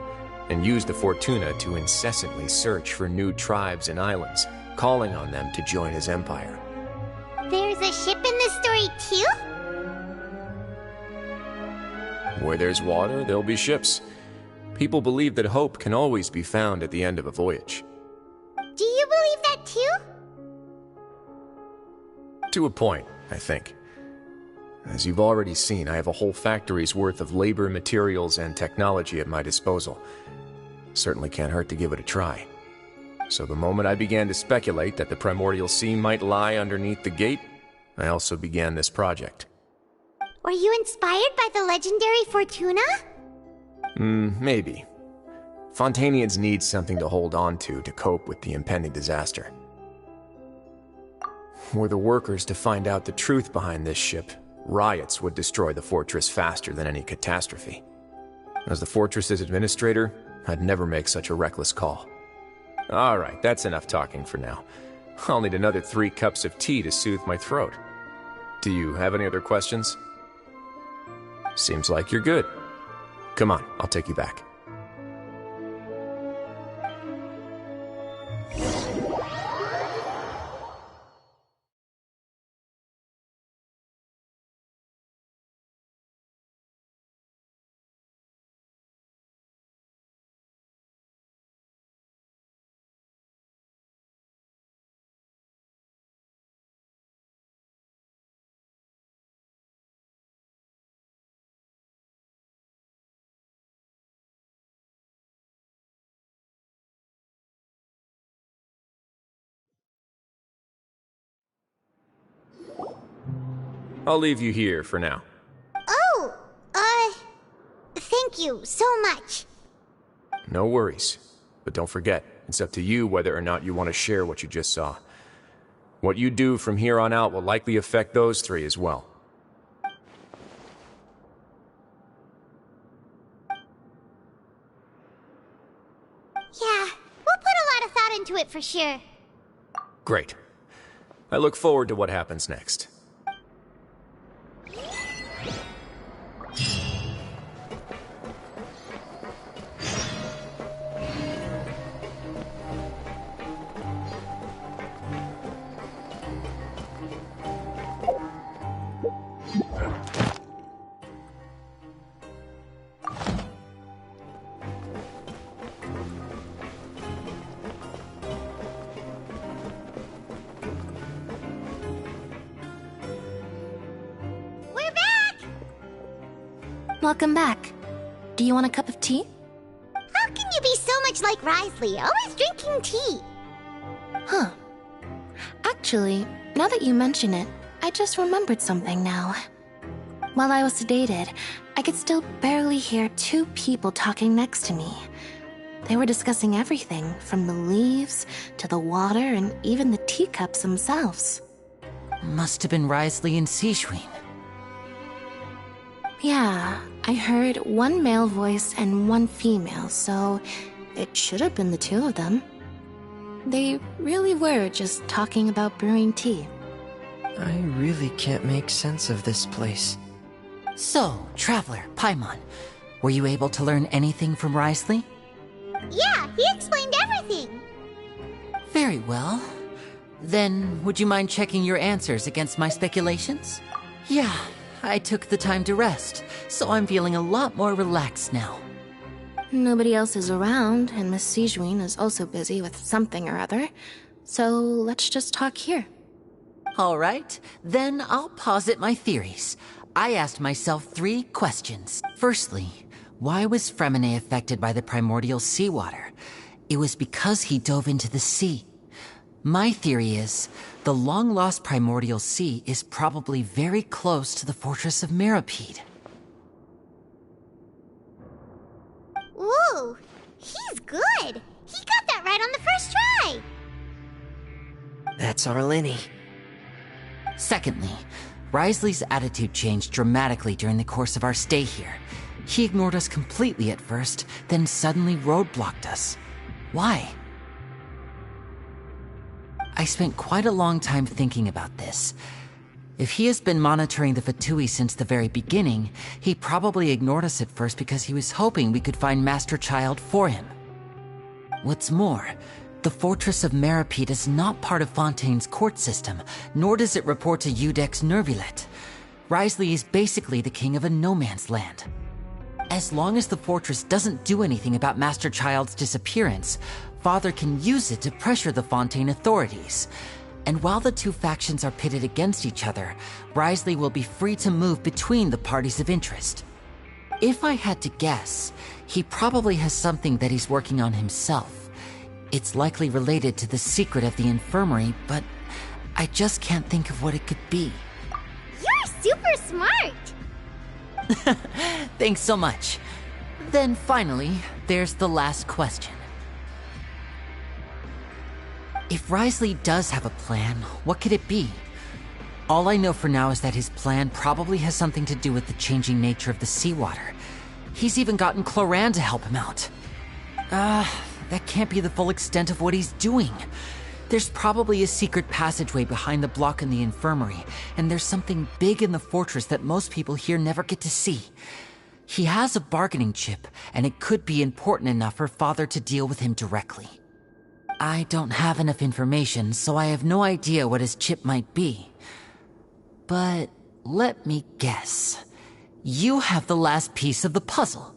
and used the Fortuna to incessantly search for new tribes and islands, calling on them to join his empire. There's a ship in this story too? Where there's water, there'll be ships. People believe that hope can always be found at the end of a voyage. Do you believe that too? To a point, I think. As you've already seen, I have a whole factory's worth of labor, materials, and technology at my disposal. Certainly can't hurt to give it a try. So the moment I began to speculate that the primordial sea might lie underneath the gate, I also began this project. Were you inspired by the legendary Fortuna? Maybe. Fontainians need something to hold on to cope with the impending disaster. Were the workers to find out the truth behind this ship, riots would destroy the fortress faster than any catastrophe. As the fortress's administrator, I'd never make such a reckless call. Alright, that's enough talking for now. I'll need another 3 cups of tea to soothe my throat. Do you have any other questions? Seems like you're good. Come on, I'll take you back. I'll leave you here for now. Oh, thank you so much. No worries. But don't forget, it's up to you whether or not you want to share what you just saw. What you do from here on out will likely affect those 3 as well. Yeah, we'll put a lot of thought into it for sure. Great. I look forward to what happens next. Welcome back. Do you want a cup of tea? How can you be so much like Risley, always drinking tea? Huh. Actually, now that you mention it, I just remembered something now. While I was sedated, I could still barely hear 2 people talking next to me. They were discussing everything, from the leaves to the water and even the teacups themselves. Must have been Risley and Sejuin. Yeah, I heard 1 male voice and 1 female, so it should have been the 2 of them. They really were just talking about brewing tea. I really can't make sense of this place. So, Traveler, Paimon, were you able to learn anything from Risley? Yeah, he explained everything. Very well. Then, would you mind checking your answers against my speculations? Yeah, I took the time to rest, so I'm feeling a lot more relaxed now. Nobody else is around, and Miss Sejuin is also busy with something or other, so let's just talk here. All right, then I'll posit my theories. I asked myself 3 questions. Firstly, why was Fremine affected by the primordial seawater? It was because he dove into the sea. My theory is, the long-lost primordial sea is probably very close to the Fortress of Meropide. Ooh, he's good. He got that right on the first try. That's our Lenny. Secondly, Risley's attitude changed dramatically during the course of our stay here. He ignored us completely at first, then suddenly roadblocked us. Why? I spent quite a long time thinking about this. If he has been monitoring the Fatui since the very beginning, he probably ignored us at first because he was hoping we could find Master Childe for him. What's more, the Fortress of Meropide is not part of Fontaine's court system, nor does it report to Iudex Nervulet. Risley is basically the king of a no-man's land. As long as the fortress doesn't do anything about Master Childe's disappearance, Father can use it to pressure the Fontaine authorities. And while the two factions are pitted against each other, Risley will be free to move between the parties of interest. If I had to guess, he probably has something that he's working on himself. It's likely related to the secret of the infirmary, but I just can't think of what it could be. You're super smart! Thanks so much. Then finally, there's the last question. If Risley does have a plan, what could it be? All I know for now is that his plan probably has something to do with the changing nature of the seawater. He's even gotten Cloran to help him out. That can't be the full extent of what he's doing. There's probably a secret passageway behind the block in the infirmary, and there's something big in the fortress that most people here never get to see. He has a bargaining chip, and it could be important enough for Father to deal with him directly. I don't have enough information, so I have no idea what his chip might be. But let me guess. You have the last piece of the puzzle.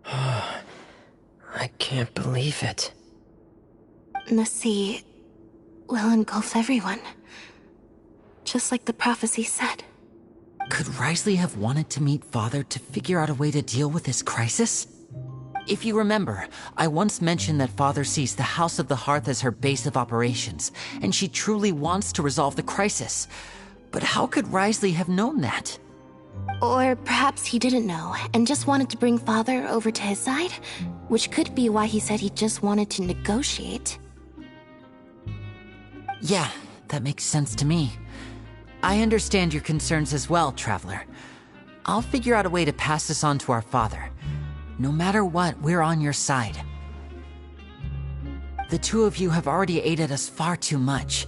I can't believe it. The sea will engulf everyone. Just like the prophecy said. Could Risley have wanted to meet Father to figure out a way to deal with this crisis? If you remember, I once mentioned that Father sees the House of the Hearth as her base of operations, and she truly wants to resolve the crisis. But how could Risley have known that? Or perhaps he didn't know, and just wanted to bring Father over to his side? Which could be why he said he just wanted to negotiate. Yeah, that makes sense to me. I understand your concerns as well, Traveler. I'll figure out a way to pass this on to our father. No matter what, we're on your side. The two of you have already aided us far too much.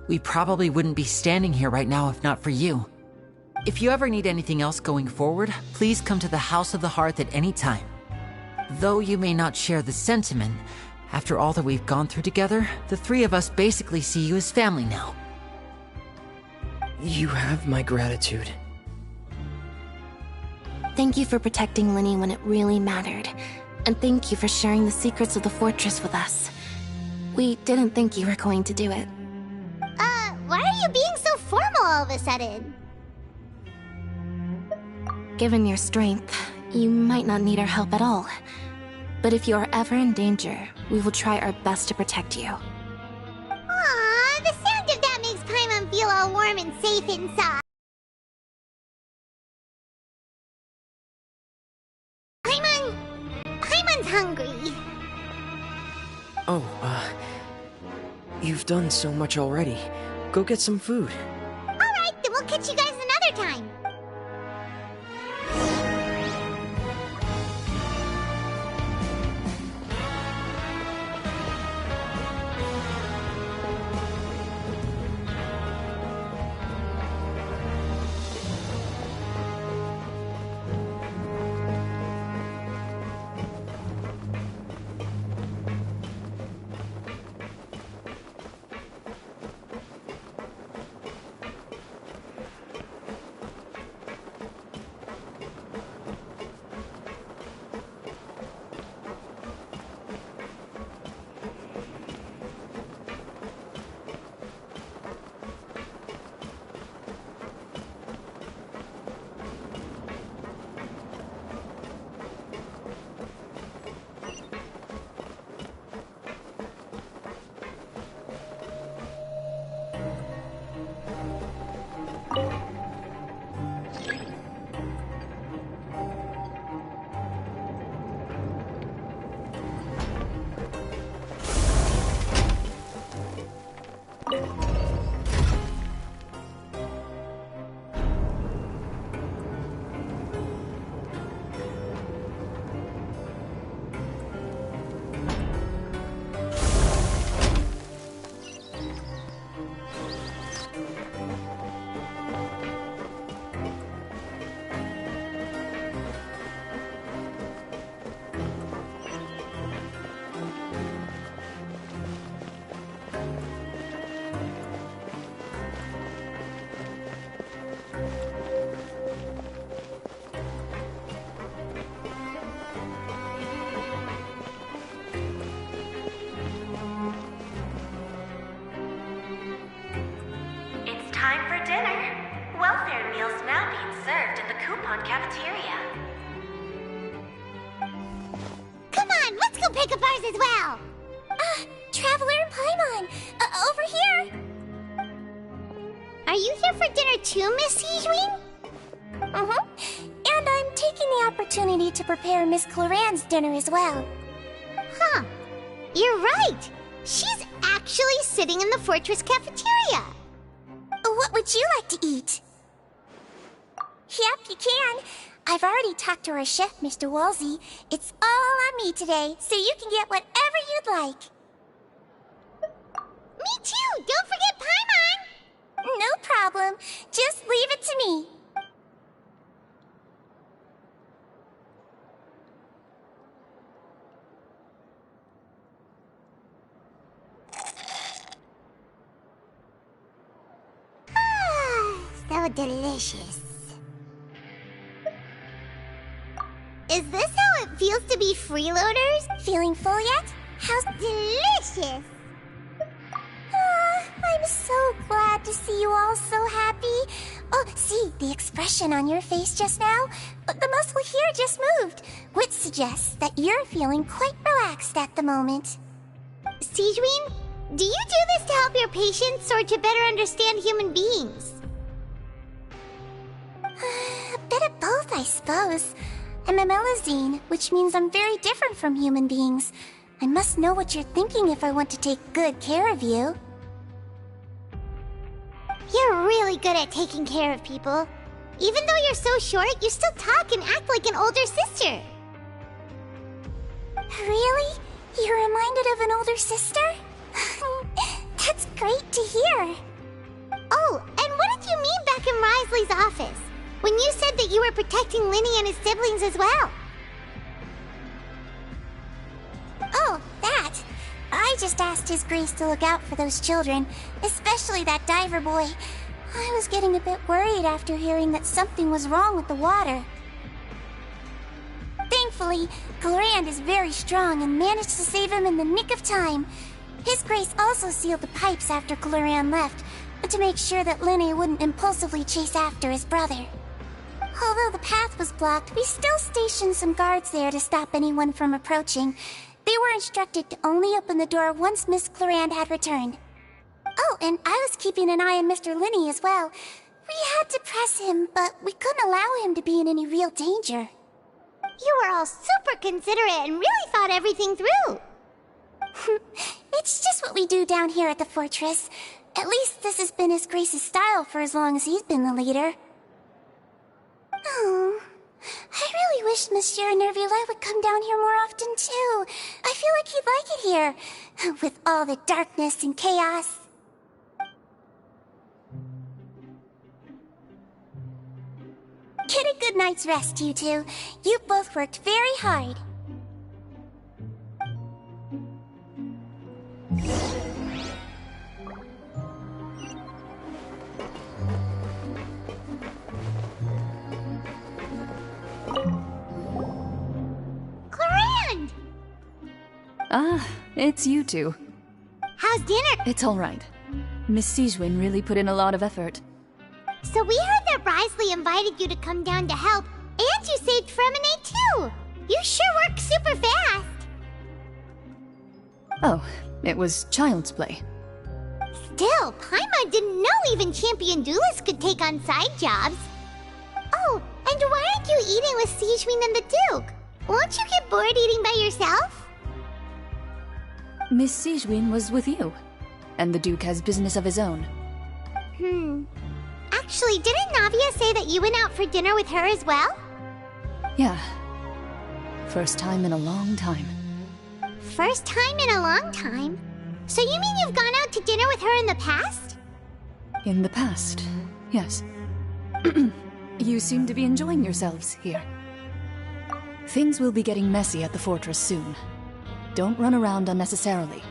We probably wouldn't be standing here right now if not for you. If you ever need anything else going forward, please come to the House of the Hearth at any time. Though you may not share the sentiment, after all that we've gone through together, the three of us basically see you as family now. You have my gratitude. Thank you for protecting Lenny when it really mattered. And thank you for sharing the secrets of the fortress with us. We didn't think you were going to do it. Why are you being so formal all of a sudden? Given your strength, you might not need our help at all. But if you are ever in danger, we will try our best to protect you. Aww, the sound of that makes Paimon feel all warm and safe inside. Paimon's hungry. Oh, you've done so much already. Go get some food. Alright, then we'll catch you guys another time. time for dinner. Welfare meals now being served in the coupon cafeteria. Come on, let's go pick up ours as well. Traveler and Paimon, over here. Are you here for dinner too, Miss Sijween? And I'm taking the opportunity to prepare Miss Cloran's dinner as well. Huh. You're right. She's actually sitting in the Fortress cafeteria. What would you like to eat? Yep, you can. I've already talked to our chef, Mr. Wolsey. It's all on me today, so you can get whatever you'd like. Me too! Don't forget Paimon! No problem. Just leave it to me. So delicious. Is this how it feels to be freeloaders? Feeling full yet? How's delicious? I'm so glad to see you all so happy. Oh, see, the expression on your face just now? The muscle here just moved, which suggests that you're feeling quite relaxed at the moment. Sijween, do you do this to help your patients or to better understand human beings? A bit of both, I suppose. I'm a Melazine, which means I'm very different from human beings. I must know what you're thinking if I want to take good care of you. You're really good at taking care of people. Even though you're so short, you still talk and act like an older sister. Really? You're reminded of an older sister? That's great to hear. Oh, and what did you mean back in Risley's office? When you said that you were protecting Linny and his siblings as well. Oh, that. I just asked His Grace to look out for those children, especially that diver boy. I was getting a bit worried after hearing that something was wrong with the water. Thankfully, Clorand is very strong and managed to save him in the nick of time. His Grace also sealed the pipes after Clorand left, to make sure that Linny wouldn't impulsively chase after his brother. Although the path was blocked, we still stationed some guards there to stop anyone from approaching. They were instructed to only open the door once Miss Clorand had returned. Oh, and I was keeping an eye on Mr. Linny as well. We had to press him, but we couldn't allow him to be in any real danger. You were all super considerate and really thought everything through. It's just what we do down here at the fortress. At least this has been His Grace's style for as long as he's been the leader. Oh, I really wish Monsieur Nervula would come down here more often too. I feel like he'd like it here, with all the darkness and chaos. Get a good night's rest, you two. You both worked very hard. Clorand! Ah, it's you two. How's dinner? It's all right. Miss Sijwin really put in a lot of effort. So we heard that Risley invited you to come down to help, and you saved Fremine too! You sure work super fast! Oh, it was child's play. Still, Paimon didn't know even champion duelists could take on side jobs. Oh, and why aren't you eating with Sijwin and the Duke? Won't you get bored eating by yourself? Miss Sijwin was with you, and the Duke has business of his own. Actually, didn't Navia say that you went out for dinner with her as well? Yeah. First time in a long time. First time in a long time? So you mean you've gone out to dinner with her in the past? In the past, yes. You seem to be enjoying yourselves here. Things will be getting messy at the fortress soon. Don't run around unnecessarily.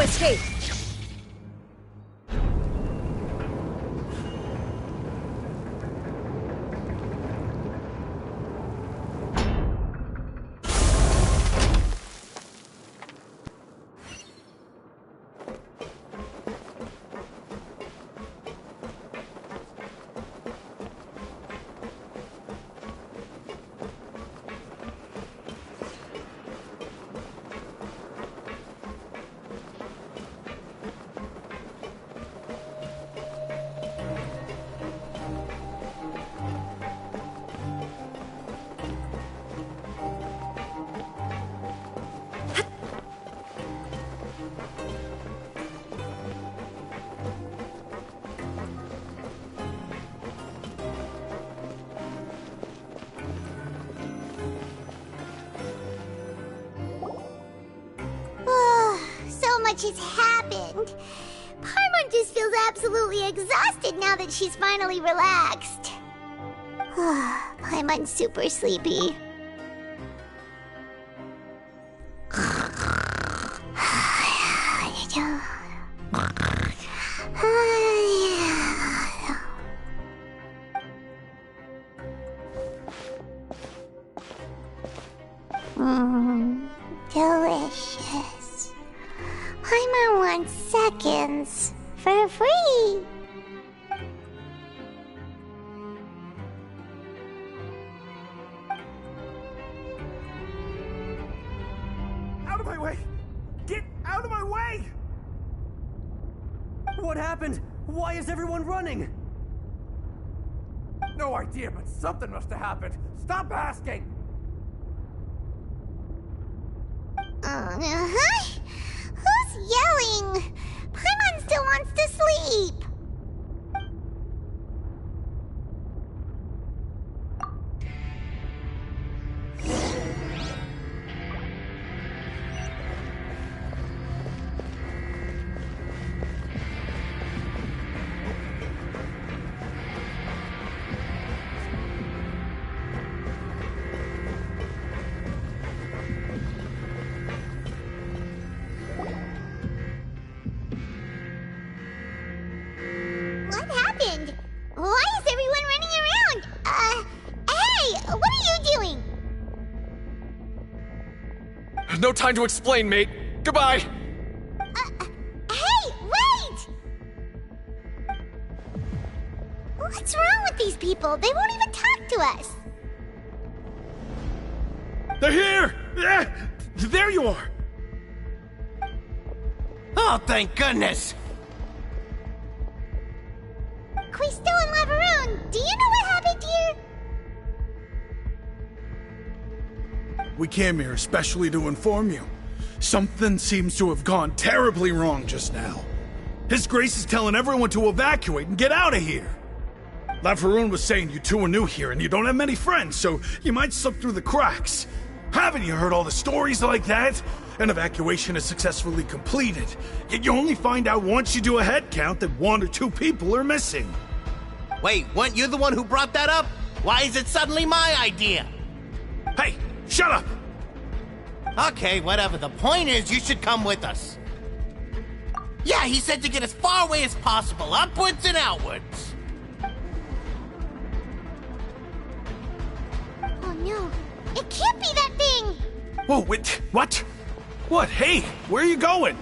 escape! So much has happened. Paimon just feels absolutely exhausted now that she's finally relaxed. Paimon's super sleepy. Delicious. Paimon wants seconds for free. Out of my way! Get out of my way! What happened? Why is everyone running? No idea, but something must have happened. Stop asking! Who's yelling? Paimon still wants to sleep. What happened? Why is everyone running around? Hey, what are you doing? No time to explain, mate. Goodbye. Hey, wait! What's wrong with these people? They won't even talk to us. They're here! There you are! Oh, thank goodness! Quisto and Lavaroon, do you know what happened here? We came here especially to inform you. Something seems to have gone terribly wrong just now. His Grace is telling everyone to evacuate and get out of here. Lavaroon was saying you two are new here and you don't have many friends, so you might slip through the cracks. Haven't you heard all the stories like that? An evacuation is successfully completed, yet you only find out once you do a head count that 1 or 2 people are missing. Wait, weren't you the one who brought that up? Why is it suddenly my idea? Hey, shut up! Okay, whatever. The point is, you should come with us. Yeah, he said to get as far away as possible, upwards and outwards. Oh no, it can't be that thing! Whoa, wait, what? What? Hey, where are you going?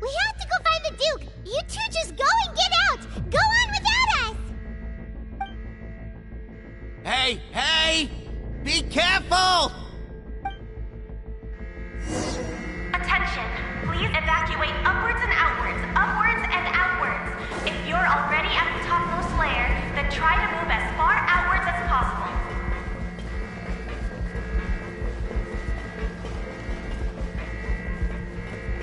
We have to go find the Duke! You two just go and get out! Go on without us! Hey! Be careful! Attention! Please evacuate upwards and outwards, upwards and outwards. If you're already at the topmost layer, then try to move as far outwards as possible.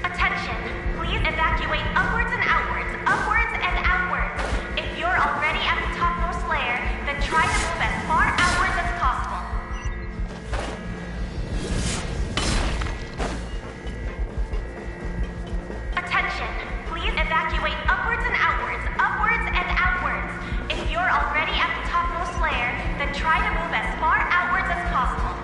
Attention! Please evacuate upwards and outwards, upwards and outwards. If you're already at the topmost layer, then try to move as far outwards as possible. Attention! Please evacuate upwards and outwards, upwards and outwards. If you're already at the topmost layer, then try to move as far outwards as possible.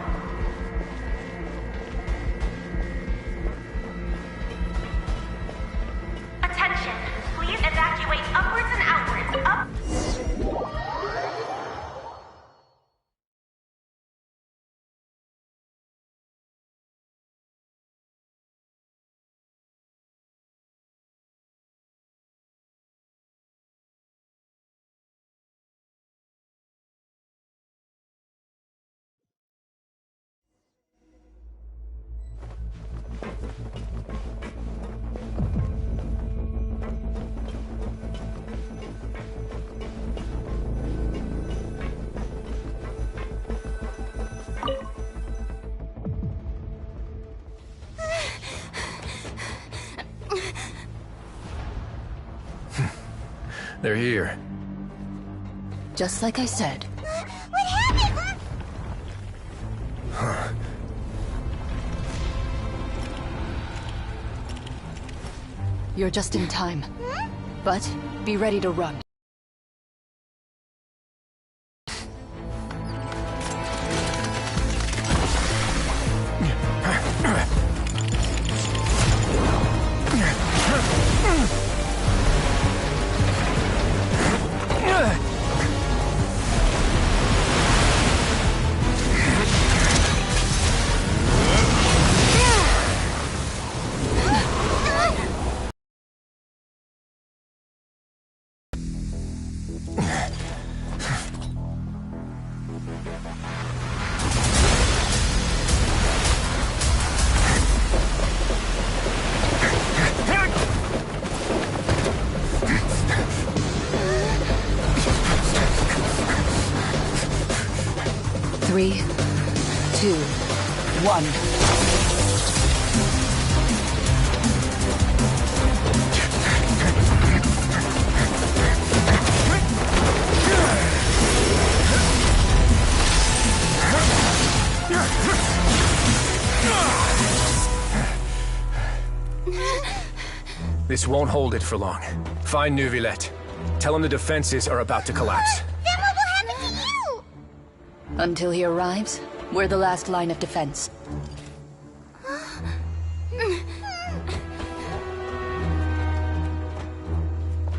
They're here. Just like I said. What happened? Huh. You're just in time. But be ready to run. Three, 2, 1. This won't hold it for long. Find Neuvillette. Tell him the defenses are about to collapse. Then what will happen to you? Until he arrives, we're the last line of defense.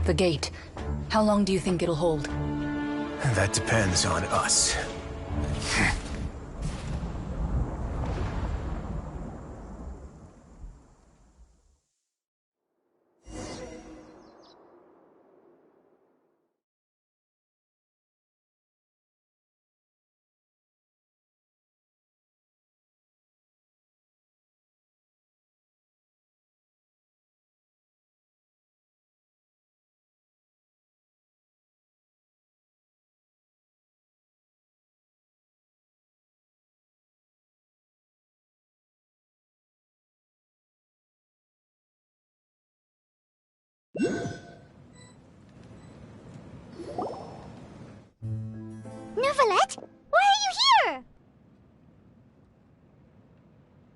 The gate. How long do you think it'll hold? That depends on us. Neuvillette? Why are you here?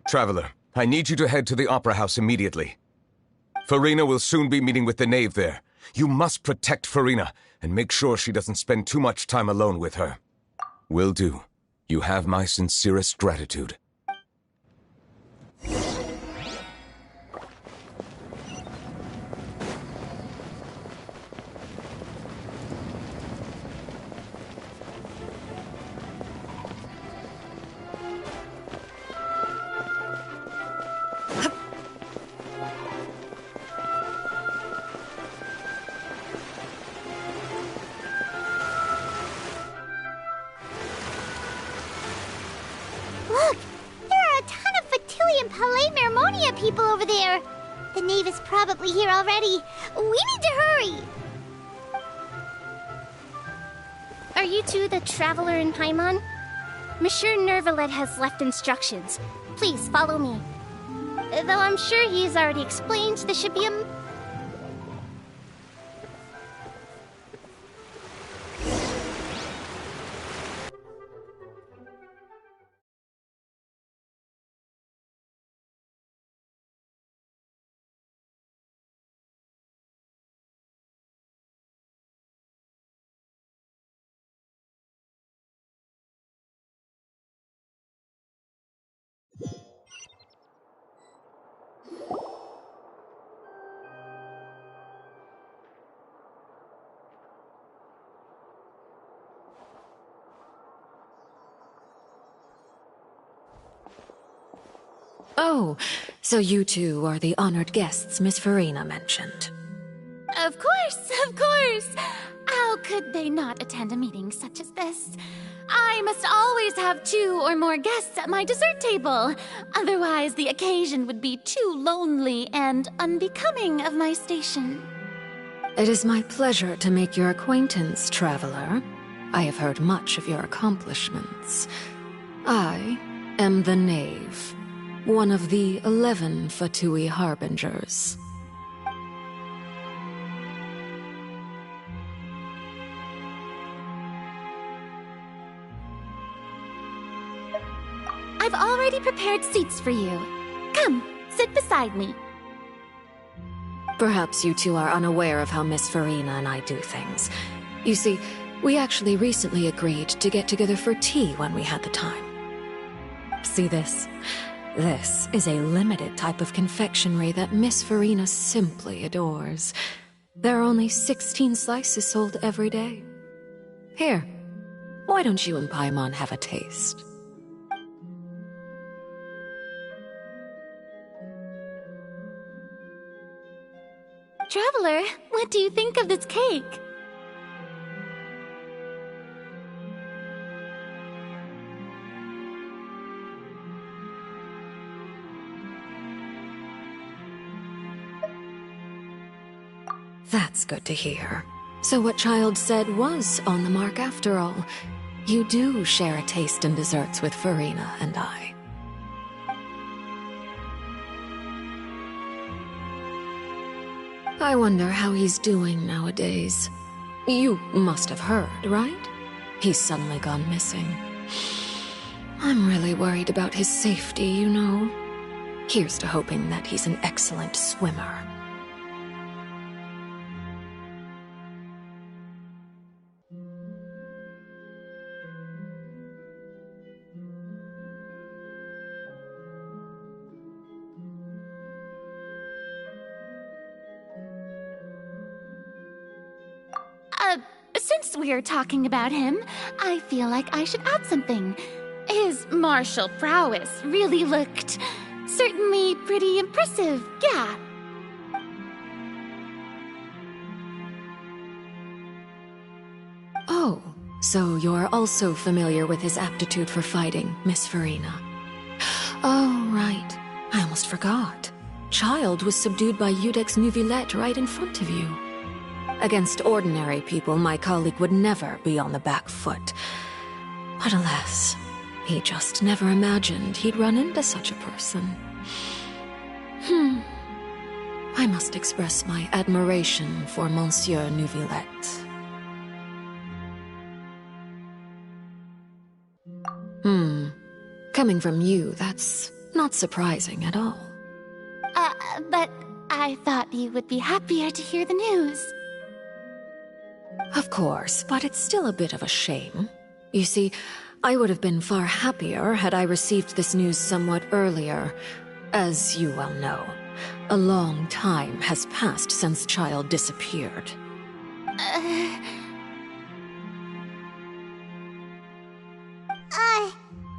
Traveler, I need you to head to the Opera House immediately. Farina will soon be meeting with the knave there. You must protect Farina, and make sure she doesn't spend too much time alone with her. Will do. You have my sincerest gratitude. Look! There are a ton of Fatili and Palais Mermonia people over there! The knave is probably here already. We need to hurry! Are you two the traveler in Paimon? Monsieur Neuvillette has left instructions. Please follow me. Though I'm sure he's already explained, this should be a... Oh, so you two are the honored guests Miss Farina mentioned. Of course, of course! How could they not attend a meeting such as this? I must always have 2 or more guests at my dessert table. Otherwise, the occasion would be too lonely and unbecoming of my station. It is my pleasure to make your acquaintance, traveler. I have heard much of your accomplishments. I am the Knave, one of the 11 Fatui Harbingers. I've already prepared seats for you. Come, sit beside me. Perhaps you two are unaware of how Miss Farina and I do things. You see, we actually recently agreed to get together for tea when we had the time. See this? This is a limited type of confectionery that Miss Farina simply adores. There are only 16 slices sold every day. Here, why don't you and Paimon have a taste? Traveler, what do you think of this cake? That's good to hear. So what Childe said was on the mark after all. You do share a taste in desserts with Farina and I. I wonder how he's doing nowadays. You must have heard, right? He's suddenly gone missing. I'm really worried about his safety, you know. Here's to hoping that he's an excellent swimmer. Since we're talking about him, I feel like I should add something. His martial prowess really looked certainly pretty impressive, yeah. Oh, so you're also familiar with his aptitude for fighting, Miss Farina. Oh, right. I almost forgot. Childe was subdued by Iudex Neuvillette right in front of you. Against ordinary people, my colleague would never be on the back foot. But alas, he just never imagined he'd run into such a person. I must express my admiration for Monsieur Neuvillette. Coming from you, that's not surprising at all. But I thought you would be happier to hear the news. Of course, but it's still a bit of a shame. You see, I would have been far happier had I received this news somewhat earlier. As you well know, a long time has passed since Childe disappeared.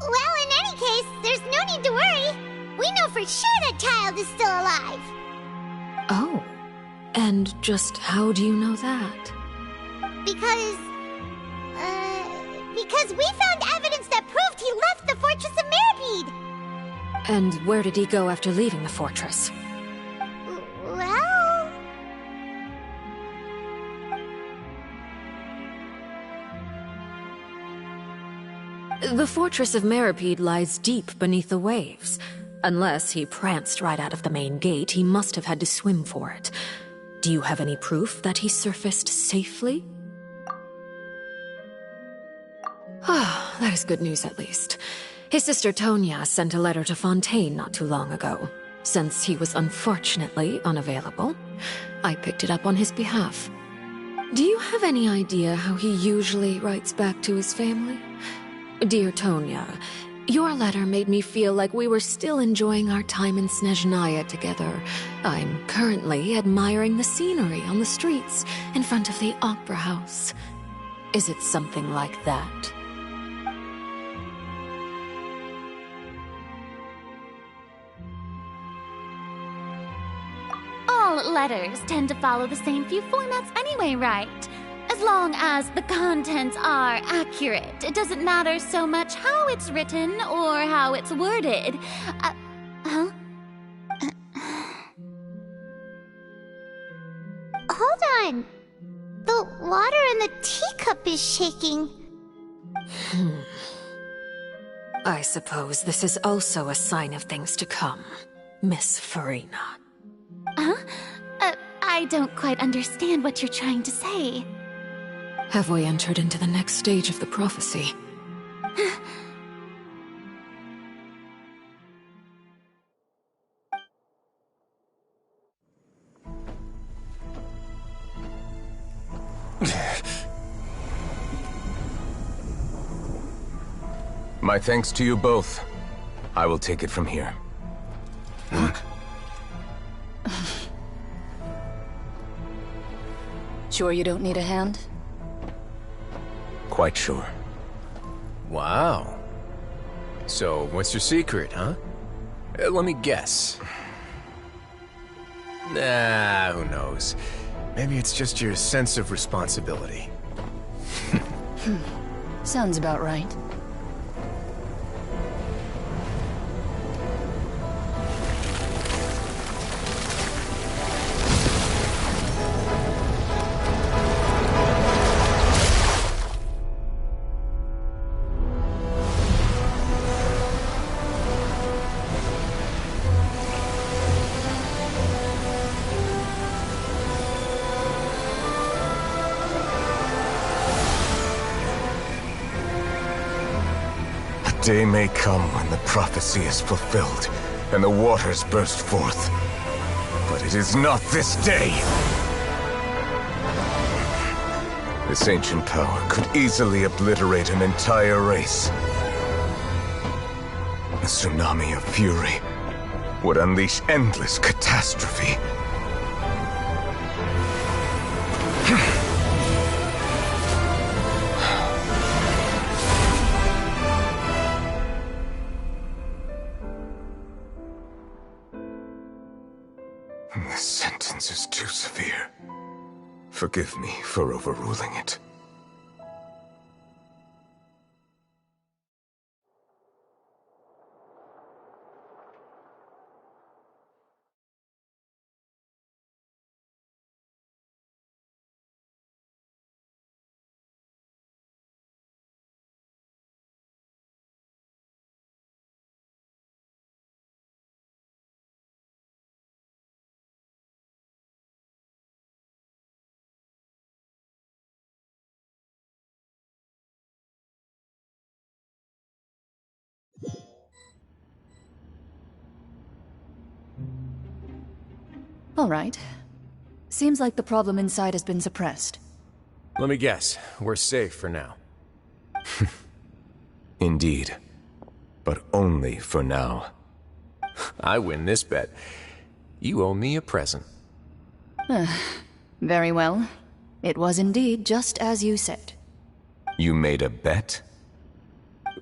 Well, in any case, there's no need to worry. We know for sure that Childe is still alive. Oh, and just how do you know that? Because we found evidence that proved he left the Fortress of Meropide. And where did he go after leaving the fortress? Well... The Fortress of Meropide lies deep beneath the waves. Unless he pranced right out of the main gate, he must have had to swim for it. Do you have any proof that he surfaced safely? Ah, that is good news at least. His sister Tonya sent a letter to Fontaine not too long ago. Since he was unfortunately unavailable, I picked it up on his behalf. Do you have any idea how he usually writes back to his family? Dear Tonya, your letter made me feel like we were still enjoying our time in Snezhnaya together. I'm currently admiring the scenery on the streets in front of the Opera House. Is it something like that? All letters tend to follow the same few formats anyway, right? As long as the contents are accurate, it doesn't matter so much how it's written or how it's worded. Hold on. The water in the teacup is shaking. I suppose this is also a sign of things to come, Miss Farina. I don't quite understand what you're trying to say. Have we entered into the next stage of the prophecy? My thanks to you both. I will take it from here. Sure you don't need a hand? Quite sure. Wow. So, what's your secret, huh? Let me guess. Nah, who knows? Maybe it's just your sense of responsibility. Sounds about right. Day may come when the prophecy is fulfilled, and the waters burst forth. But it is not this day! This ancient power could easily obliterate an entire race. A tsunami of fury would unleash endless catastrophe. This sentence is too severe. Forgive me for overruling it. All right. Seems like the problem inside has been suppressed. Let me guess. We're safe for now. Indeed. But only for now. I win this bet. You owe me a present. Very well. It was indeed just as you said. You made a bet?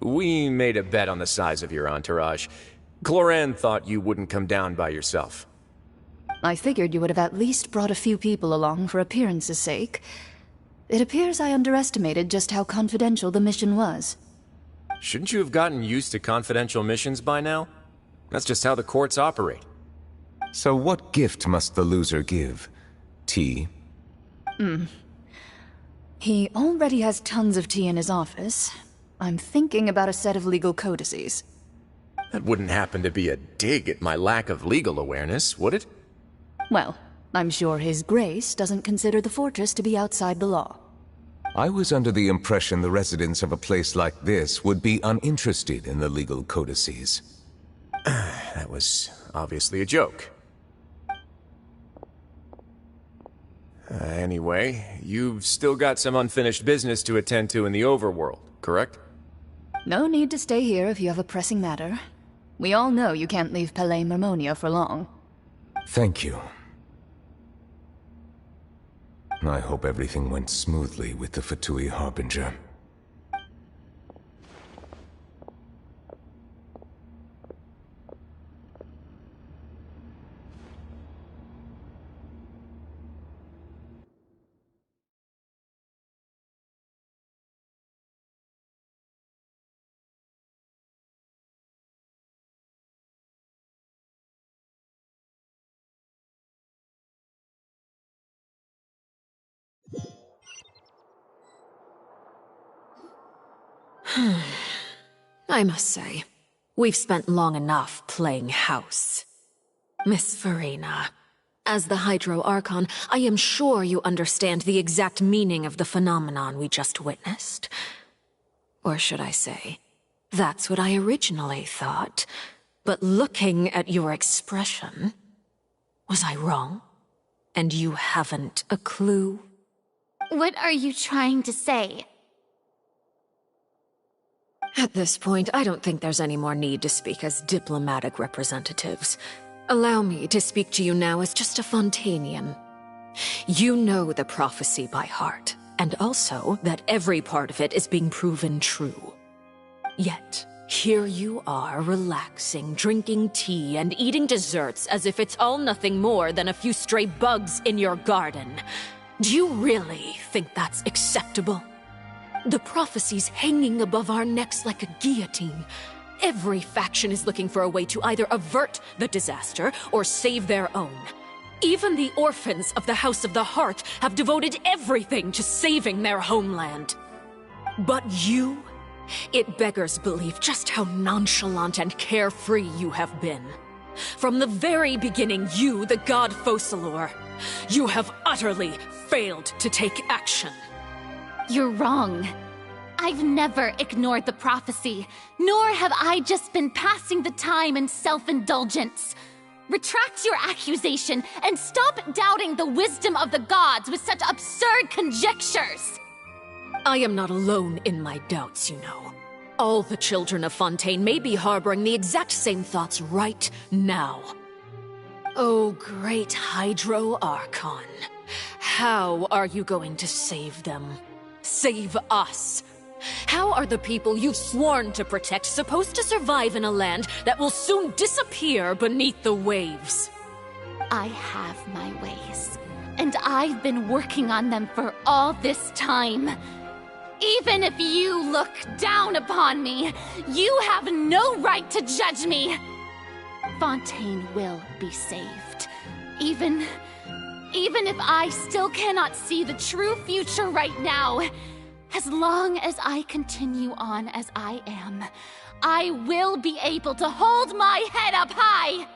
We made a bet on the size of your entourage. Cloran thought you wouldn't come down by yourself. I figured you would have at least brought a few people along for appearance's sake. It appears I underestimated just how confidential the mission was. Shouldn't you have gotten used to confidential missions by now? That's just how the courts operate. So what gift must the loser give? Tea? He already has tons of tea in his office. I'm thinking about a set of legal codices. That wouldn't happen to be a dig at my lack of legal awareness, would it? Well, I'm sure His Grace doesn't consider the fortress to be outside the law. I was under the impression the residents of a place like this would be uninterested in the legal codices. That was obviously a joke. Anyway, you've still got some unfinished business to attend to in the overworld, correct? No need to stay here if you have a pressing matter. We all know you can't leave Palais Mermonia for long. Thank you. I hope everything went smoothly with the Fatui Harbinger. I must say, we've spent long enough playing house. Miss Farina, as the Hydro Archon, I am sure you understand the exact meaning of the phenomenon we just witnessed. Or should I say, that's what I originally thought. But looking at your expression, was I wrong? And you haven't a clue? What are you trying to say? At this point, I don't think there's any more need to speak as diplomatic representatives. Allow me to speak to you now as just a Fontanian. You know the prophecy by heart, and also that every part of it is being proven true. Yet, here you are, relaxing, drinking tea, and eating desserts as if it's all nothing more than a few stray bugs in your garden. Do you really think that's acceptable? The prophecy's hanging above our necks like a guillotine. Every faction is looking for a way to either avert the disaster or save their own. Even the orphans of the House of the Hearth have devoted everything to saving their homeland. But you? It beggars belief just how nonchalant and carefree you have been. From the very beginning, you, the god Focalor, you have utterly failed to take action. You're wrong. I've never ignored the prophecy, nor have I just been passing the time in self-indulgence. Retract your accusation and stop doubting the wisdom of the gods with such absurd conjectures! I am not alone in my doubts, you know. All the children of Fontaine may be harboring the exact same thoughts right now. Oh, great Hydro Archon. How are you going to save them? Save us? How are the people you've sworn to protect supposed to survive in a land that will soon disappear beneath the waves? I have my ways, and I've been working on them for all this time. Even if you look down upon me, you have no right to judge me. Fontaine will be saved. Even if I still cannot see the true future right now, as long as I continue on as I am, I will be able to hold my head up high!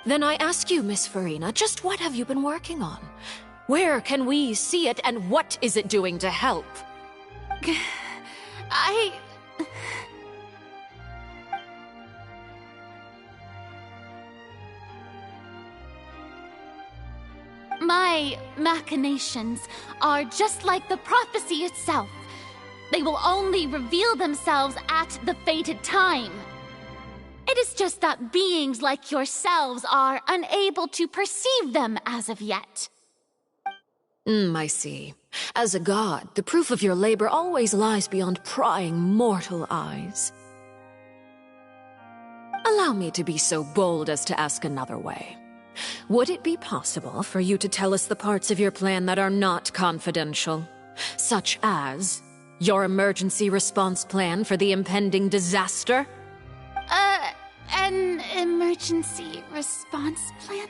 Then I ask you, Miss Farina, just what have you been working on? Where can we see it, and what is it doing to help? My machinations are just like the prophecy itself. They will only reveal themselves at the fated time. It is just that beings like yourselves are unable to perceive them as of yet. I see. As a god, the proof of your labor always lies beyond prying mortal eyes. Allow me to be so bold as to ask another way. Would it be possible for you to tell us the parts of your plan that are not confidential? Such as your emergency response plan for the impending disaster? An emergency response plan?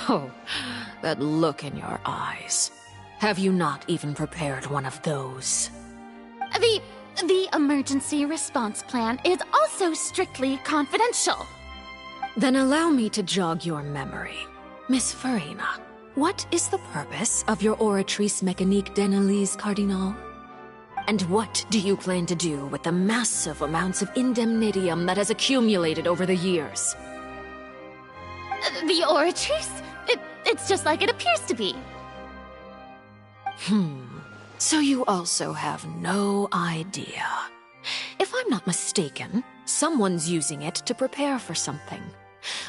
Oh, that look in your eyes. Have you not even prepared one of those? The emergency response plan is also strictly confidential. Then allow me to jog your memory. Miss Farina, what is the purpose of your Oratrice Mécanique d'Analyse Cardinal? And what do you plan to do with the massive amounts of indemnitium that has accumulated over the years? The Oratrice? It's just like it appears to be. So you also have no idea. If I'm not mistaken, someone's using it to prepare for something.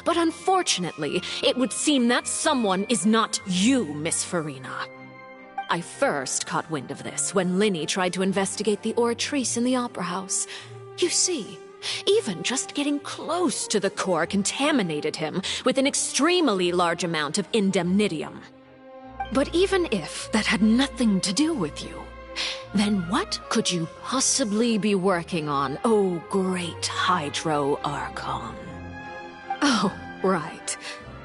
But unfortunately, it would seem that someone is not you, Miss Farina. I first caught wind of this when Linny tried to investigate the Oratrice in the Opera House. You see, even just getting close to the core contaminated him with an extremely large amount of indemnitium. But even if that had nothing to do with you, then what could you possibly be working on, oh great Hydro Archon? Oh, right.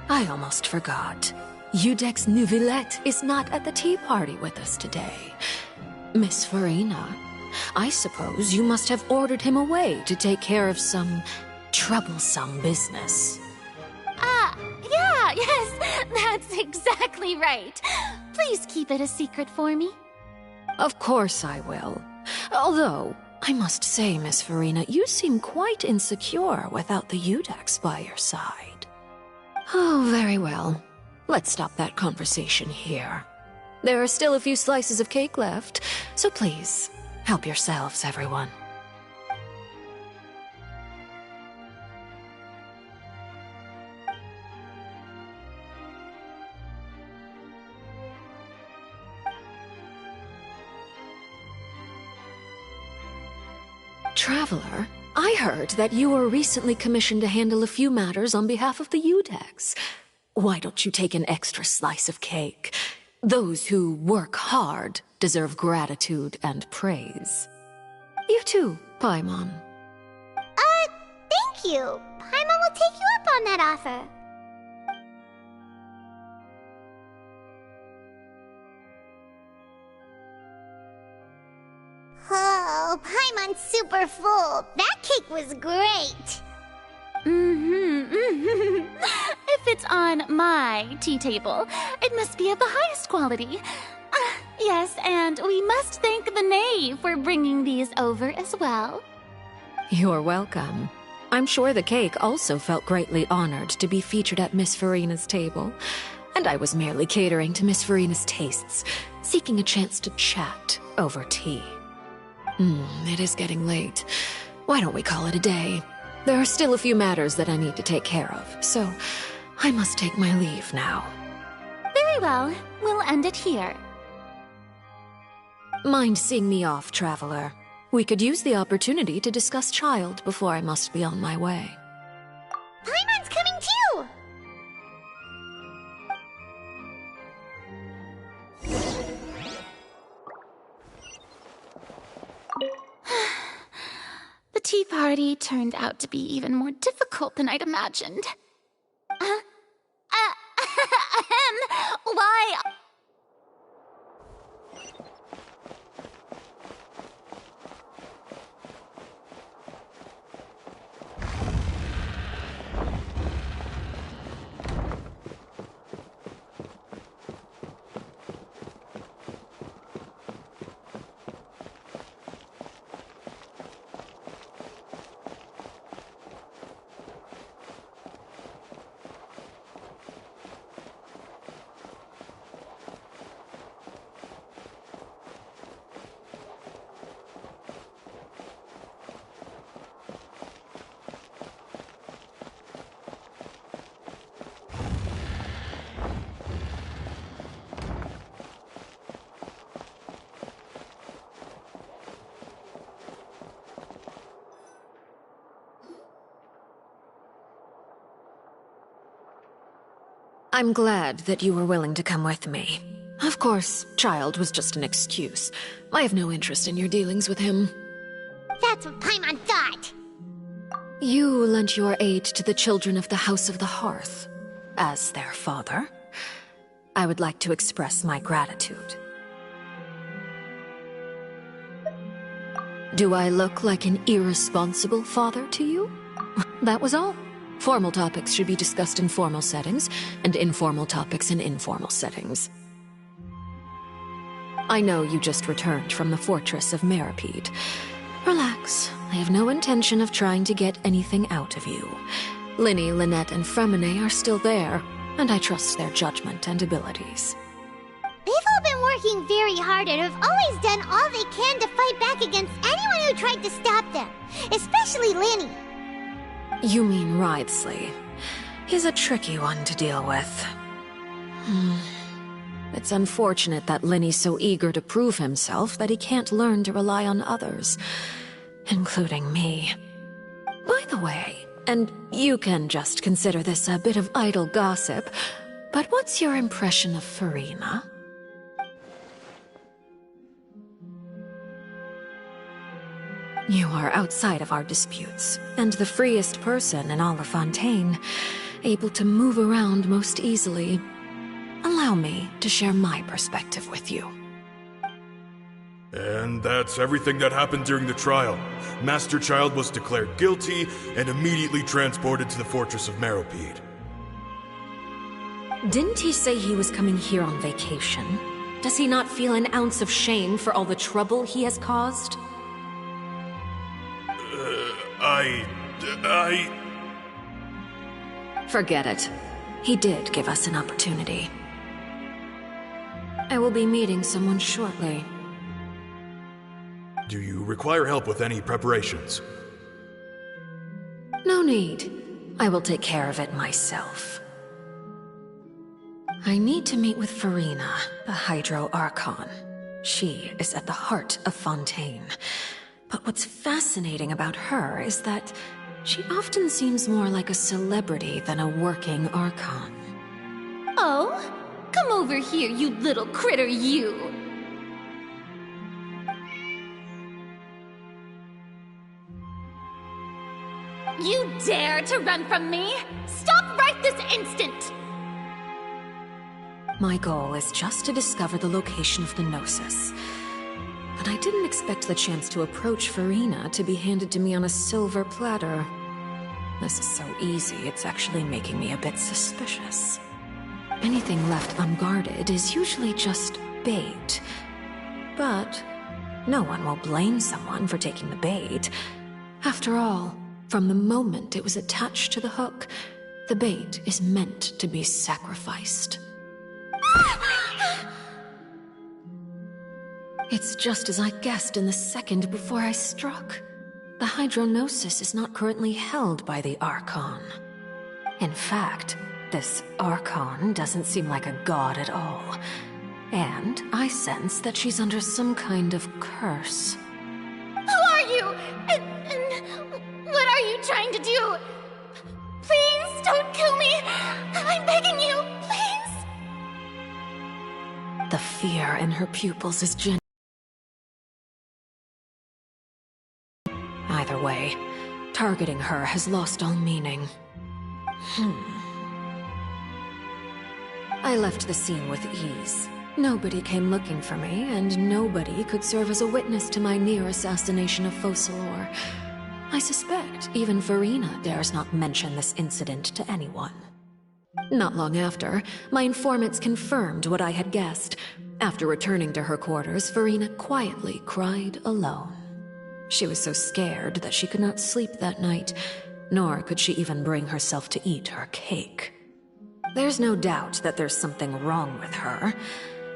I almost forgot. Udex Neuvillette is not at the tea party with us today. Miss Farina, I suppose you must have ordered him away to take care of some troublesome business. Yes, that's exactly right. Please keep it a secret for me. Of course I will. Although, I must say, Miss Farina, you seem quite insecure without the Udex by your side. Oh, very well. Let's stop that conversation here. There are still a few slices of cake left, so please, help yourselves, everyone. Traveler, I heard that you were recently commissioned to handle a few matters on behalf of the Udex. Why don't you take an extra slice of cake? Those who work hard deserve gratitude and praise. You too, Paimon. Thank you. Paimon will take you up on that offer. Oh, Paimon's super full. That cake was great. If it's on my tea table, it must be of the highest quality. Yes, and we must thank the knave for bringing these over as well. You're welcome. I'm sure the cake also felt greatly honored to be featured at Miss Farina's table. And I was merely catering to Miss Farina's tastes, seeking a chance to chat over tea. It is getting late. Why don't we call it a day? There are still a few matters that I need to take care of, so I must take my leave now. Very well. We'll end it here. Mind seeing me off, Traveler? We could use the opportunity to discuss Childe before I must be on my way. Paimon's coming too! The tea party turned out to be even more difficult than I'd imagined. Why? I'm glad that you were willing to come with me. Of course, Childe was just an excuse. I have no interest in your dealings with him. That's what Paimon thought. You lent your aid to the children of the House of the Hearth. As their father, I would like to express my gratitude. Do I look like an irresponsible father to you? That was all. Formal topics should be discussed in formal settings, and informal topics in informal settings. I know you just returned from the Fortress of Meropide. Relax. I have no intention of trying to get anything out of you. Linny, Lynette, and Fremine are still there, and I trust their judgment and abilities. They've all been working very hard and have always done all they can to fight back against anyone who tried to stop them, especially Linny. You mean Wriothesley. He's a tricky one to deal with. It's unfortunate that Linny's so eager to prove himself that he can't learn to rely on others, including me. By the way, and you can just consider this a bit of idle gossip, but what's your impression of Farina? You are outside of our disputes, and the freest person in all of Fontaine, able to move around most easily. Allow me to share my perspective with you. And that's everything that happened during the trial. Master Childe was declared guilty and immediately transported to the Fortress of Meropide. Didn't he say he was coming here on vacation? Does he not feel an ounce of shame for all the trouble he has caused? Forget it. He did give us an opportunity. I will be meeting someone shortly. Do you require help with any preparations? No need. I will take care of it myself. I need to meet with Farina, the Hydro Archon. She is at the heart of Fontaine. But what's fascinating about her is that she often seems more like a celebrity than a working Archon. Oh, come over here, you little critter, you! You dare to run from me? Stop right this instant! My goal is just to discover the location of the Gnosis. But I didn't expect the chance to approach Farina to be handed to me on a silver platter. This is so easy, it's actually making me a bit suspicious. Anything left unguarded is usually just bait. But no one will blame someone for taking the bait. After all, from the moment it was attached to the hook, the bait is meant to be sacrificed. It's just as I guessed in the second before I struck. The Hydronosis is not currently held by the Archon. In fact, this Archon doesn't seem like a god at all. And I sense that she's under some kind of curse. Who are you? And what are you trying to do? Please don't kill me! I'm begging you, please! The fear in her pupils is genuine. Either way, targeting her has lost all meaning. I left the scene with ease. Nobody came looking for me, and nobody could serve as a witness to my near assassination of Focalor. I suspect even Farina dares not mention this incident to anyone. Not long after, my informants confirmed what I had guessed. After returning to her quarters, Farina quietly cried alone. She was so scared that she could not sleep that night, nor could she even bring herself to eat her cake. There's no doubt that there's something wrong with her.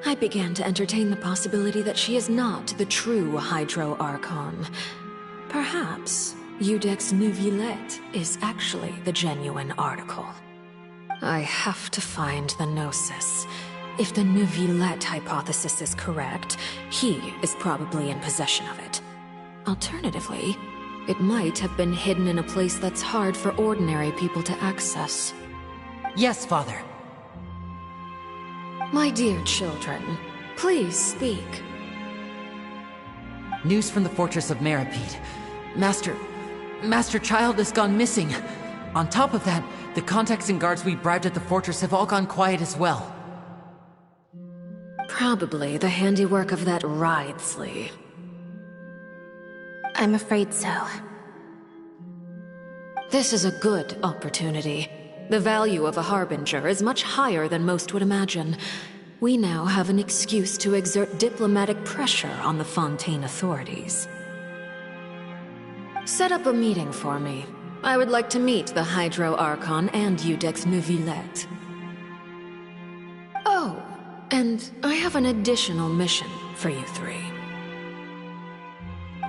I began to entertain the possibility that she is not the true Hydro Archon. Perhaps Iudex Neuvillette is actually the genuine article. I have to find the Gnosis. If the Neuvillette hypothesis is correct, he is probably in possession of it. Alternatively, it might have been hidden in a place that's hard for ordinary people to access. Yes, Father. My dear children, please speak. News from the Fortress of Meropide. Master Childe has gone missing. On top of that, the contacts and guards we bribed at the fortress have all gone quiet as well. Probably the handiwork of that Ridesley. I'm afraid so. This is a good opportunity. The value of a Harbinger is much higher than most would imagine. We now have an excuse to exert diplomatic pressure on the Fontaine authorities. Set up a meeting for me. I would like to meet the Hydro Archon and Iudex Neuvillette. Oh, and I have an additional mission for you three.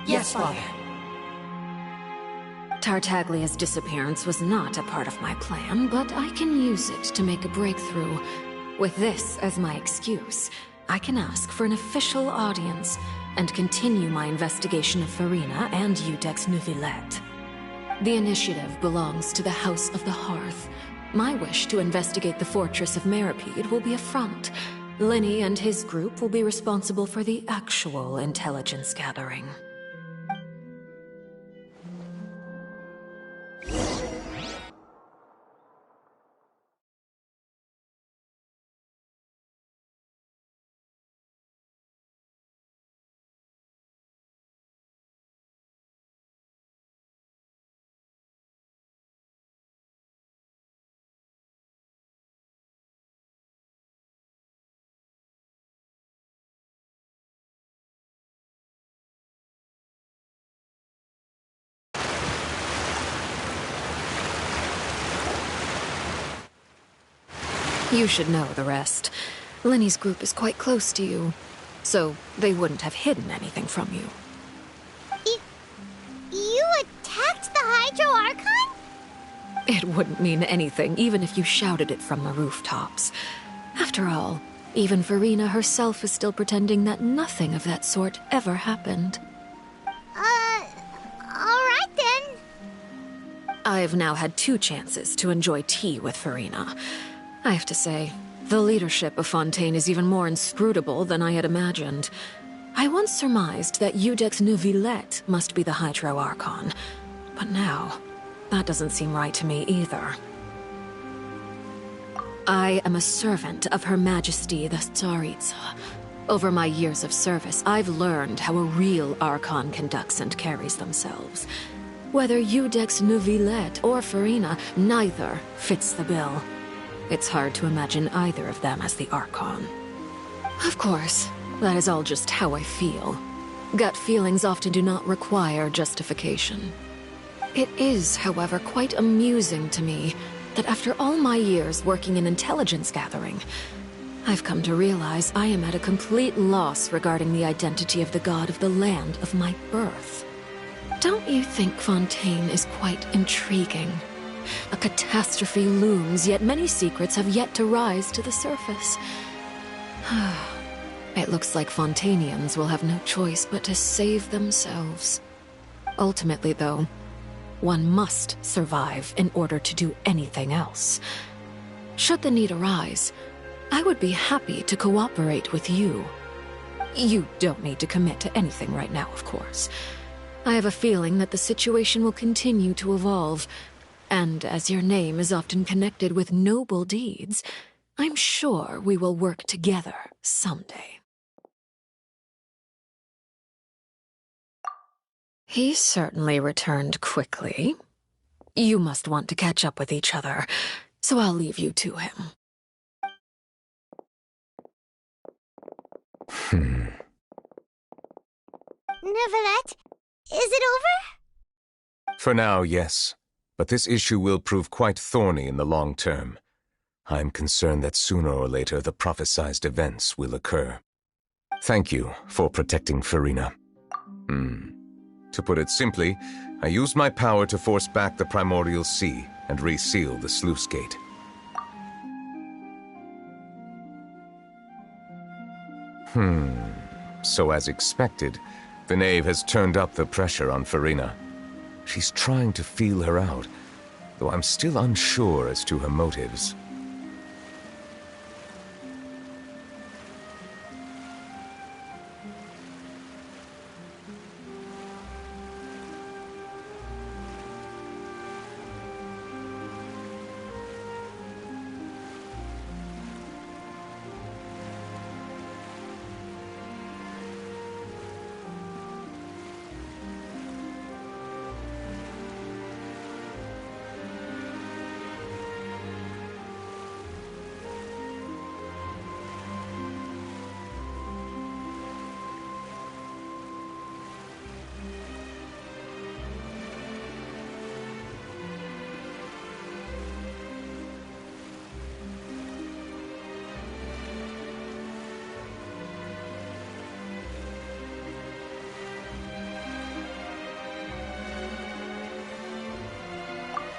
Yes, Father. Tartaglia's disappearance was not a part of my plan, but I can use it to make a breakthrough. With this as my excuse, I can ask for an official audience and continue my investigation of Farina and Iudex Neuvillette. The initiative belongs to the House of the Hearth. My wish to investigate the Fortress of Meropide will be a front. Linny and his group will be responsible for the actual intelligence gathering. You should know the rest. Lenny's group is quite close to you, so they wouldn't have hidden anything from you. You attacked the Hydro Archon? It wouldn't mean anything, even if you shouted it from the rooftops. After all, even Farina herself is still pretending that nothing of that sort ever happened. Alright then. I've now had 2 chances to enjoy tea with Farina. I have to say, the leadership of Fontaine is even more inscrutable than I had imagined. I once surmised that Iudex Neuvillette must be the Hydro Archon, but now, that doesn't seem right to me either. I am a servant of Her Majesty the Tsaritsa. Over my years of service, I've learned how a real Archon conducts and carries themselves. Whether Iudex Neuvillette or Farina, neither fits the bill. It's hard to imagine either of them as the Archon. Of course, that is all just how I feel. Gut feelings often do not require justification. It is, however, quite amusing to me that after all my years working in intelligence gathering, I've come to realize I am at a complete loss regarding the identity of the god of the land of my birth. Don't you think Fontaine is quite intriguing? A catastrophe looms, yet many secrets have yet to rise to the surface. It looks like Fontainians will have no choice but to save themselves. Ultimately, though, one must survive in order to do anything else. Should the need arise, I would be happy to cooperate with you. You don't need to commit to anything right now, of course. I have a feeling that the situation will continue to evolve, and as your name is often connected with noble deeds, I'm sure we will work together someday. He certainly returned quickly. You must want to catch up with each other, so I'll leave you to him. Neuvillette, is it over? For now, yes. But this issue will prove quite thorny in the long term. I'm concerned that sooner or later the prophesized events will occur. Thank you for protecting Farina. To put it simply, I used my power to force back the primordial sea and reseal the sluice gate. So as expected, the knave has turned up the pressure on Farina. She's trying to feel her out, though I'm still unsure as to her motives.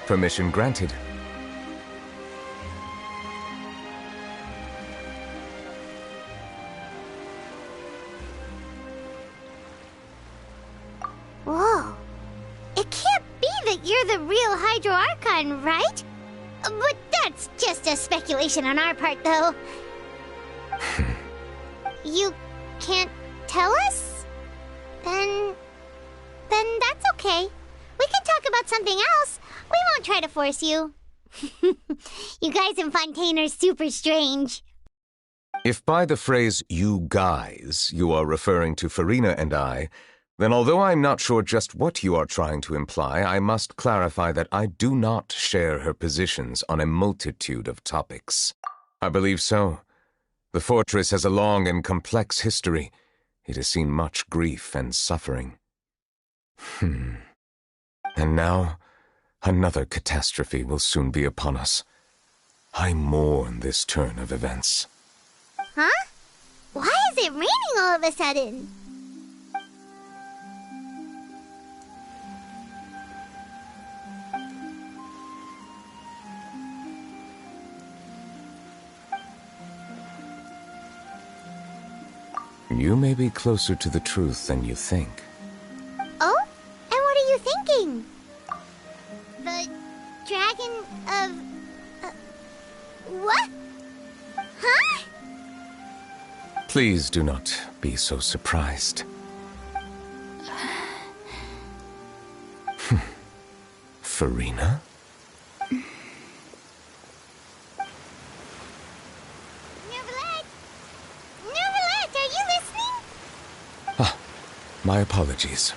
Permission granted. Whoa. It can't be that you're the real Hydro Archon, right? But that's just a speculation on our part, though. You can't tell us? Then that's okay. We can talk about something else. We won't try to force you. You guys in Fontaine are super strange. If by the phrase, you guys, you are referring to Farina and I, then although I'm not sure just what you are trying to imply, I must clarify that I do not share her positions on a multitude of topics. I believe so. The fortress has a long and complex history. It has seen much grief and suffering. And now, another catastrophe will soon be upon us. I mourn this turn of events. Huh? Why is it raining all of a sudden? You may be closer to the truth than you think. Oh? And what are you thinking? The dragon of... what? Huh? Please do not be so surprised. Farina? My apologies.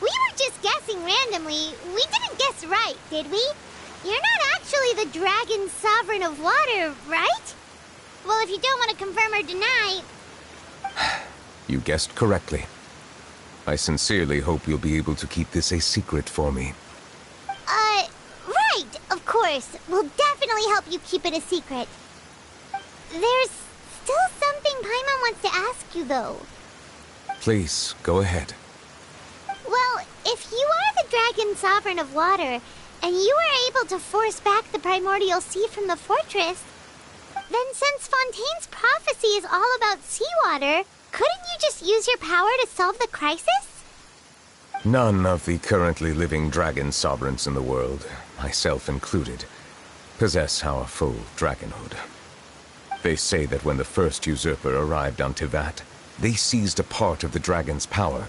We were just guessing randomly. We didn't guess right, did we? You're not actually the dragon sovereign of water, right? Well, if you don't want to confirm or deny... You guessed correctly. I sincerely hope you'll be able to keep this a secret for me. Right, of course. We'll definitely help you keep it a secret. There's still something Paimon wants to ask you, though. Please, go ahead. Well, if you are the dragon sovereign of water, and you were able to force back the primordial sea from the fortress, then since Fontaine's prophecy is all about seawater, couldn't you just use your power to solve the crisis? None of the currently living dragon sovereigns in the world, myself included, possess our full dragonhood. They say that when the first usurper arrived on Tivat, they seized a part of the dragon's power.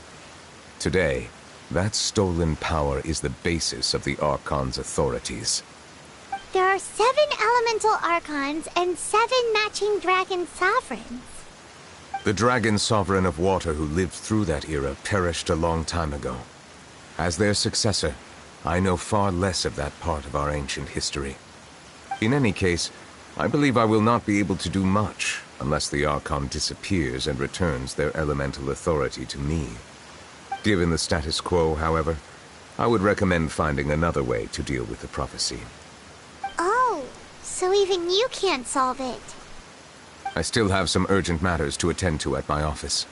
Today, that stolen power is the basis of the Archon's authorities. There are 7 elemental Archons and 7 matching dragon sovereigns. The dragon sovereign of water who lived through that era perished a long time ago. As their successor, I know far less of that part of our ancient history. In any case, I believe I will not be able to do much unless the Archon disappears and returns their elemental authority to me. Given the status quo, however, I would recommend finding another way to deal with the prophecy. Oh, so even you can't solve it. I still have some urgent matters to attend to at my office.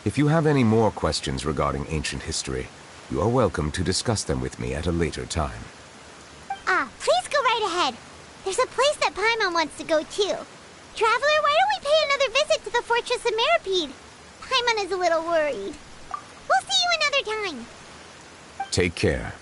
If you have any more questions regarding ancient history, you are welcome to discuss them with me at a later time. Please go right ahead. There's a place that Paimon wants to go too. Traveler, why don't we pay another visit to the Fortress of Meropide? Paimon is a little worried. We'll see you another time. Take care.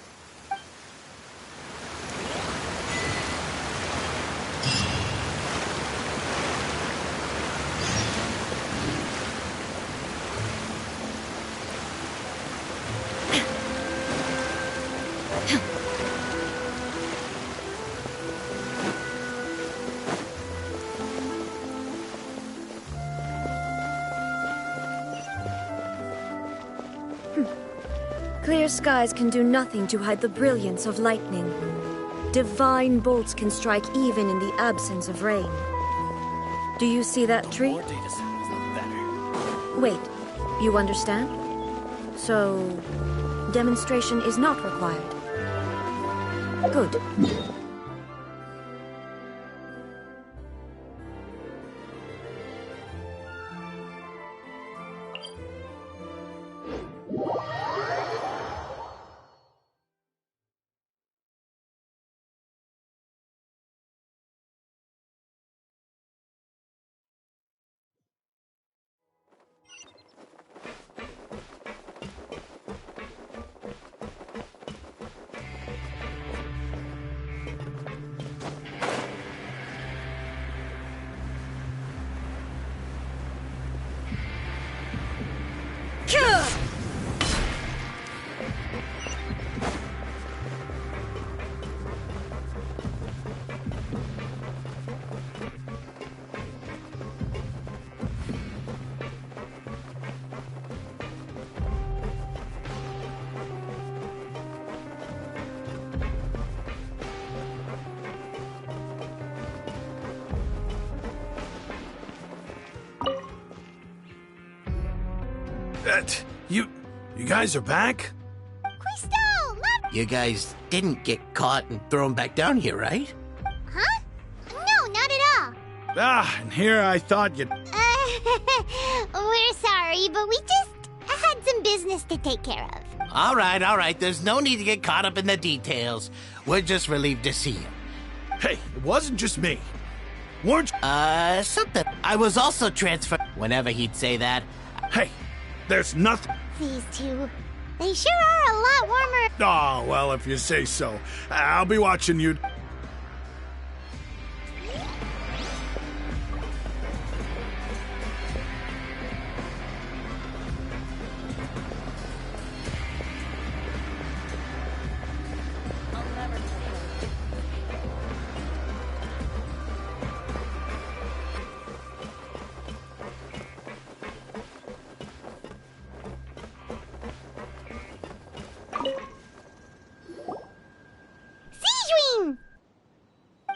Clear skies can do nothing to hide the brilliance of lightning. Divine bolts can strike even in the absence of rain. Do you see that tree? Wait, you understand? So, demonstration is not required. Good. You guys are back? You guys didn't get caught and thrown back down here, right? Huh? No, not at all. And here I thought you'd... We're sorry, but we just had some business to take care of. All right. There's no need to get caught up in the details. We're just relieved to see you. Hey, it wasn't just me. Weren't you? Something. I was also transferred. Whenever he'd say that. Hey, there's nothing. These two, they sure are a lot warmer. Oh, well, if you say so. I'll be watching you.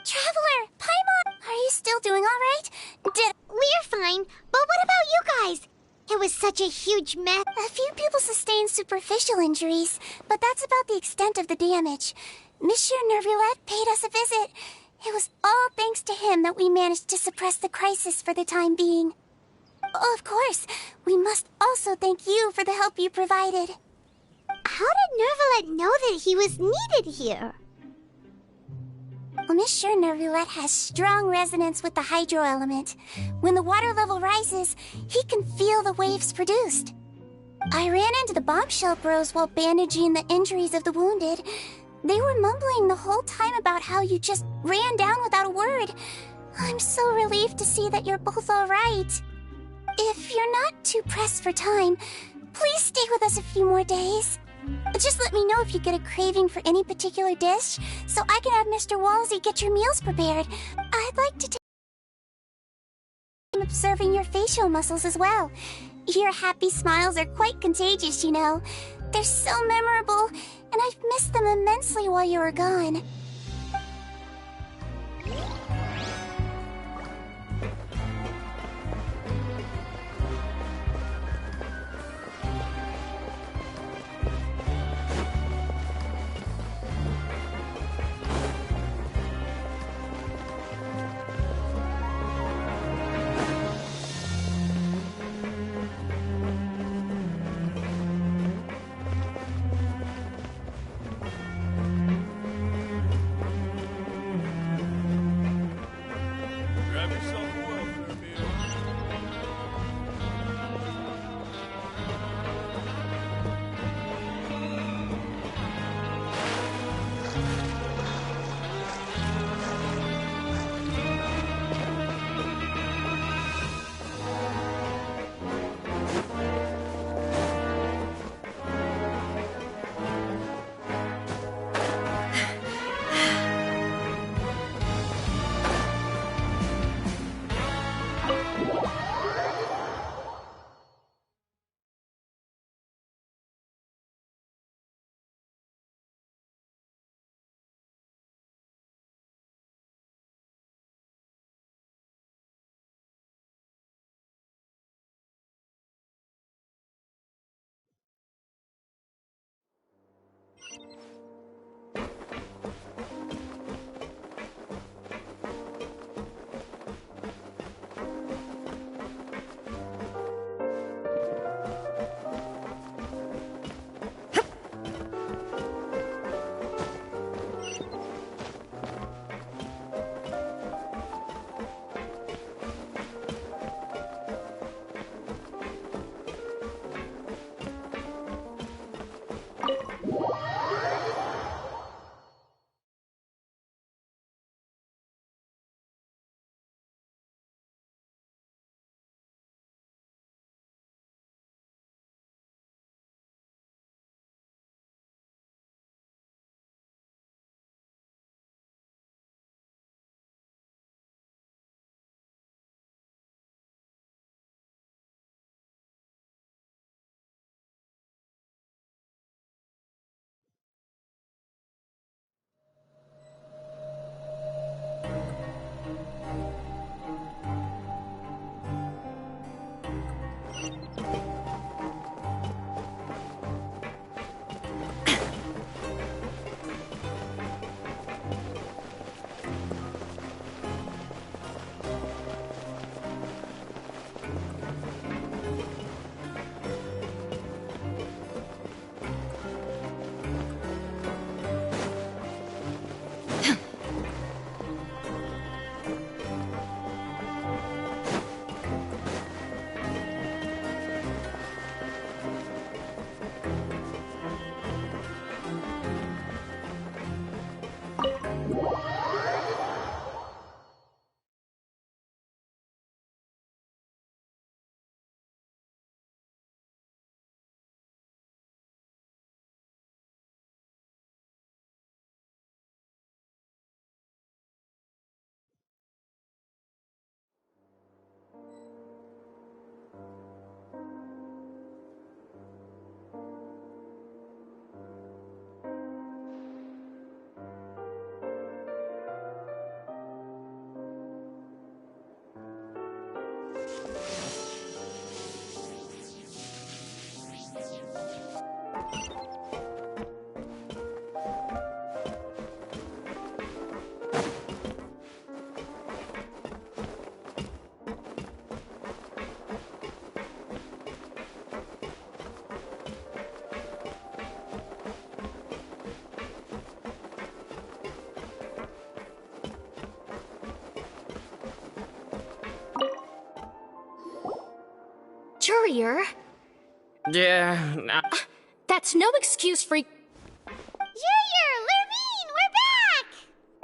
Traveler, Paimon, are you still doing all right? We're fine, but what about you guys? It was such a huge mess. A few people sustained superficial injuries, but that's about the extent of the damage. Monsieur Nervulette paid us a visit. It was all thanks to him that we managed to suppress the crisis for the time being. Of course, we must also thank you for the help you provided. How did Nervulette know that he was needed here? Well, Monsieur Nervulette has strong resonance with the hydro element. When the water level rises, he can feel the waves produced. I ran into the bombshell bros while bandaging the injuries of the wounded. They were mumbling the whole time about how you just ran down without a word. I'm so relieved to see that you're both all right. If you're not too pressed for time, please stay with us a few more days. Just let me know if you get a craving for any particular dish, so I can have Mr. Walsey get your meals prepared. I'd like to take observing your facial muscles as well. Your happy smiles are quite contagious, you know. They're so memorable, and I've missed them immensely while you were gone. Jurier? Yeah. That's no excuse for... Junior! Lurvine! We're back!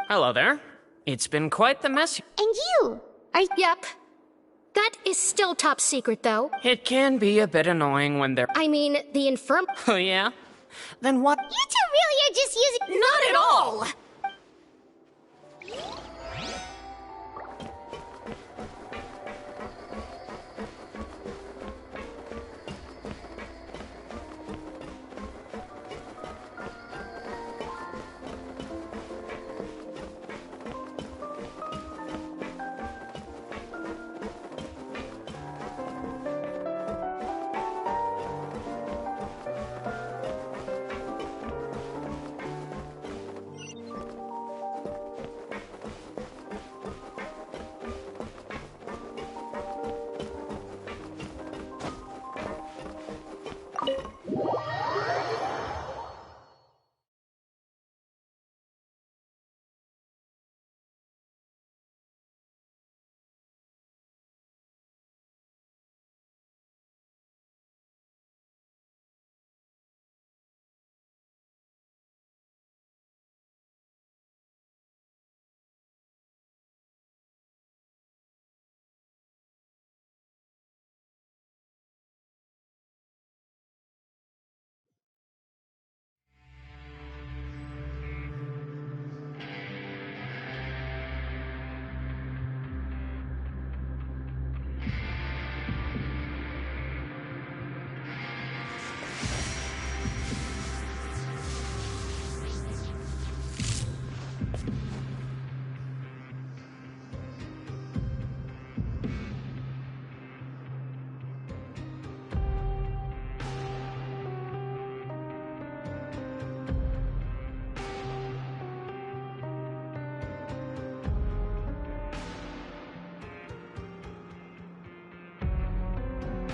Hello there. It's been quite the mess. And you? Yep. That is still top secret, though. It can be a bit annoying when they're... I mean, the infirm... Oh, yeah? Then what? You two really are just using... Not at all!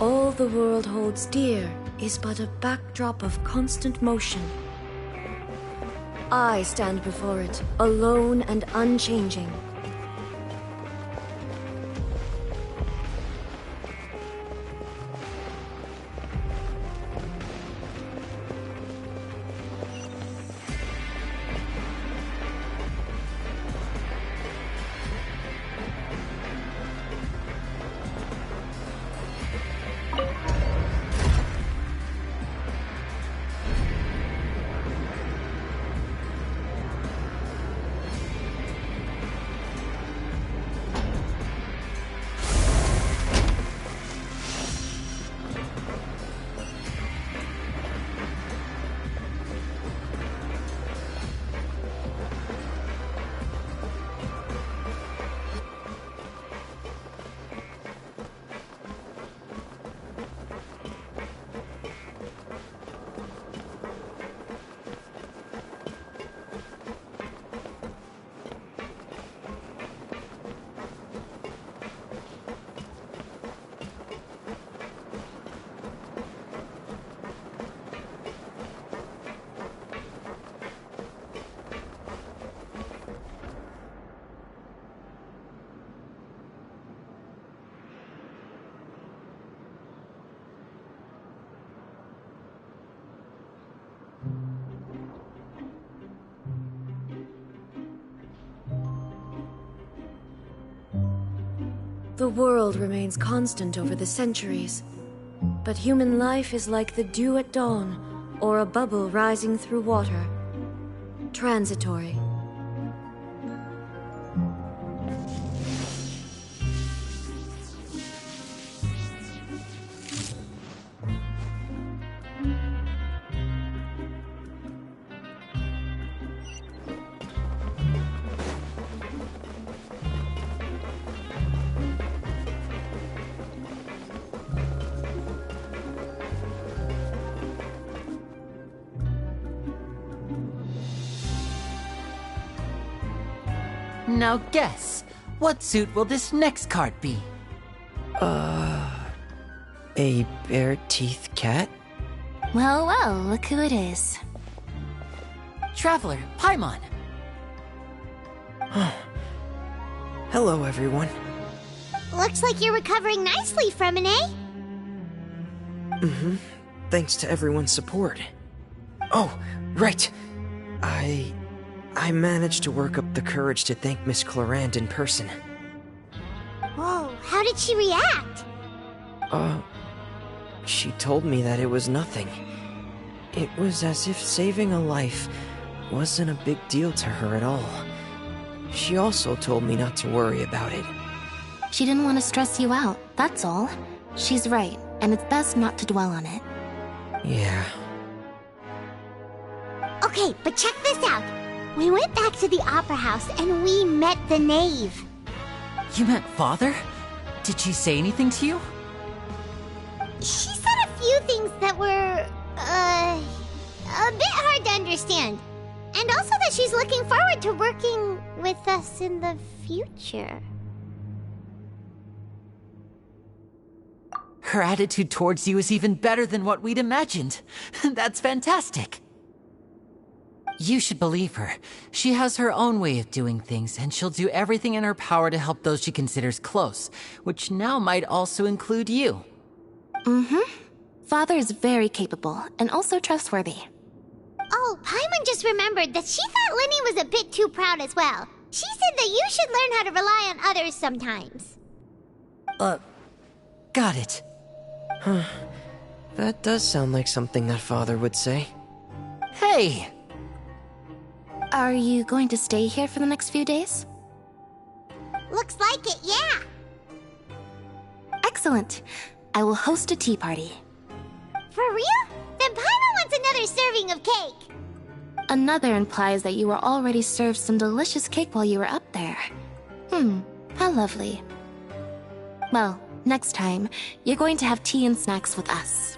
All the world holds dear is but a backdrop of constant motion. I stand before it, alone and unchanging. The world remains constant over the centuries, but human life is like the dew at dawn, or a bubble rising through water. Transitory. Now guess, what suit will this next card be? A bare-teeth cat? Well, well, look who it is. Traveler, Paimon. Hello, everyone. Looks like you're recovering nicely, Fremine. Mm-hmm. Thanks to everyone's support. Oh, right. I managed to work up the courage to thank Miss Clorand in person. Whoa, how did she react? She told me that it was nothing. It was as if saving a life wasn't a big deal to her at all. She also told me not to worry about it. She didn't want to stress you out, that's all. She's right, and it's best not to dwell on it. Yeah. Okay, but check this out. We went back to the opera house and we met the knave. You met Father? Did she say anything to you? She said a few things that were, a bit hard to understand. And also that she's looking forward to working with us in the future. Her attitude towards you is even better than what we'd imagined. That's fantastic. You should believe her. She has her own way of doing things, and she'll do everything in her power to help those she considers close, which now might also include you. Mm-hmm. Father is very capable, and also trustworthy. Oh, Paimon just remembered that she thought Lenny was a bit too proud as well. She said that you should learn how to rely on others sometimes. Got it. Huh. That does sound like something that Father would say. Hey! Are you going to stay here for the next few days? Looks like it, yeah. Excellent. I will host a tea party. For real? Then Paimon wants another serving of cake. Another implies that you were already served some delicious cake while you were up there. How lovely. Well, next time, you're going to have tea and snacks with us.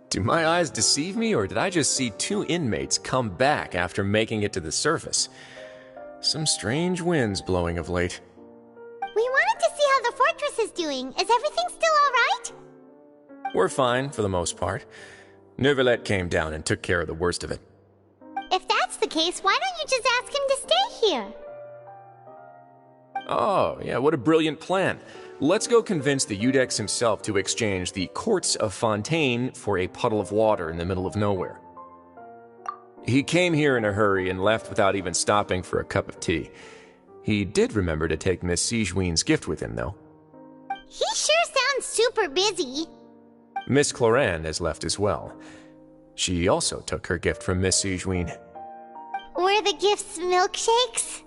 Do my eyes deceive me, or did I just see two inmates come back after making it to the surface? Some strange winds blowing of late. We wanted to see how the fortress is doing. Is everything still alright? We're fine, for the most part. Neuvillette came down and took care of the worst of it. If that's the case, why don't you just ask him to stay here? Oh, yeah, what a brilliant plan. Let's go convince the Eudex himself to exchange the Courts of Fontaine for a puddle of water in the middle of nowhere. He came here in a hurry and left without even stopping for a cup of tea. He did remember to take Miss Sigewinne's gift with him, though. He sure sounds super busy. Miss Clorinde has left as well. She also took her gift from Miss Sigewinne. Were the gifts milkshakes?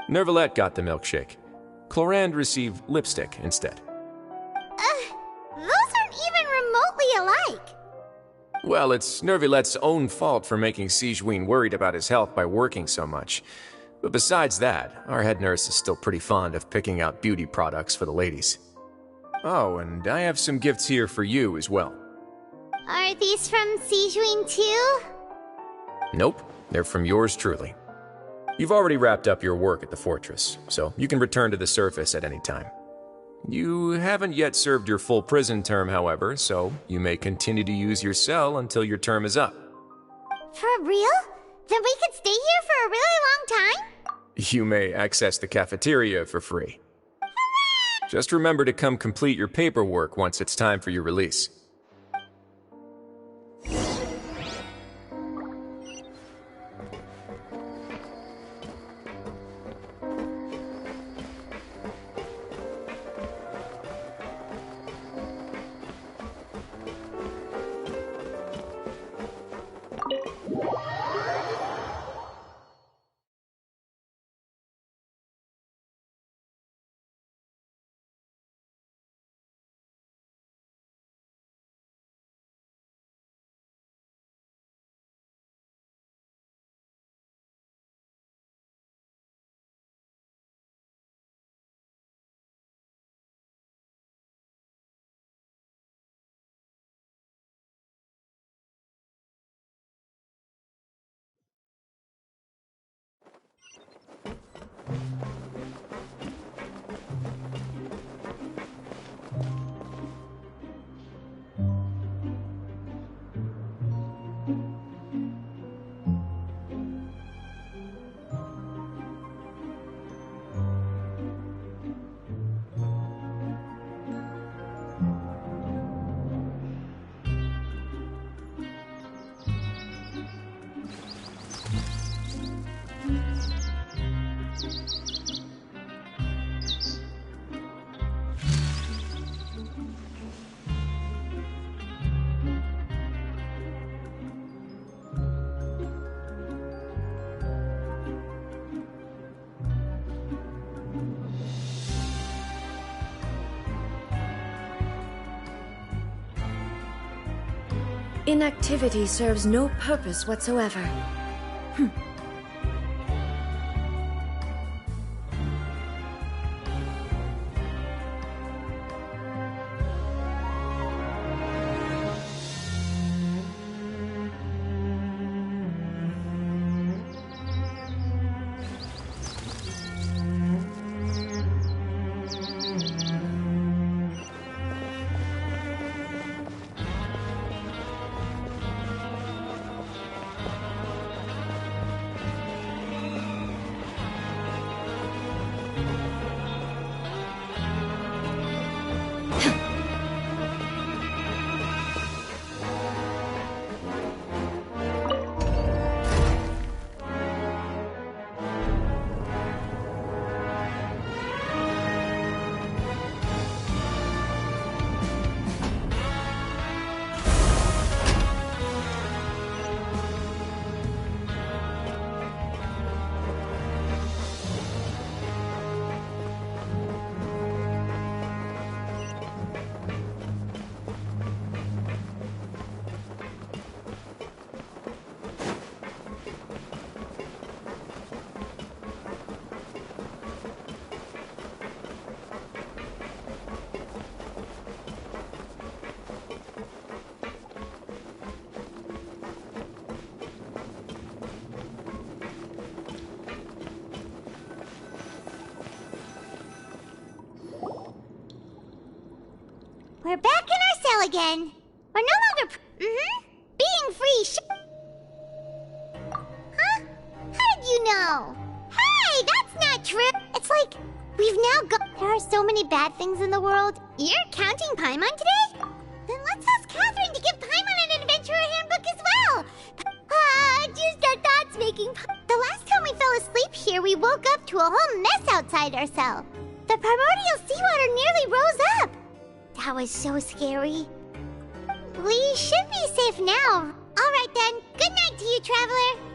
Nervalette got the milkshake. Clorinde received lipstick instead. Those aren't even remotely alike. Well, it's Nervalette's own fault for making Sigewinne worried about his health by working so much. But besides that, our head nurse is still pretty fond of picking out beauty products for the ladies. Oh, and I have some gifts here for you as well. Are these from Sigewinne too? Nope, they're from yours truly. You've already wrapped up your work at the fortress, so you can return to the surface at any time. You haven't yet served your full prison term, however, so you may continue to use your cell until your term is up. For real? Then we could stay here for a really long time? You may access the cafeteria for free. Just remember to come complete your paperwork once it's time for your release. Inactivity serves no purpose whatsoever. We're back in our cell again. We're no longer being free. Huh? How did you know? Hey, that's not true. It's like we've now got. There are so many bad things in the world. You're counting Paimon today? Then let's ask Catherine to give Paimon an adventurer handbook as well. inside our cell. The primordial seawater nearly rose up. That was so scary. We should be safe now. All right then. Good night to you, Traveler.